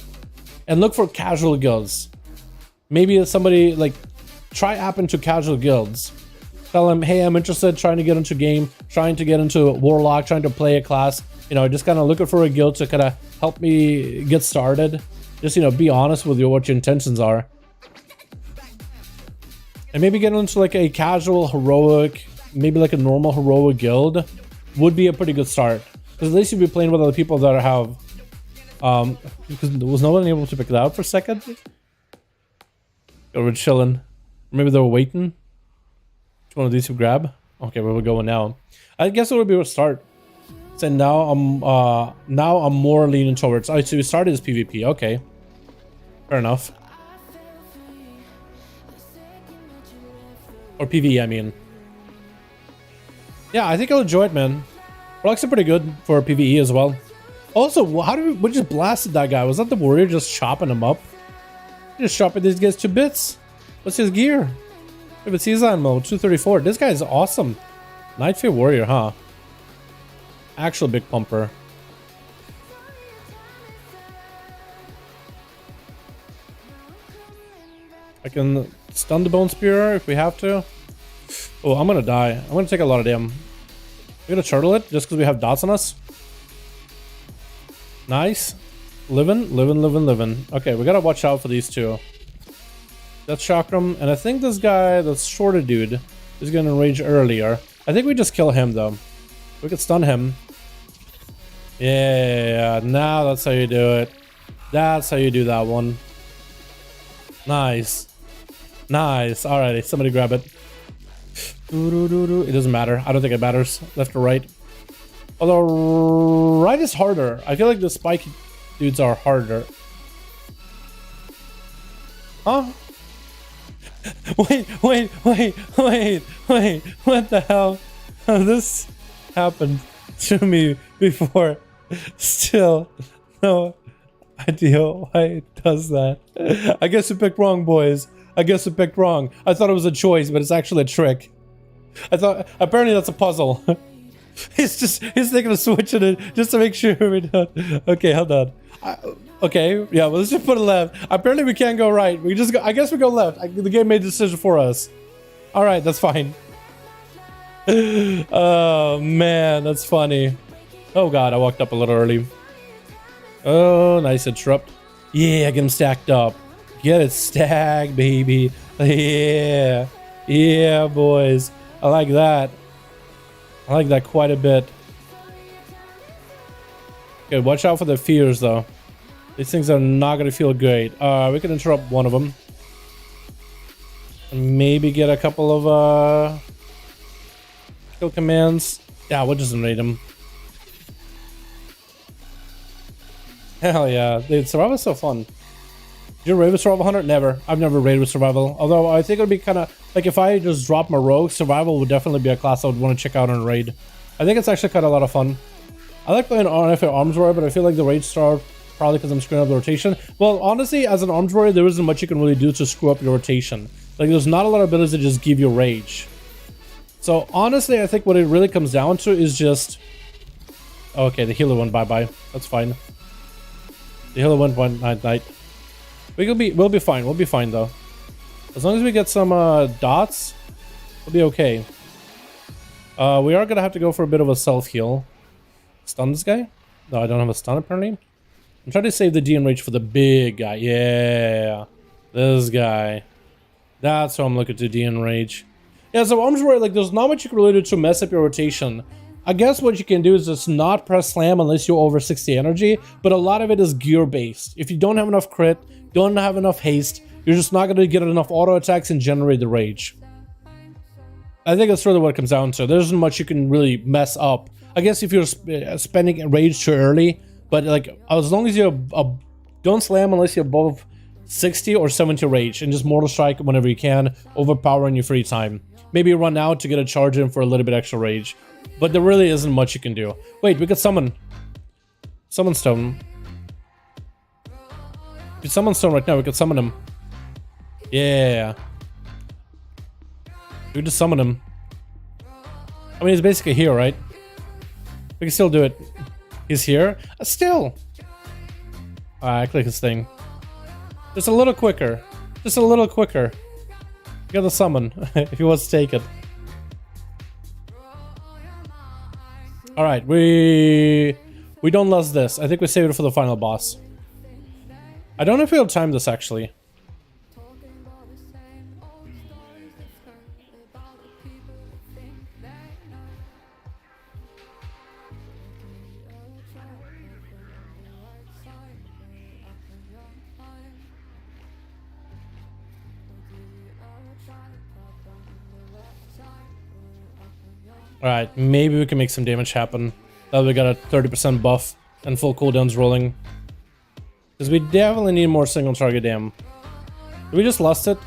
and look for casual guilds. Maybe somebody like try app into casual guilds. Tell them, hey, I'm interested, trying to get into game, trying to get into Warlock, trying to play a class. You know, just kind of looking for a guild to kind of help me get started. Just, you know, be honest with what your intentions are. And maybe get into like a casual heroic, maybe like a normal heroic guild would be a pretty good start. Because at least you'll be playing with other people that have... because was no one able to pick it out for a second? Or we're chilling. Maybe they were waiting. Which one of these to grab? Okay, where we're going now. I guess it would be a start. So now I'm more leaning towards... Oh, so we started as PvP. Okay. Fair enough. Or PvE, I mean. Yeah, I think I'll enjoy it, man. Warlocks are pretty good for PvE as well. Also, how did we just blasted that guy? Was that the warrior just chopping him up? Just chopping these guys to bits. What's his gear? If it's season mode, 234. This guy is awesome. Nightfear warrior, huh? Actual big pumper. I can stun the bone spear if we have to. Oh, I'm gonna die. I'm gonna take a lot of damage. We're gonna turtle it just because we have dots on us. Nice. Living. Okay, we gotta watch out for these two. That's Chakram, and I think this guy, that's shorter dude, is gonna rage earlier. I think we just kill him though. We could stun him. Yeah, now that's how you do it. That's how you do that one. Nice. Nice. Alrighty, somebody grab it. It doesn't matter. I don't think it matters. Left or right. Although right is harder. I feel like the spike dudes are harder. Huh? Wait. What the hell? This happened to me before. Still no idea why it does that. I guess we picked wrong, boys. I guess we picked wrong. I thought it was a choice, but it's actually a trick. I thought apparently that's a puzzle. He's thinking of switching it just to make sure we don't. Okay, hold on. Okay, yeah, well, let's just put it left. Apparently we can't go right. We just go. I guess we go left. The game made a decision for us. All right, that's fine. Oh man, that's funny. Oh god, I walked up a little early. Oh, nice interrupt. Yeah, get him stacked up. Get it stacked, baby. Yeah. Yeah, boys. I like that. I like that quite a bit. Okay, watch out for the fears though. These things are not gonna feel great. We can interrupt one of them. And maybe get a couple of kill commands. Yeah, we'll just raid them. Hell yeah, dude, survival is so fun. Did you raid with survival hunter? Never. I've never raided with survival. Although I think it would be kind of like if I just drop my rogue, survival would definitely be a class I would want to check out on raid. I think it's actually kind of a lot of fun. I like playing RNF Arms Warrior, but I feel like the raid star probably because I'm screwing up the rotation. Well, honestly, as an Arms Warrior, there isn't much you can really do to screw up your rotation. Like, there's not a lot of abilities that just give you rage. So, honestly, I think what it really comes down to is just... Okay, the healer went bye-bye. That's fine. The healer went one night. We'll be fine. We'll be fine, though. As long as we get some dots, we'll be okay. We are going to have to go for a bit of a self-heal. Stun this guy? No, I don't have a stun, apparently. I'm trying to save the D and rage for the big guy. Yeah. This guy. That's what I'm looking to D and rage. Yeah, so Arms Warrior, like, there's not much you can really do to mess up your rotation. I guess what you can do is just not press slam unless you're over 60 energy, but a lot of it is gear-based. If you don't have enough crit, don't have enough haste, you're just not going to get enough auto attacks and generate the rage. I think that's really what it comes down to. There isn't much you can really mess up. I guess if you're spending rage too early, but like as long as you're don't slam unless you're above 60 or 70 rage, and just mortal strike whenever you can, overpower in your free time. Maybe run out to get a charge in for a little bit extra rage, but there really isn't much you can do. Wait, we could summon stone. If you summon stone right now, we could summon him. Yeah, we just summon him. I mean, he's basically here, right? We can still do it. He's here. Still. I click his thing. Just a little quicker. Just a little quicker. Get the summon if he wants to take it. All right, we don't lose this. I think we saved it for the final boss. I don't know if we'll time this actually. Alright, maybe we can make some damage happen. Now we got a 30% buff and full cooldowns rolling. Because we definitely need more single target dam. Did we just lust it?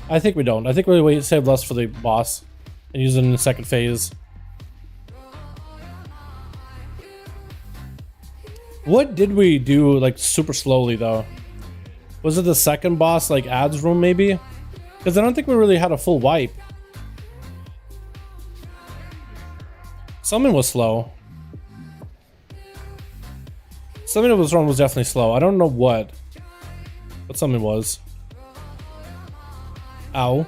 I think we don't. I think we save lust for the boss and use it in the second phase. What did we do like super slowly though? Was it the second boss, like ads room maybe? Because I don't think we really had a full wipe. Summon was slow. Summon that was wrong was definitely slow. I don't know what summon was. Ow.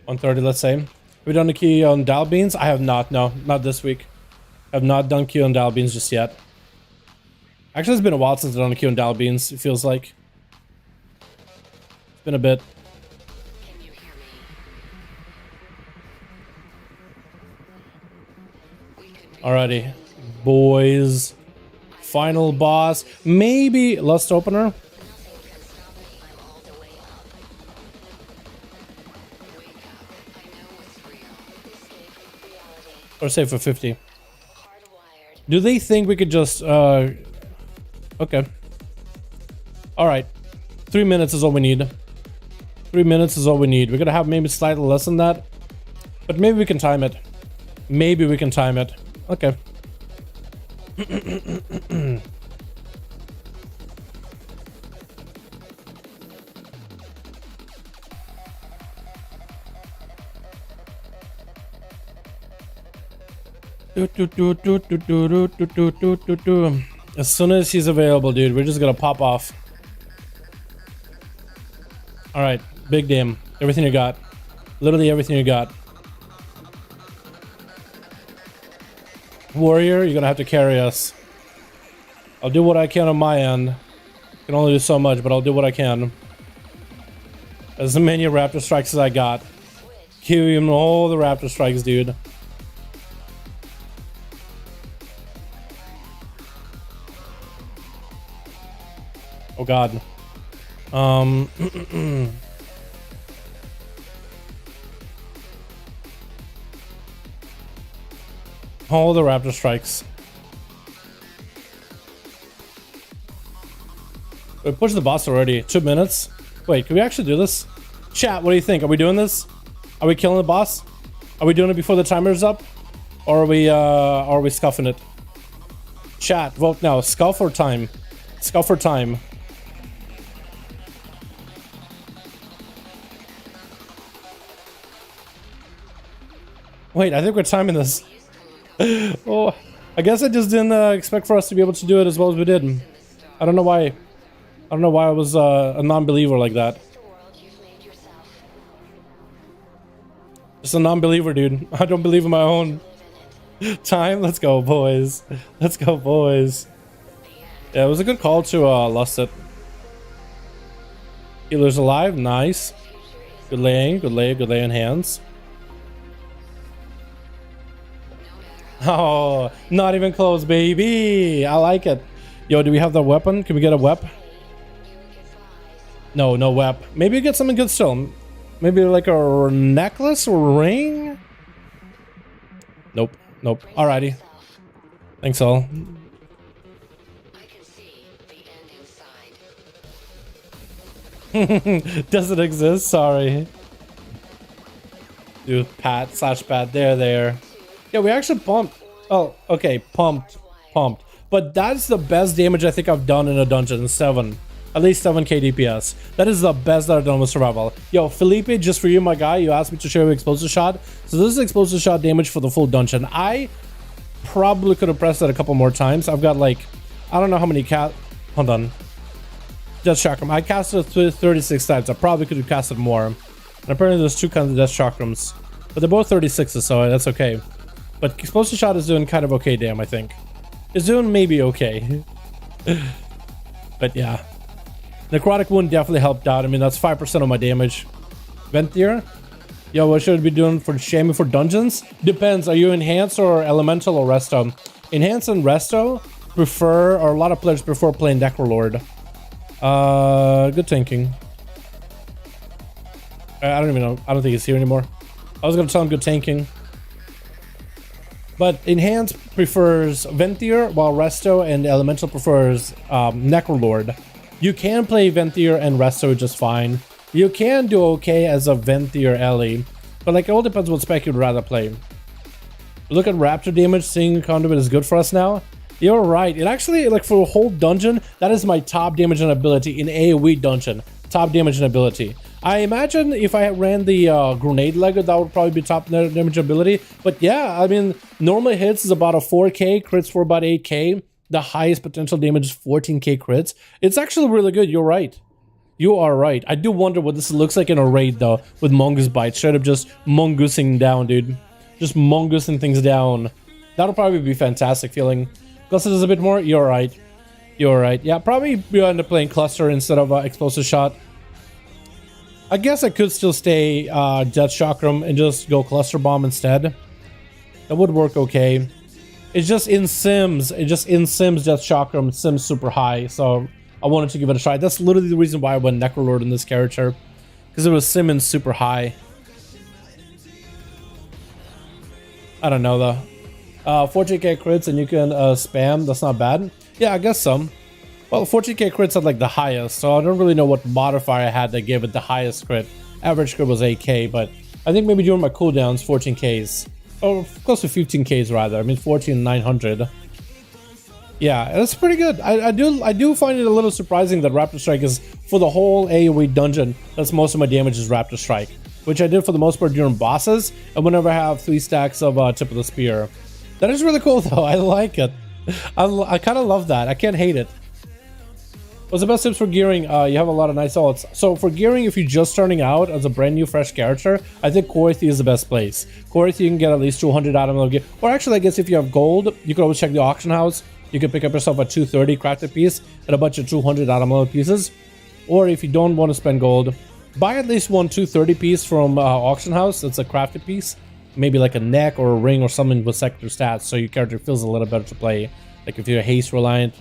$130, let's say. Have we done the key on Dal Beans? I have not, no, not this week. I have not done key on Dal Beans just yet. Actually, it's been a while since I've done a key on Dal Beans, it feels like. It's been a bit. Alrighty, boys. Final boss. Maybe Lust Opener. Or save for 50. Do they think we could just okay. Alright. 3 minutes is all we need. 3 minutes is all we need. We're gonna have maybe slightly less than that. But maybe we can time it. Maybe we can time it. Okay. As soon as he's available, dude, we're just gonna pop off. Alright, big damn. Everything you got. Literally everything you got. Warrior, you're gonna have to carry us. I'll do what I can on my end. Can only do so much, but I'll do what I can. As many raptor strikes as I got. Give him all the raptor strikes, dude. Oh god. All the raptor strikes. We pushed the boss already. 2 minutes. Wait, can we actually do this? Chat, what do you think? Are we doing this? Are we killing the boss? Are we doing it before the timer's up? Or are we scuffing it? Chat, vote now. Scuff or time? Scuff or time? Wait, I think we're timing this. Oh, I guess I just didn't expect for us to be able to do it as well as we did. I don't know why. I don't know why I was a non-believer like that. Just a non-believer, dude. I don't believe in my own time. Let's go, boys. Let's go, boys. Yeah, it was a good call to lust it. Healer's alive. Nice. Good laying. Good laying hands. Oh, not even close, baby. I like it. Yo, do we have the weapon? Can we get a wep? No, no wep. Maybe get something good still. Maybe like a necklace or ring? Nope, nope. Alrighty. Thanks all. Does it exist? Sorry. Dude, Pat / Pat. There. Yeah, we actually pumped. Oh, okay. Pumped. But that's the best damage I think I've done in a dungeon. 7. At least 7k DPS. That is the best that I've done with survival. Yo, Felipe, just for you, my guy, you asked me to show you explosive shot. So this is explosive shot damage for the full dungeon. I probably could have pressed that a couple more times. I've got like, I don't know how many hold on. Death Chakram. I casted it 36 times. I probably could have casted more. And apparently there's 2 kinds of Death Chakrams. But they're both 36s, so that's okay. But explosive shot is doing kind of okay, damn, I think. It's doing maybe okay. But yeah. Necrotic Wound definitely helped out. I mean, that's 5% of my damage. Venthyr? Yo, what should I be doing for shaming for dungeons? Depends. Are you Enhanced or Elemental or Resto? Enhanced and Resto prefer, or a lot of players prefer playing Necrolord. Good thinking. I don't even know. I don't think he's here anymore. I was gonna tell him good tanking. But Enhanced prefers Venthyr, while Resto and Elemental prefers Necrolord. You can play Venthyr and Resto just fine. You can do okay as a Venthyr Ellie, but like it all depends what spec you'd rather play. Look at Raptor damage, seeing Conduit is good for us now. You're right. It actually, like for a whole dungeon, that is my top damage and ability in AoE dungeon. Top damage and ability. I imagine if I ran the grenade legger, that would probably be top damage ability. But yeah, I mean, normal hits is about a 4k, crits for about 8k. The highest potential damage is 14k crits. It's actually really good. You're right. You are right. I do wonder what this looks like in a raid though, with Mongoose Bite. Straight up just mongoosing down, dude. Just mongoosing things down. That'll probably be fantastic feeling. Cluster does a bit more. You're right. You're right. Yeah, probably you end up playing Cluster instead of Explosive Shot. I guess I could still stay Death Chakram and just go Cluster Bomb instead. That would work okay. It's just in Sims. Death Chakram Sims super high, so I wanted to give it a try. That's literally the reason why I went Necrolord in this character, because it was Simmons super high. I don't know though. 14k crits and you can spam. That's not bad. Yeah, I guess some. Well, 14k crits at like the highest, so I don't really know what modifier I had that gave it the highest crit. Average crit was 8k, but I think maybe during my cooldowns 14ks. Or close to 15ks rather. I mean 14,900. Yeah, that's pretty good. I do find it a little surprising that Raptor Strike is for the whole AoE dungeon. That's most of my damage is Raptor Strike, which I did for the most part during bosses and whenever I have 3 stacks of Tip of the Spear. That is really cool though. I like it. I kind of love that. I can't hate it. What's the best tips for gearing? You have a lot of nice ults. So for gearing, if you're just starting out as a brand new fresh character, I think Korthi is the best place. Korthi, you can get at least 200 atom level gear. Or actually, I guess if you have gold, you can always check the auction house. You can pick up yourself a 230 crafted piece and a bunch of 200 atom level pieces. Or if you don't want to spend gold, buy at least one 230 piece from auction house. It's a crafted piece. Maybe like a neck or a ring or something with sector stats, so your character feels a little better to play. Like if you're a haste reliant,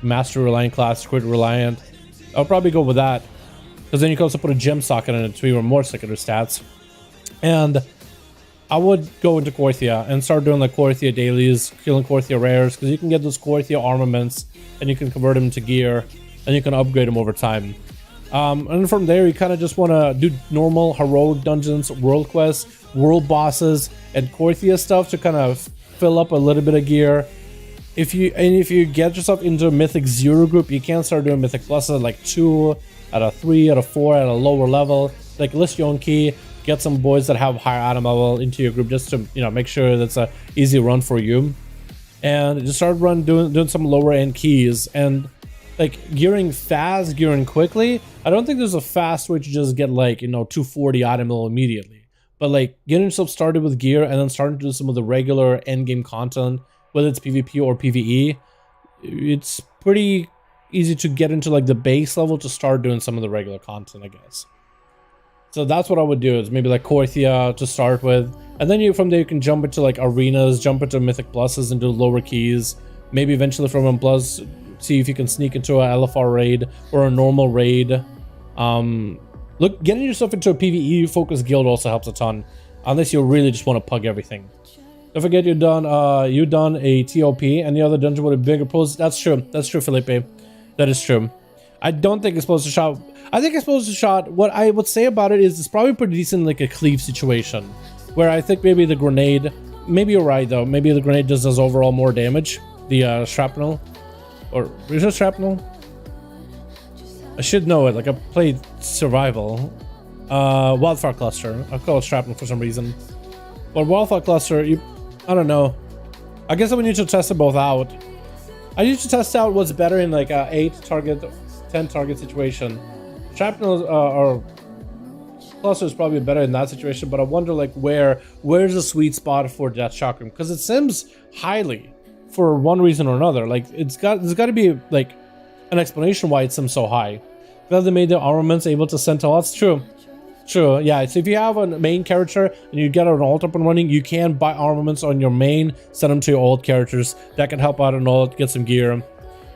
master reliant class, crit reliant, I'll probably go with that, because then you can also put a gem socket in it to even more secondary stats. And I would go into Korthia and start doing like Korthia dailies, killing Korthia rares, because you can get those Korthia armaments and you can convert them to gear and you can upgrade them over time. And from there, you kind of just want to do normal heroic dungeons, world quests, world bosses, and Korthia stuff to kind of fill up a little bit of gear. If you get yourself into a Mythic 0 group, you can start doing Mythic Pluses like 2 out of 3 out of 4 at a lower level. Like list your own key, get some boys that have higher atom level into your group just to, you know, make sure that's a easy run for you. And just start doing some lower end keys and like gearing fast, gearing quickly. I don't think there's a fast way to just get like, you know, 240 atom level immediately. But like getting yourself started with gear and then starting to do some of the regular end game content, whether it's PvP or PvE, it's pretty easy to get into like the base level to start doing some of the regular content, I guess. So that's what I would do, is maybe like Korthia to start with, and then from there you can jump into like arenas, jump into Mythic Pluses and do lower keys. Maybe eventually from M Plus, see if you can sneak into a LFR raid or a normal raid. Look, getting yourself into a PvE focused guild also helps a ton, unless you really just want to pug everything. Don't forget you done a TOP, and the other dungeon with a bigger pose. That's true, Felipe. That is true. I don't think it's supposed to shot. I think it's supposed to shot. What I would say about it is it's probably pretty decent, like a cleave situation, where I think maybe the grenade. Maybe you're right though. Maybe the grenade just does overall more damage. The shrapnel, or is it shrapnel? I should know it. Like I played survival. Wildfire cluster. I call it shrapnel for some reason. But wildfire cluster, I don't know. I guess I would need to test it both out. I need to test out what's better in like a 8 target, 10 target situation. Shrapnel or cluster is probably better in that situation, but I wonder like where's the sweet spot for that chakram, because it sims highly for one reason or another. Like there's got to be like an explanation why it sims so high. Because they made the armaments able to send to us. True. Yeah, so if you have a main character and you get an alt up and running, you can buy armaments on your main, send them to your alt characters. That can help out an alt, get some gear.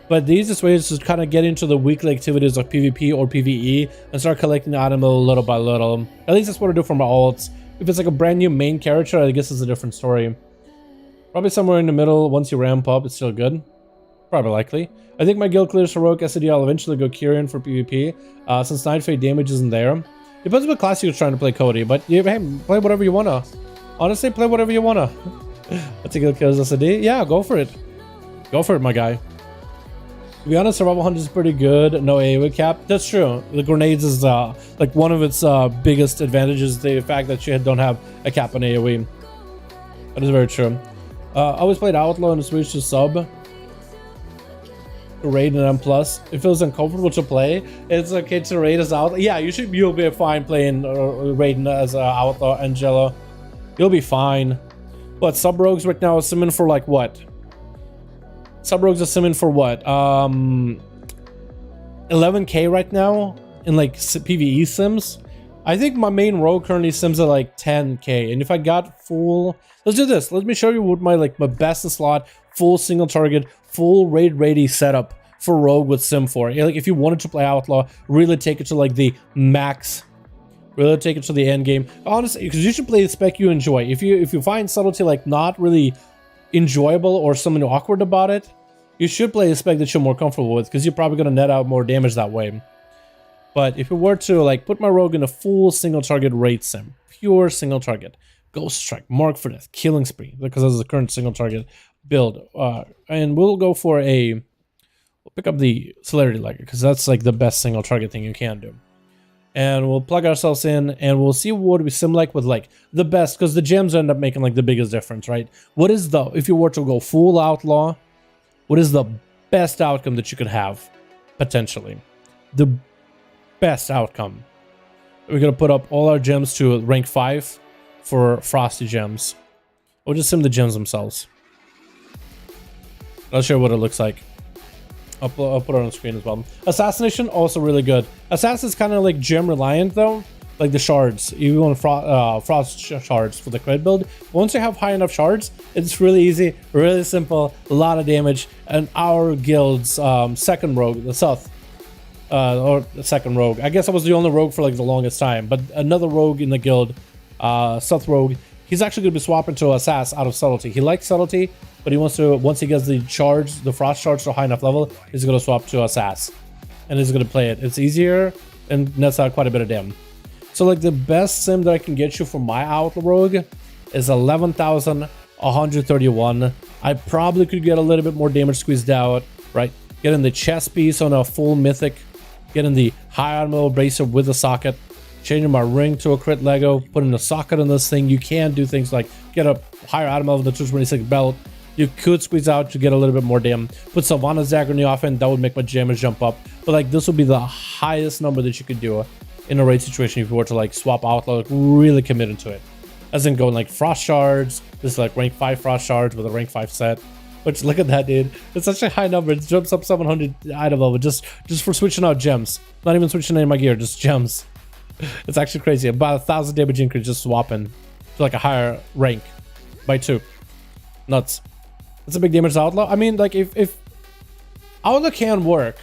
But the easiest way is to kind of get into the weekly activities of PvP or PvE and start collecting items little by little. At least that's what I do for my alts. If it's like a brand new main character, I guess it's a different story. Probably somewhere in the middle. Once you ramp up, it's still good. Probably likely. I think my guild clears heroic SAD. I'll eventually go Kyrian for PvP, since Night Fate damage isn't there. Depends what class you're trying to play, Cody, but hey, play whatever you wanna. Honestly, play whatever you wanna. Let's take a look at SAD. Yeah, go for it. Go for it, my guy. To be honest, Survival Hunt is pretty good. No AoE cap. That's true. The grenades is like one of its biggest advantages, the fact that you don't have a cap on AoE. That is very true. I always played Outlaw and switched to sub. Raid and M+. It feels uncomfortable to play. It's okay to raid as Outlaw. Yeah, you'll be fine playing raiding as Outlaw, Angela. You'll be fine. But sub rogues right now are simming for like what? Sub rogues are simming for what? 11k right now in like PvE sims. I think my main rogue currently sims at like 10k, and if I got full, let's do this. Let me show you what my best in slot, full single target, full raid ready setup for rogue would sim for. Like if you wanted to play Outlaw, really take it to like the max, really take it to the end game. Honestly, because you should play the spec you enjoy. If you find subtlety like not really enjoyable or something awkward about it, you should play a spec that you're more comfortable with, because you're probably going to net out more damage that way. But if you were to like put my rogue in a full single target raid sim, pure single target, Ghost Strike, Mark for Death, Killing Spree, because this is the current single target build, and we'll go for we'll pick up the Celerity Liger, because that's like the best single target thing you can do. And we'll plug ourselves in and we'll see what we sim like with like the best, because the gems end up making like the biggest difference, right? What is if you were to go full Outlaw, what is the best outcome that you could have? potentially. The best outcome. We're gonna put up all our gems to rank 5 for frosty gems. We'll just sim the gems themselves. I'll show you what it looks like. I'll put it on the screen as well. Assassination, also really good. Assassin is kind of like gem reliant though. Like the shards. You want frost shards for the crit build. Once you have high enough shards, it's really easy, really simple, a lot of damage. And our guild's second rogue, the South, or the second rogue. I guess I was the only rogue for like the longest time. But another rogue in the guild, South rogue, he's actually going to be swapping to Assas out of subtlety. He likes subtlety, but he wants to, once he gets the shards, the frost shards to a high enough level, he's going to swap to Assas. And he's going to play it. It's easier and nets out quite a bit of damage. So like the best sim that I can get you for my Outlaw Rogue is 11,131. I probably could get a little bit more damage squeezed out, right? Getting the chest piece on a full mythic, getting the high admiral bracer with a socket, changing my ring to a crit Lego, putting a socket on this thing. You can do things like get a higher admiral with the 226 belt. You could squeeze out to get a little bit more damage. Put Sylvanas Dagger in the offense, that would make my damage jump up. But like this would be the highest number that you could do in a raid situation if you were to like swap Outlaw, like really commit into it. As in going like frost shards. This is like rank 5 frost shards with a rank 5 set. Which look at that, dude. It's such a high number. It jumps up 700 item level just for switching out gems. Not even switching any of my gear, just gems. It's actually crazy. About 1,000 damage increase just swapping to like a higher rank by 2. Nuts. It's a big damage to Outlaw. I mean, like if Outlaw can work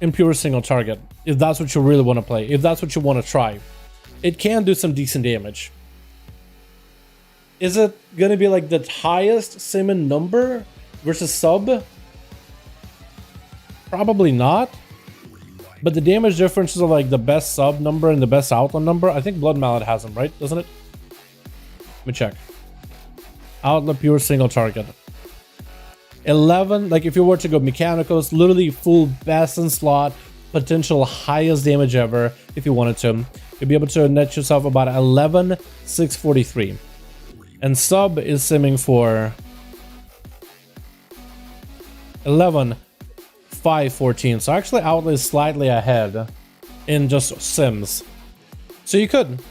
in pure single target, if that's what you really want to play, if that's what you want to try, it can do some decent damage. Is it gonna be like the highest sim in number versus sub? Probably not. But the damage differences of like the best sub number and the best Outlaw number, I think Blood Mallet has them, right? Doesn't it? Let me check. Outlaw pure single target. 11, like if you were to go mechanicals, literally full best in slot, potential highest damage ever if you wanted to. You'd be able to net yourself about 11,643. And sub is simming for 11,514. So actually Outlaw is slightly ahead in just sims. So you could.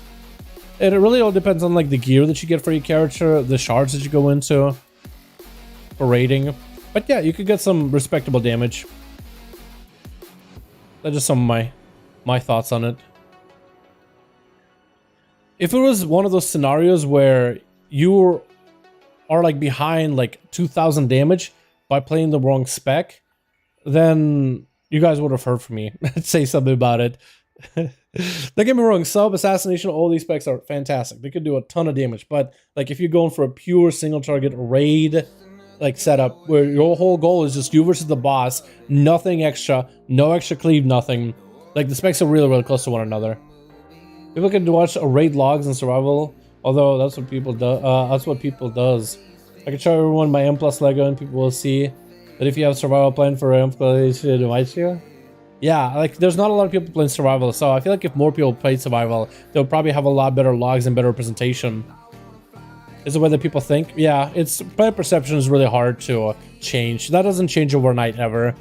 It really all depends on like the gear that you get for your character, the shards that you go into for raiding. But yeah, you could get some respectable damage. That's just some of my thoughts on it. If it was one of those scenarios where you are like behind like 2,000 damage by playing the wrong spec, then you guys would have heard from me. Say something about it. Don't get me wrong, sub, assassination, all these specs are fantastic. They could do a ton of damage, but like if you're going for a pure single target raid like setup where your whole goal is just you versus the boss, nothing extra, no extra cleave, nothing, like the specs are really close to one another. People can watch raid logs and survival, although that's what people do. Does. I can show everyone my M+ Lego and people will see that if you have survival plan for M+ ONYXIA. Yeah, like there's not a lot of people playing survival, so I feel like if more people played survival, they'll probably have a lot better logs and better representation. Is the way that people think? Yeah, it's player perception is really hard to change. That doesn't change overnight ever.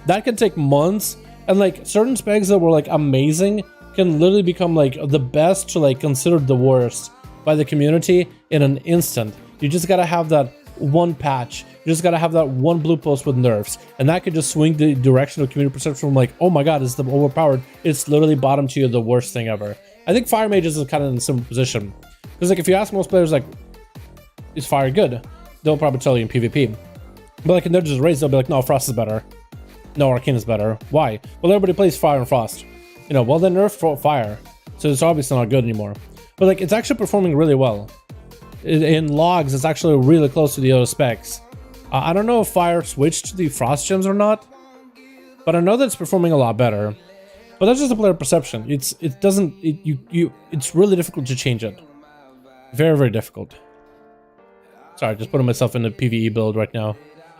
That can take months, and like certain specs that were like amazing can literally become like the best to like considered the worst by the community in an instant. You just gotta have that one patch. You just gotta have that one blue post with nerfs, and that could just swing the direction of community perception from like, oh my god, it's the overpowered. It's literally bottom tier, the worst thing ever. I think fire mages is kind of in a similar position, because like if you ask most players like, is fire good? They'll probably tell you in PvP. But like in their just raids, they'll be like, no, frost is better. No, arcane is better. Why? Well, everybody plays fire and frost. You know, well, they nerfed fire, so it's obviously not good anymore. But like, it's actually performing really well. In logs, it's actually really close to the other specs. I don't know if fire switched to the frost gems or not, but I know that it's performing a lot better. But that's just a player perception. It's really difficult to change it. Very difficult. Sorry, just putting myself in the PvE build right now.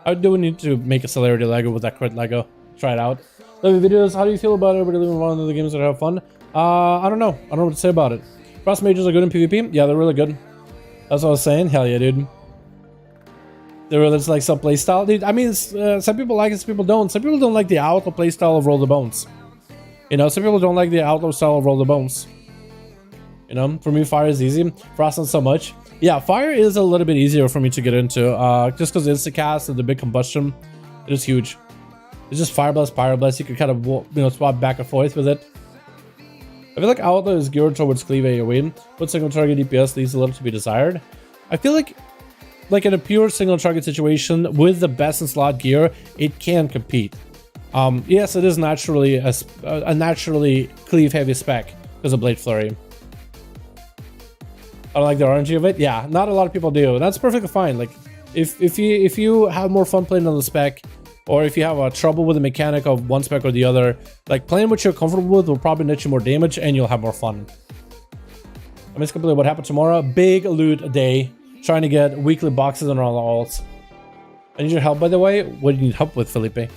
I do need to make a celerity Lego with that crit Lego. Try it out. Love your videos. How do you feel about everybody living one of the games that have fun? I don't know. I don't know what to say about it. Frost mages are good in PvP. Yeah, they're really good. That's what I was saying. Hell yeah, dude. There is like some playstyle, dude. I mean, some people like it, some people don't. Some people don't like the outlaw playstyle of Roll the Bones. You know, some people don't like the outlaw style of Roll the Bones. You know, for me, fire is easy. For us, not so much. Yeah, fire is a little bit easier for me to get into, just because it's the cast and the big combustion. It is huge. It's just fire blast, pyro blast. You can kind of, you know, swap back and forth with it. I feel like outlaw is geared towards cleave AoE, but single target DPS leaves a little to be desired. I feel like in a pure single target situation with the best in slot gear, it can compete. Yes, it is naturally a naturally cleave heavy spec because of Blade Flurry. I don't like the RNG of it. Yeah, not a lot of people do. That's perfectly fine. Like, if you have more fun playing on the spec, or if you have trouble with the mechanic of one spec or the other, like playing what you're comfortable with will probably net you more damage and you'll have more fun. I missed completely what happened tomorrow. Big loot day, trying to get weekly boxes on all the alts. I need your help, by the way. What do you need help with, Felipe?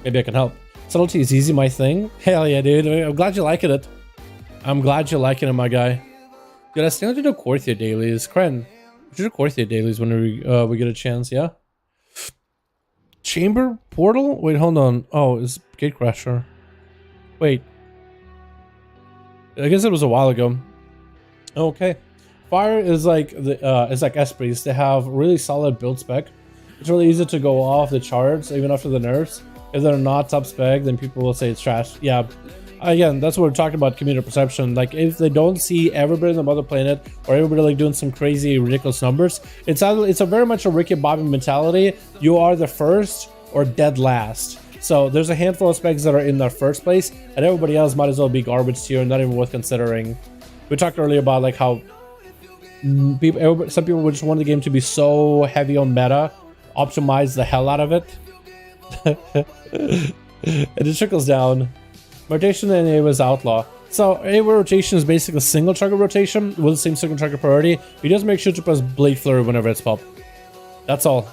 Maybe I can help. Subtlety is easy, my thing. Hell yeah, dude. I'm glad you're liking it. I'm glad you're liking it, my guy. Dude, I still need to do Korthia dailies. Kren, we should do Korthia dailies when we get a chance, yeah? Chamber portal? Wait, hold on. Oh, it's Gatecrasher. Wait. I guess it was a while ago. Okay. Fire is like it's like Esprits. They have really solid build spec. It's really easy to go off the charts even after the nerfs. If they're not top spec, then people will say it's trash. Yeah. Again, that's what we're talking about, community perception. Like, if they don't see everybody on the mother planet or everybody like doing some crazy ridiculous numbers, it's a very much a Ricky Bobby mentality. You are the first or dead last. So there's a handful of specs that are in their first place, and everybody else might as well be garbage tier, not even worth considering. We talked earlier about like how some people would just want the game to be so heavy on meta, optimize the hell out of it. And it trickles down. Rotation in NA was outlaw. So A rotation is basically a single target rotation with the same single target priority. You just make sure to press Blade Flurry whenever it's popped. That's all.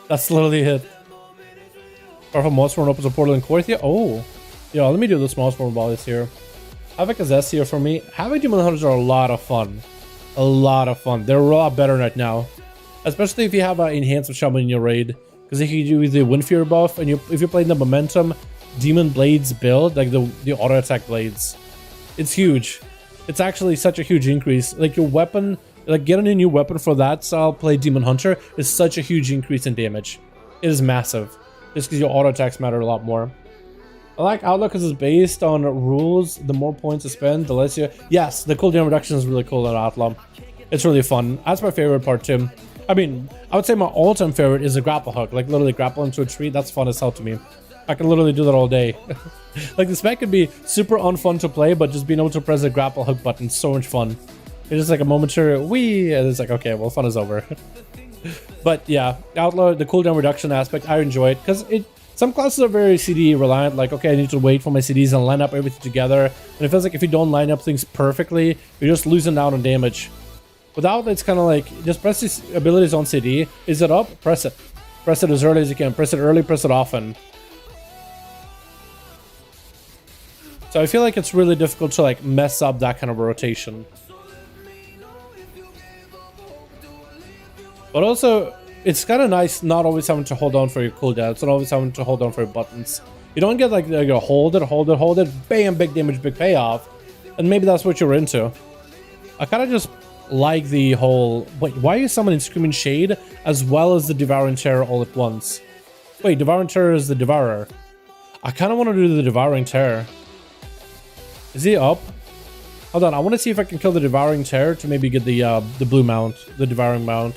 That's literally it. Powerful Monster opens a portal in Korthia. Oh. Yeah, let me do the small spawn volleys here. Havoc is S here for me. Havoc Demon Hunters are a lot of fun. A lot of fun. They're a lot better right now. Especially if you have an Enhanced Shaman in your raid. Because if you do the Wind Fury buff and if you're playing the Momentum Demon Blades build, like the auto attack blades, it's huge. It's actually such a huge increase. Like your weapon, like getting a new weapon for that style play Demon Hunter is such a huge increase in damage. It is massive. Just because your auto attacks matter a lot more. I like Outlaw because it's based on rules. The more points you spend, the less you... Yes, the cooldown reduction is really cool in Outlaw. It's really fun. That's my favorite part too. I mean, I would say my all-time favorite is the grapple hook. Like literally grapple into a tree. That's fun as hell to me. I can literally do that all day. Like the spec could be super unfun to play, but just being able to press the grapple hook button is so much fun. It's just like a momentary wee, and it's like, okay, well, fun is over. But yeah, Outlaw, the cooldown reduction aspect, I enjoy it because some classes are very CD reliant. Like, okay, I need to wait for my CDs and line up everything together. And it feels like if you don't line up things perfectly, you're just losing out on damage. Without, it's kind of like just press these abilities on CD. Is it up? Press it. Press it as early as you can. Press it early, press it often. So I feel like it's really difficult to like mess up that kind of rotation. But also, it's kind of nice not always having to hold on for your cooldowns, not always having to hold on for your buttons. You don't get like you hold it, bam, big damage, big payoff. And maybe that's what you're into. I kind of just like the whole... Wait, why are you summoning Screaming Shade as well as the Devouring Terror all at once? Wait, Devouring Terror is the Devourer. I kind of want to do the Devouring Terror. Is he up? Hold on, I want to see if I can kill the Devouring Terror to maybe get the blue mount, the Devouring mount.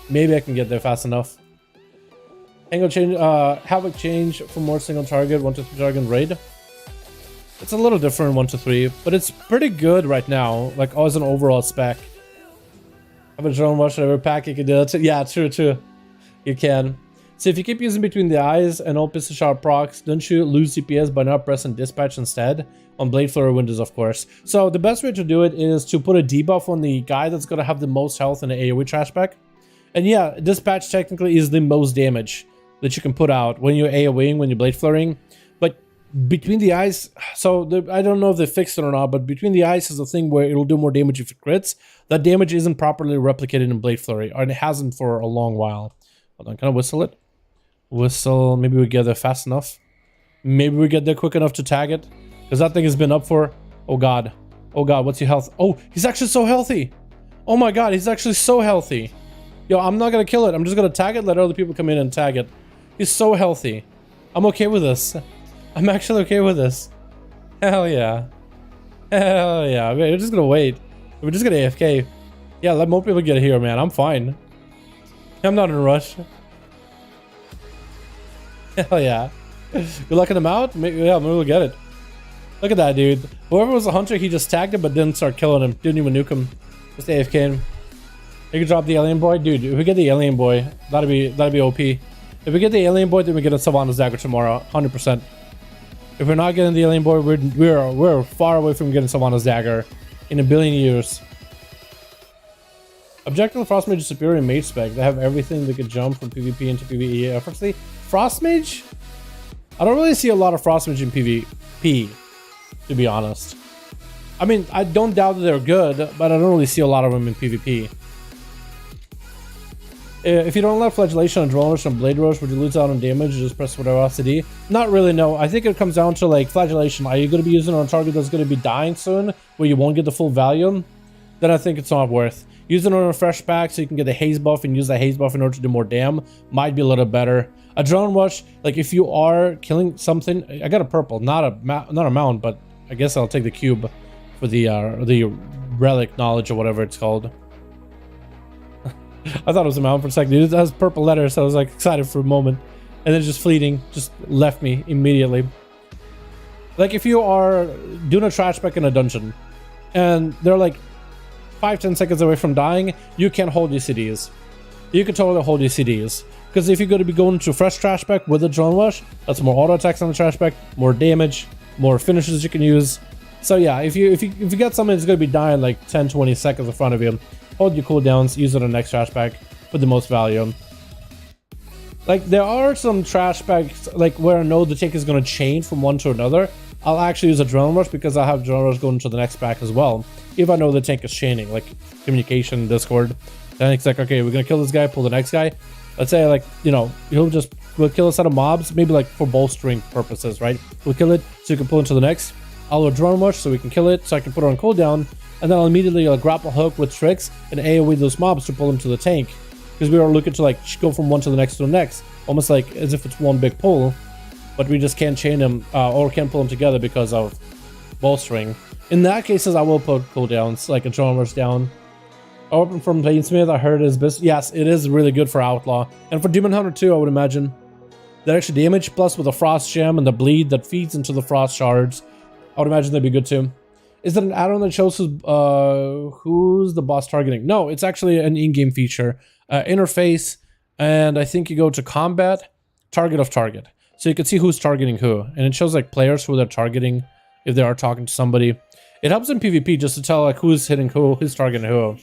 Maybe I can get there fast enough. Angle change, Havoc change for more single target, 1 to 3 target raid. It's a little different 1 to 3, but it's pretty good right now, like as an overall spec. Have a drone rush every pack, you can do that. Yeah, true. You can. So if you keep using Between the Eyes and all pistol shot procs, don't you lose DPS by not pressing Dispatch instead? On Blade Flurry windows, of course. So the best way to do it is to put a debuff on the guy that's going to have the most health in the AoE trash pack. And yeah, Dispatch technically is the most damage that you can put out when you're AoEing, when you're Blade Flurrying. But between the eyes, so I don't know if they fixed it or not, but between the eyes is a thing where it'll do more damage if it crits. That damage isn't properly replicated in Blade Flurry, and it hasn't for a long while. Hold on, can I whistle it? Whistle, maybe we get there fast enough. Maybe we get there quick enough to tag it. Because that thing has been up for, oh god. Oh god, what's your health? Oh, he's actually so healthy. Oh my god, he's actually so healthy. Yo, I'm not gonna kill it. I'm just gonna tag it, let other people come in and tag it. He's so healthy. I'm okay with this. I'm actually okay with this. Hell yeah. Hell yeah. We're just gonna wait. We're just gonna AFK. Yeah, let more people get here, man. I'm fine. I'm not in a rush. Hell yeah. You're locking him out? Maybe, yeah, maybe we'll get it. Look at that, dude. Whoever was a hunter, he just tagged him but didn't start killing him. Didn't even nuke him. Just AFK him. You can drop the alien boy. Dude, if we get the alien boy, that'd be OP. If we get the alien boy, then we get a Sylvanas Dagger tomorrow. 100%. If we're not getting the alien boy, we're far away from getting Sylvanas Dagger in a billion years. Objective Frost Mage is superior in mage spec. They have everything that could jump from PvP into PvE effortlessly. Frost Mage? I don't really see a lot of Frost Mage in PvP, to be honest. I mean, I don't doubt that they're good, but I don't really see a lot of them in PvP. If you don't let Flagellation on Drone Rush and Blade Rush, would you lose out on damage or just press whatever LCD? Not really, no. I think it comes down to like Flagellation. Are you going to be using it on a target that's going to be dying soon, where you won't get the full value? Then I think it's not worth. Use it on a fresh pack so you can get the haze buff and use the haze buff in order to do more dam. Might be a little better. A Drone Rush, like if you are killing something, I got a purple, not a mount, but I guess I'll take the cube for the relic knowledge or whatever it's called. I thought it was a mount for a second. It has purple letters, so I was like excited for a moment, and then just fleeting, just left me immediately. Like if you are doing a trash pack in a dungeon, and they're like 5-10 seconds away from dying, you can hold these CDs. You can totally hold these CDs. Because if you're going to be going to fresh trash pack with a Drone Rush, that's more auto attacks on the trash pack, more damage, more finishes you can use. So yeah, if you got something that's going to be dying like 10-20 seconds in front of you, hold your cooldowns, use it on the next trash pack for the most value. Like there are some trash packs like where I know the tank is going to change from one to another. I'll actually use a Drone Rush because I have Drone Rush going to the next pack as well. If I know the tank is chaining, like communication, Discord. Then it's like, okay, we're going to kill this guy, pull the next guy. Let's say like, you know, we'll kill a set of mobs, maybe like for bolstering purposes, right? We'll kill it so you can pull into the next. I'll do a Drone Rush so we can kill it, so I can put it on cooldown. And then I'll immediately grapple hook with tricks and AoE those mobs to pull them to the tank. Because we are looking to like go from one to the next to the next. Almost like as if it's one big pull. But we just can't chain them or can't pull them together because of bolstering. In that cases, I will put cooldowns, like a Drone Rush down. Open from Plainsmith, I heard it is best. Yes, it is really good for Outlaw. And for Demon Hunter too, I would imagine. That extra damage, plus with the Frost Gem and the bleed that feeds into the Frost Shards, I would imagine that'd be good too. Is that an add-on that shows who's the boss targeting? No, it's actually an in-game feature. Interface, and I think you go to Combat, Target of Target. So you can see who's targeting who. And it shows like players who they're targeting if they are talking to somebody. It helps in PvP just to tell like who's hitting who, who's targeting who.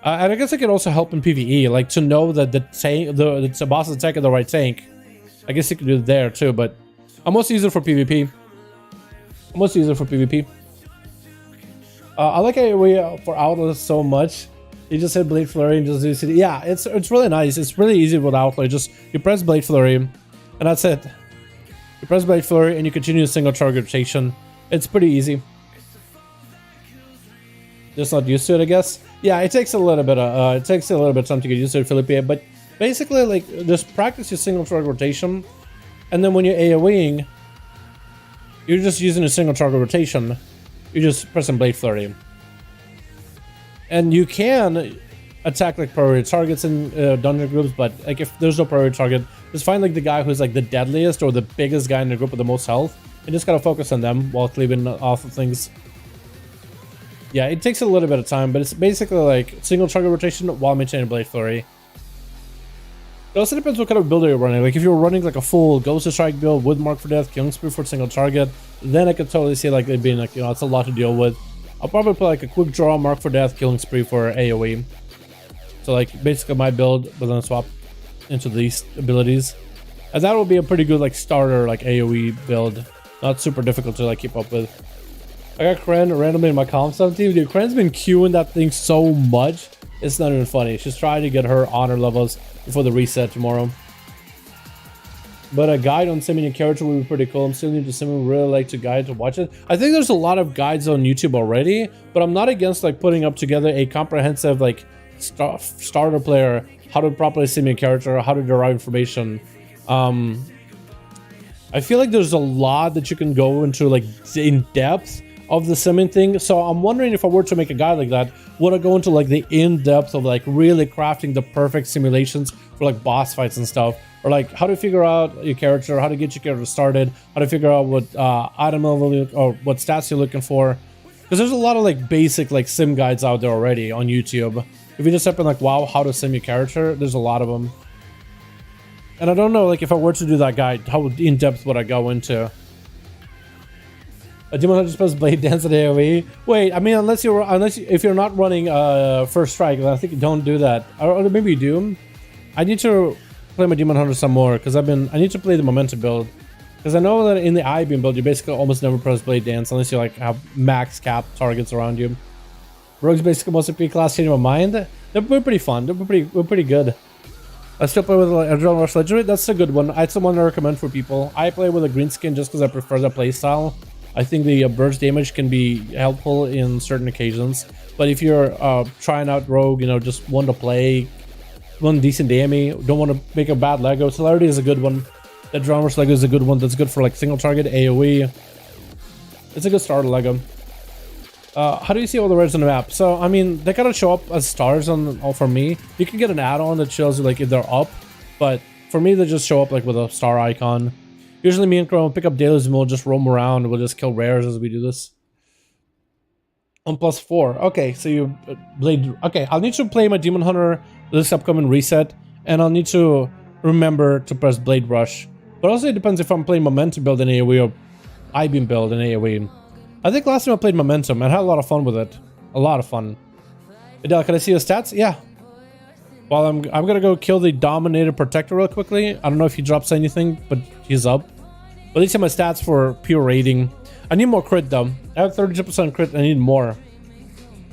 And I guess it can also help in PvE, like to know that the tank, the boss is attacking the right tank. I guess you can do it there too, but I'm mostly using it for PvP. I like AoE for Outlaw so much. You just hit Blade Flurry and just do CD. Yeah, it's really nice. It's really easy with Outlaw. Just you press Blade Flurry, and that's it. You press Blade Flurry and you continue single target rotation. It's pretty easy. Just not used to it, I guess. Yeah, it takes a little bit of time to get used to it, Philippe. But basically, like, just practice your single target rotation, and then when you're AoEing, you're just using a single target rotation. You're just pressing Blade Flurry, and you can attack like priority targets in dungeon groups. But like, if there's no priority target, just find like the guy who's like the deadliest or the biggest guy in the group with the most health, and just gotta focus on them while cleaving off of things. Yeah, it takes a little bit of time, but it's basically like single target rotation while maintaining Blade Flurry. It also depends what kind of build you're running. Like if you're running like a full Ghost Strike build with Mark for Death, Killing Spree for single target, then I could totally see like it being like, you know, it's a lot to deal with. I'll probably put like a quick draw, Mark for Death, Killing Spree for AoE. So like basically my build, but then swap into these abilities. And that will be a pretty good like starter like AoE build. Not super difficult to like keep up with. I got Kren randomly in my comp sub team. Dude, Kren's been queuing that thing so much. It's not even funny. She's trying to get her honor levels before the reset tomorrow. But a guide on simming a character would be pretty cool. I'm still new to simming, really like to guide to watch it. I think there's a lot of guides on YouTube already, but I'm not against like putting up together a comprehensive like starter player, how to properly sim your character, how to derive information. I feel like there's a lot that you can go into like in depth of the simming thing. So I'm wondering if I were to make a guide like that, would I go into like the in-depth of like really crafting the perfect simulations for like boss fights and stuff, or like how to figure out your character, how to get your character started, how to figure out what item level or what stats you're looking for, because there's a lot of like basic like sim guides out there already on YouTube. If you just type in like WoW how to sim your character, there's a lot of them. And I don't know like if I were to do that guide, how in depth would I go into? A demon hunter just press blade dance at AoE. Wait, I mean, if you're not running first strike, then I think you don't do that. Or maybe you do. I need to play my demon hunter some more because I need to play the momentum build, because I know that in the I-beam build you basically almost never press blade dance unless you like have max cap targets around you. Rogues basically most of P class changing my mind. They're pretty fun. We're pretty good. I still play with Adrenaline Rush Legendary. That's a good one. It's the one I recommend for people. I play with a green skin just because I prefer that playstyle. I think the burst damage can be helpful in certain occasions, but if you're trying out rogue, you know, just want to play one decent damage, don't want to make a bad Lego, Celerity is a good one. That Adrenaline Rush Lego is a good one. That's good for like single target AoE. It's a good starter Lego. How do you see all the reds on the map? So I mean, they gotta show up as stars for me. You can get an add-on that shows you like if they're up, but for me they just show up like with a star icon. Usually me and Chrome will pick up dailies and we'll just roam around and we'll just kill rares as we do this. 1+4. Okay, so you blade. Okay, I'll need to play my Demon Hunter this upcoming reset, and I'll need to remember to press Blade Rush. But also it depends if I'm playing Momentum build in AoE or I-beam build in AoE. I think last time I played Momentum and had a lot of fun with it. A lot of fun. Adele, can I see your stats? Yeah. Well, I'm gonna go kill the Dominator Protector real quickly. I don't know if he drops anything, but he's up. But these are my stats for pure rating. I need more crit though. I have 32% crit, I need more.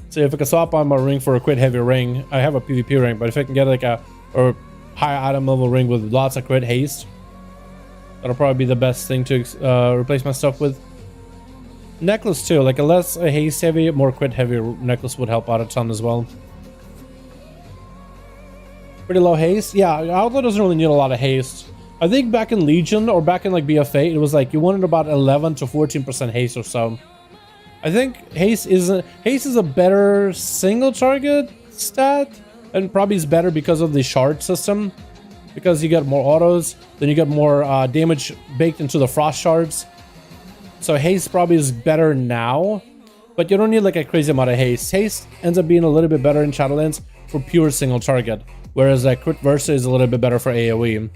So if I can swap on my ring for a crit heavy ring, I have a PvP ring, but if I can get like a high item level ring with lots of crit haste, that'll probably be the best thing to replace my stuff with. Necklace too, like a less haste heavy, more crit heavy necklace would help out a ton as well. Pretty low haste. Yeah, Outlaw doesn't really need a lot of haste. I think back in Legion or back in like BFA, it was like you wanted about 11 to 14% haste or so. I think haste is a better single target stat, and probably is better because of the shard system, because you get more autos, then you get more damage baked into the frost shards. So haste probably is better now, but you don't need like a crazy amount of haste. Haste ends up being a little bit better in Shadowlands for pure single target, whereas crit versa is a little bit better for AoE.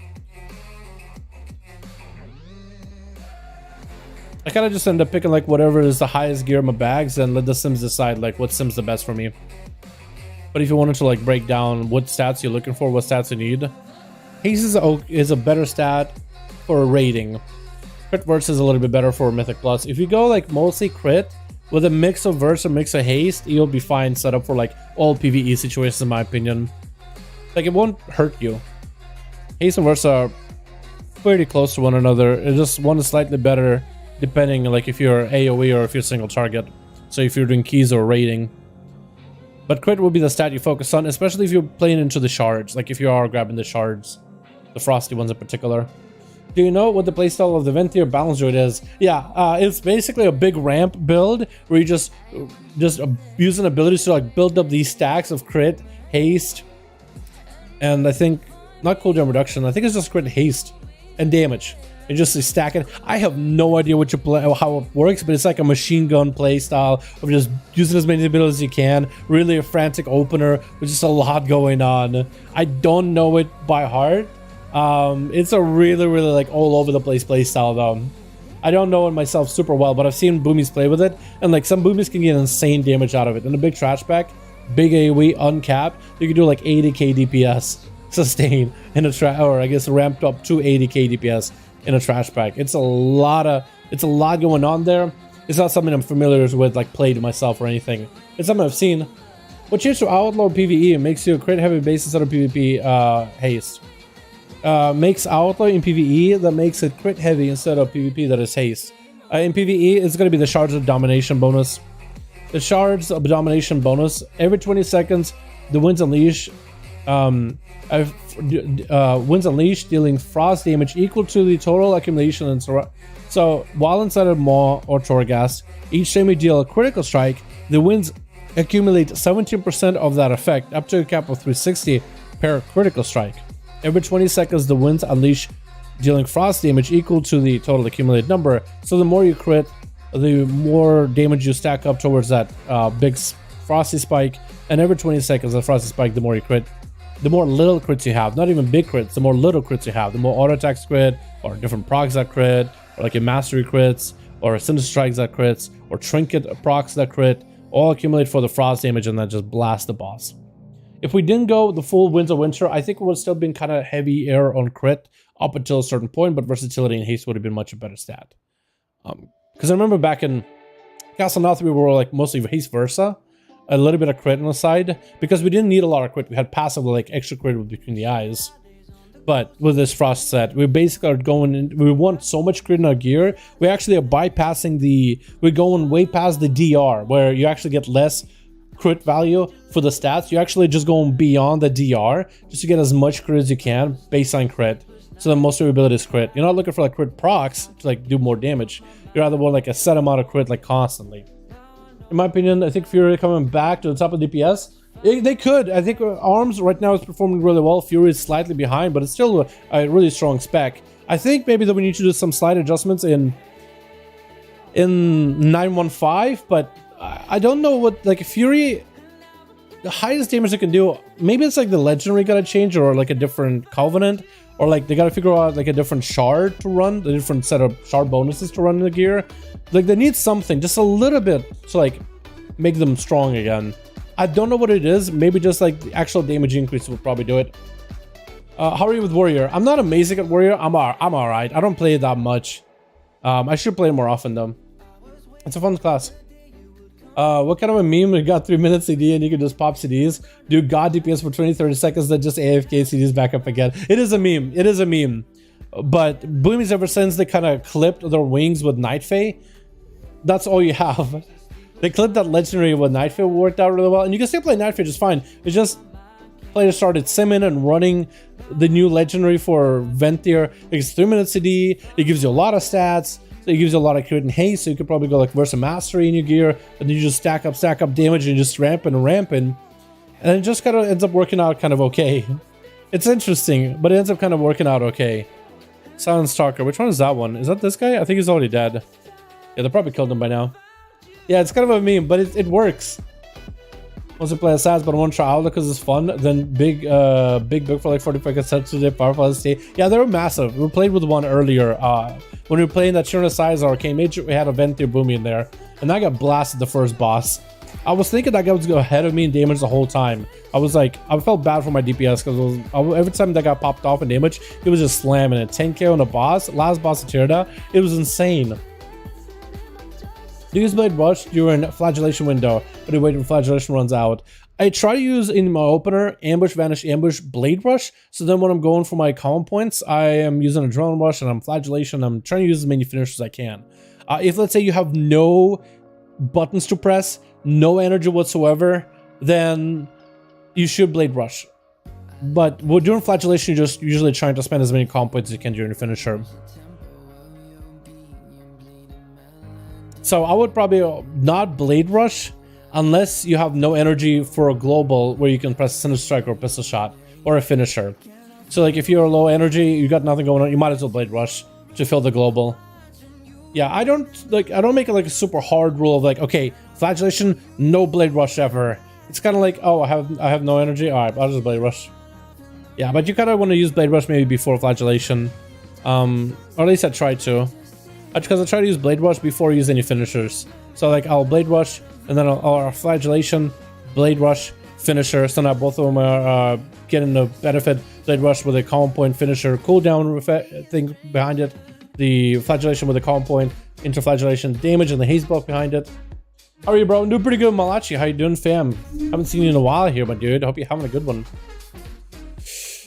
I kind of just end up picking like whatever is the highest gear in my bags and let the sims decide like what sim's the best for me. But if you wanted to like break down what stats you're looking for, what stats you need, haste is a better stat for rating. Crit verse is a little bit better for Mythic Plus. If you go like mostly crit with a mix of verse and mix of haste, you'll be fine set up for like all PvE situations in my opinion. Like it won't hurt you. Haste and verse are pretty close to one another. It's just one is slightly better depending like if you're AoE or if you're single target. So if you're doing keys or raiding. But crit will be the stat you focus on, especially if you're playing into the shards. Like if you are grabbing the shards, the frosty ones in particular. Do you know what the playstyle of the Venthyr Balance Druid is? Yeah, it's basically a big ramp build where you just using abilities to like build up these stacks of crit, haste, and I think not cooldown reduction. I think it's just crit, haste, and damage. And just stack it. I have no idea what you play, how it works, but it's like a machine gun play style of just using as many abilities as you can. Really a frantic opener with just a lot going on. I don't know it by heart. It's a really like all over the place play style though. I don't know it myself super well, but I've seen boomies play with it, and like some boomies can get insane damage out of it. And a big trash pack, big AoE uncapped, you can do like 80k DPS. sustain in a or I guess ramped up to 80k DPS in a trash pack. It's a lot going on there. It's not something I'm familiar with, like played myself or anything. It's something I've seen. What changes to Outlaw PvE and makes you a crit heavy base instead of PvP haste. Makes Outlaw in PvE that makes it crit heavy instead of PvP that is haste. In PvE, it's going to be the Shards of Domination bonus. The Shards of Domination bonus, every 20 seconds, the Winds Unleash Winds Unleash dealing frost damage equal to the total accumulation. And so while inside of Maw or Torghast, each time you deal a critical strike, the winds accumulate 17% of that effect up to a cap of 360 per critical strike. Every 20 seconds, the winds unleash dealing frost damage equal to the total accumulated number. So the more you crit, the more damage you stack up towards that big frosty spike. And every 20 seconds, the frosty spike, the more you crit, the more little crits you have. Not even big crits, the more little crits you have. The more auto attacks crit, or different procs that crit, or like a mastery crits, or sinister strikes that crits, or trinket procs that crit, all accumulate for the frost damage and then just blast the boss. If we didn't go the full Winds of Winter, I think it would have still been kind of heavy air on crit up until a certain point, but versatility and haste would have been much a better stat. Because I remember back in Castle North, we were like mostly haste versa, a little bit of crit on the side, because we didn't need a lot of crit. We had passive like extra crit between the eyes. But with this frost set, we basically are going in, we want so much crit in our gear, we actually are bypassing we're going way past the DR, where you actually get less crit value for the stats. You're actually just going beyond the DR just to get as much crit as you can, baseline crit. So the most of your ability is crit. You're not looking for like crit procs to like do more damage. You rather want like a set amount of crit like constantly. In my opinion, I think Fury coming back to the top of DPS. They could. I think Arms right now is performing really well. Fury is slightly behind, but it's still a really strong spec. I think maybe that we need to do some slight adjustments in 9.1.5, but I don't know what, like Fury, the highest damage they can do, maybe it's like the legendary gotta change, or like a different covenant, or like they gotta figure out like a different shard to run, a different set of shard bonuses to run in the gear. Like they need something, just a little bit to like make them strong again. I don't know what it is. Maybe just like the actual damage increase will probably do it. How are you with Warrior? I'm not amazing at Warrior. I'm all right. I don't play it that much. I should play it more often though. It's a fun class. What kind of a meme? We got 3 minutes CD and you can just pop CDs, do God DPS for 20-30 seconds, then just AFK CDs back up again. It is a meme. It is a meme. But Boomies, ever since they kind of clipped their wings with Night Fae, that's all you have. They clipped that legendary with Night Fae, worked out really well, and you can still play Night Fae just fine. It's just players started simming and running the new legendary for Venthyr. It's 3 minutes CD. It gives you a lot of stats. So it gives you a lot of crit and haste. So you could probably go like Versa Mastery in your gear, and you just stack up damage and just ramping, and it just kind of ends up working out kind of okay. It's interesting, but it ends up kind of working out okay. Silent Stalker. Which one is that one? Is that this guy? I think he's already dead. Yeah, they probably killed him by now. Yeah, it's kind of a meme, but it works. Once you play Assassins, but I want to try out because it's fun. Then big book for like 45 sets today, powerful ST. Yeah, they were massive. We played with one earlier. When we were playing that Shirna Size Arcane Mage, we had a Venthyr Boomy in there, and I got blasted the first boss. I was thinking that guy was going ahead of me in damage the whole time. I was like, I felt bad for my DPS because every time that guy popped off in damage, he was just slamming it. 10k on a boss, last boss of Tirda. It was insane. Do you use Blade Rush during Flagellation window, but you wait when Flagellation runs out? I try to use in my opener Ambush, Vanish, Ambush, Blade Rush. So then when I'm going for my common points, I am using Adrenaline Rush and I'm Flagellation. I'm trying to use as many finishers as I can. If let's say you have no buttons to press, no energy whatsoever, then you should Blade Rush. But during Flagellation, you're just usually trying to spend as many common points as you can during your finisher. So I would probably not Blade Rush unless you have no energy for a global where you can press a Sinister Strike or a Pistol Shot or a finisher. So like if you're low energy, you got nothing going on, you might as well Blade Rush to fill the global. Yeah, I don't make it like a super hard rule of like, okay, Flagellation, no Blade Rush ever. It's kind of like, oh, I have no energy. All right, I'll just Blade Rush. Yeah, but you kind of want to use Blade Rush maybe before Flagellation, or at least I try to. Because I try to use Blade Rush before I use any finishers. So like I'll Blade Rush and then I'll Flagellation, Blade Rush, finisher. So now both of them are getting the benefit. Blade Rush with a calm point finisher cooldown thing behind it. The flagellation with a calm point, interflagellation damage, and the haze buff behind it. How are you, bro? I'm doing pretty good, Malachi. How you doing, fam? Haven't seen you in a while here, my dude. Hope you're having a good one.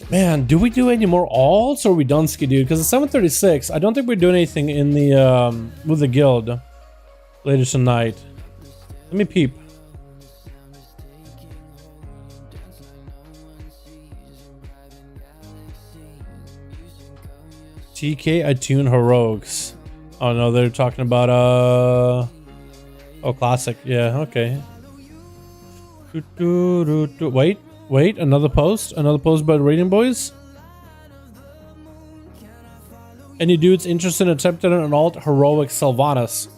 Man, do we do any more alts, or are we done, ski, dude? Because it's 7:36. I don't think we're doing anything in the with the guild later tonight. Let me peep. TK Attune Heroics. Oh no, they're talking about oh, classic. Yeah, okay. Wait, another post by the Radiant Boys. Any dudes interested in attempting an alt heroic Sylvanas?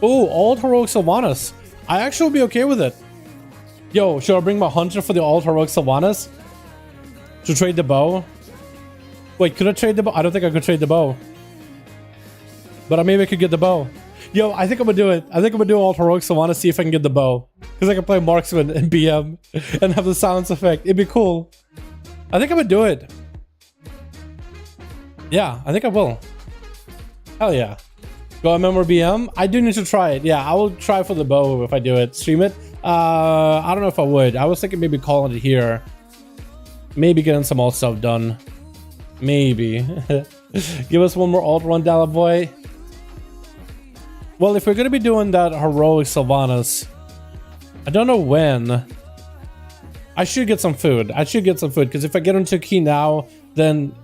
Oh, alt heroic Sylvanas. I actually would be okay with it. Yo, should I bring my hunter for the alt heroic Sylvanas? To trade the bow? Wait, could I trade the bow? I don't think I could trade the bow. But maybe I could get the bow. Yo, I think I'm gonna do it. I think I'm gonna do alt heroics. I want to see if I can get the bow. Because I can play marksman and BM and have the silence effect. It'd be cool. I think I'm gonna do it. Yeah, I think I will. Hell yeah. Go member BM. I do need to try it. Yeah, I will try for the bow if I do it. Stream it. I don't know if I would. I was thinking maybe calling it here. Maybe getting some alt stuff done. Maybe. Give us one more alt run, Dala boy. Well, if we're gonna be doing that heroic Sylvanas, I don't know when. I should get some food. I should get some food, because if I get into key now, then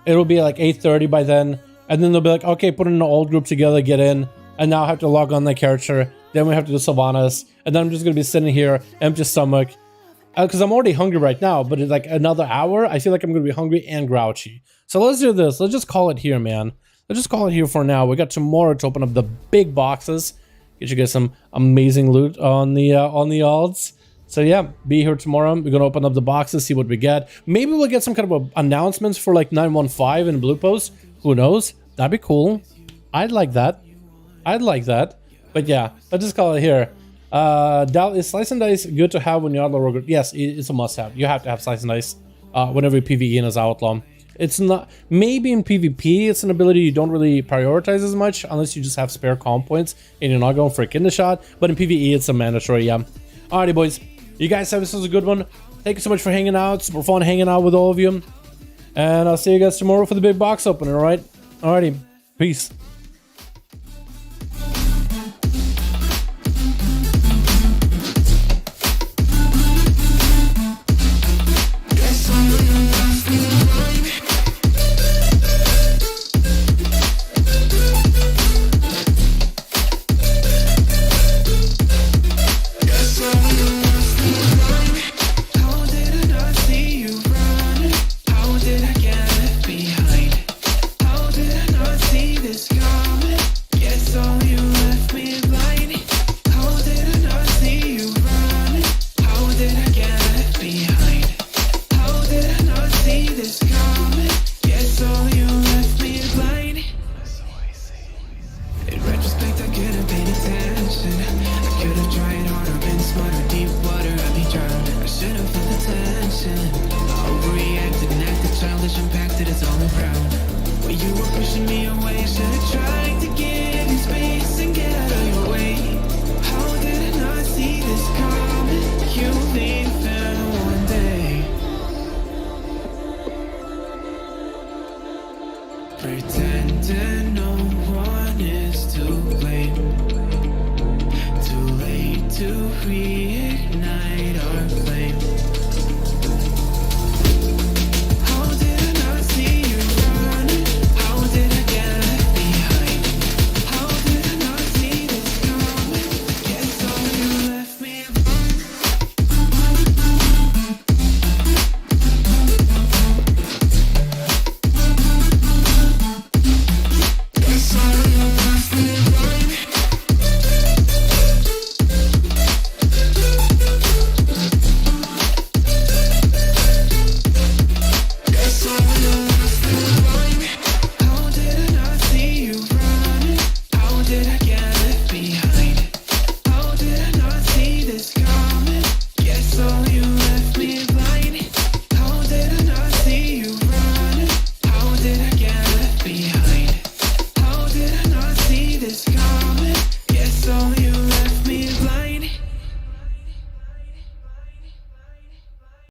it'll be like 8:30 by then, and then they'll be like, okay, put in an old group together, get in, and now I have to log on the character. Then we have to do Sylvanas, and then I'm just gonna be sitting here, empty stomach, because I'm already hungry right now. But in like another hour, I feel like I'm gonna be hungry and grouchy. So let's do this. Let's just call it here, man. Let's just call it here for now. We got tomorrow to open up the big boxes. Get you guys some amazing loot on the alts. So yeah, be here tomorrow. We're gonna open up the boxes, see what we get. Maybe we'll get some kind of announcements for like 9.1 in Blue Post. Who knows? That'd be cool. I'd like that. I'd like that. But yeah, let's just call it here. Is Slice and Dice good to have when you're outlaw rogue? Yes, it's a must-have. You have to have Slice and Dice whenever you PvE in as outlaw. It's not, maybe in PvP it's an ability you don't really prioritize as much unless you just have spare comp points and you're not going for a kidney shot. But in PvE it's a mandatory, yeah. Alrighty, boys. You guys have this was a good one. Thank you so much for hanging out. Super fun hanging out with all of you. And I'll see you guys tomorrow for the big box opening, alright? Alrighty. Peace. Impacted, it's all around. When you were pushing me away, I should have tried to get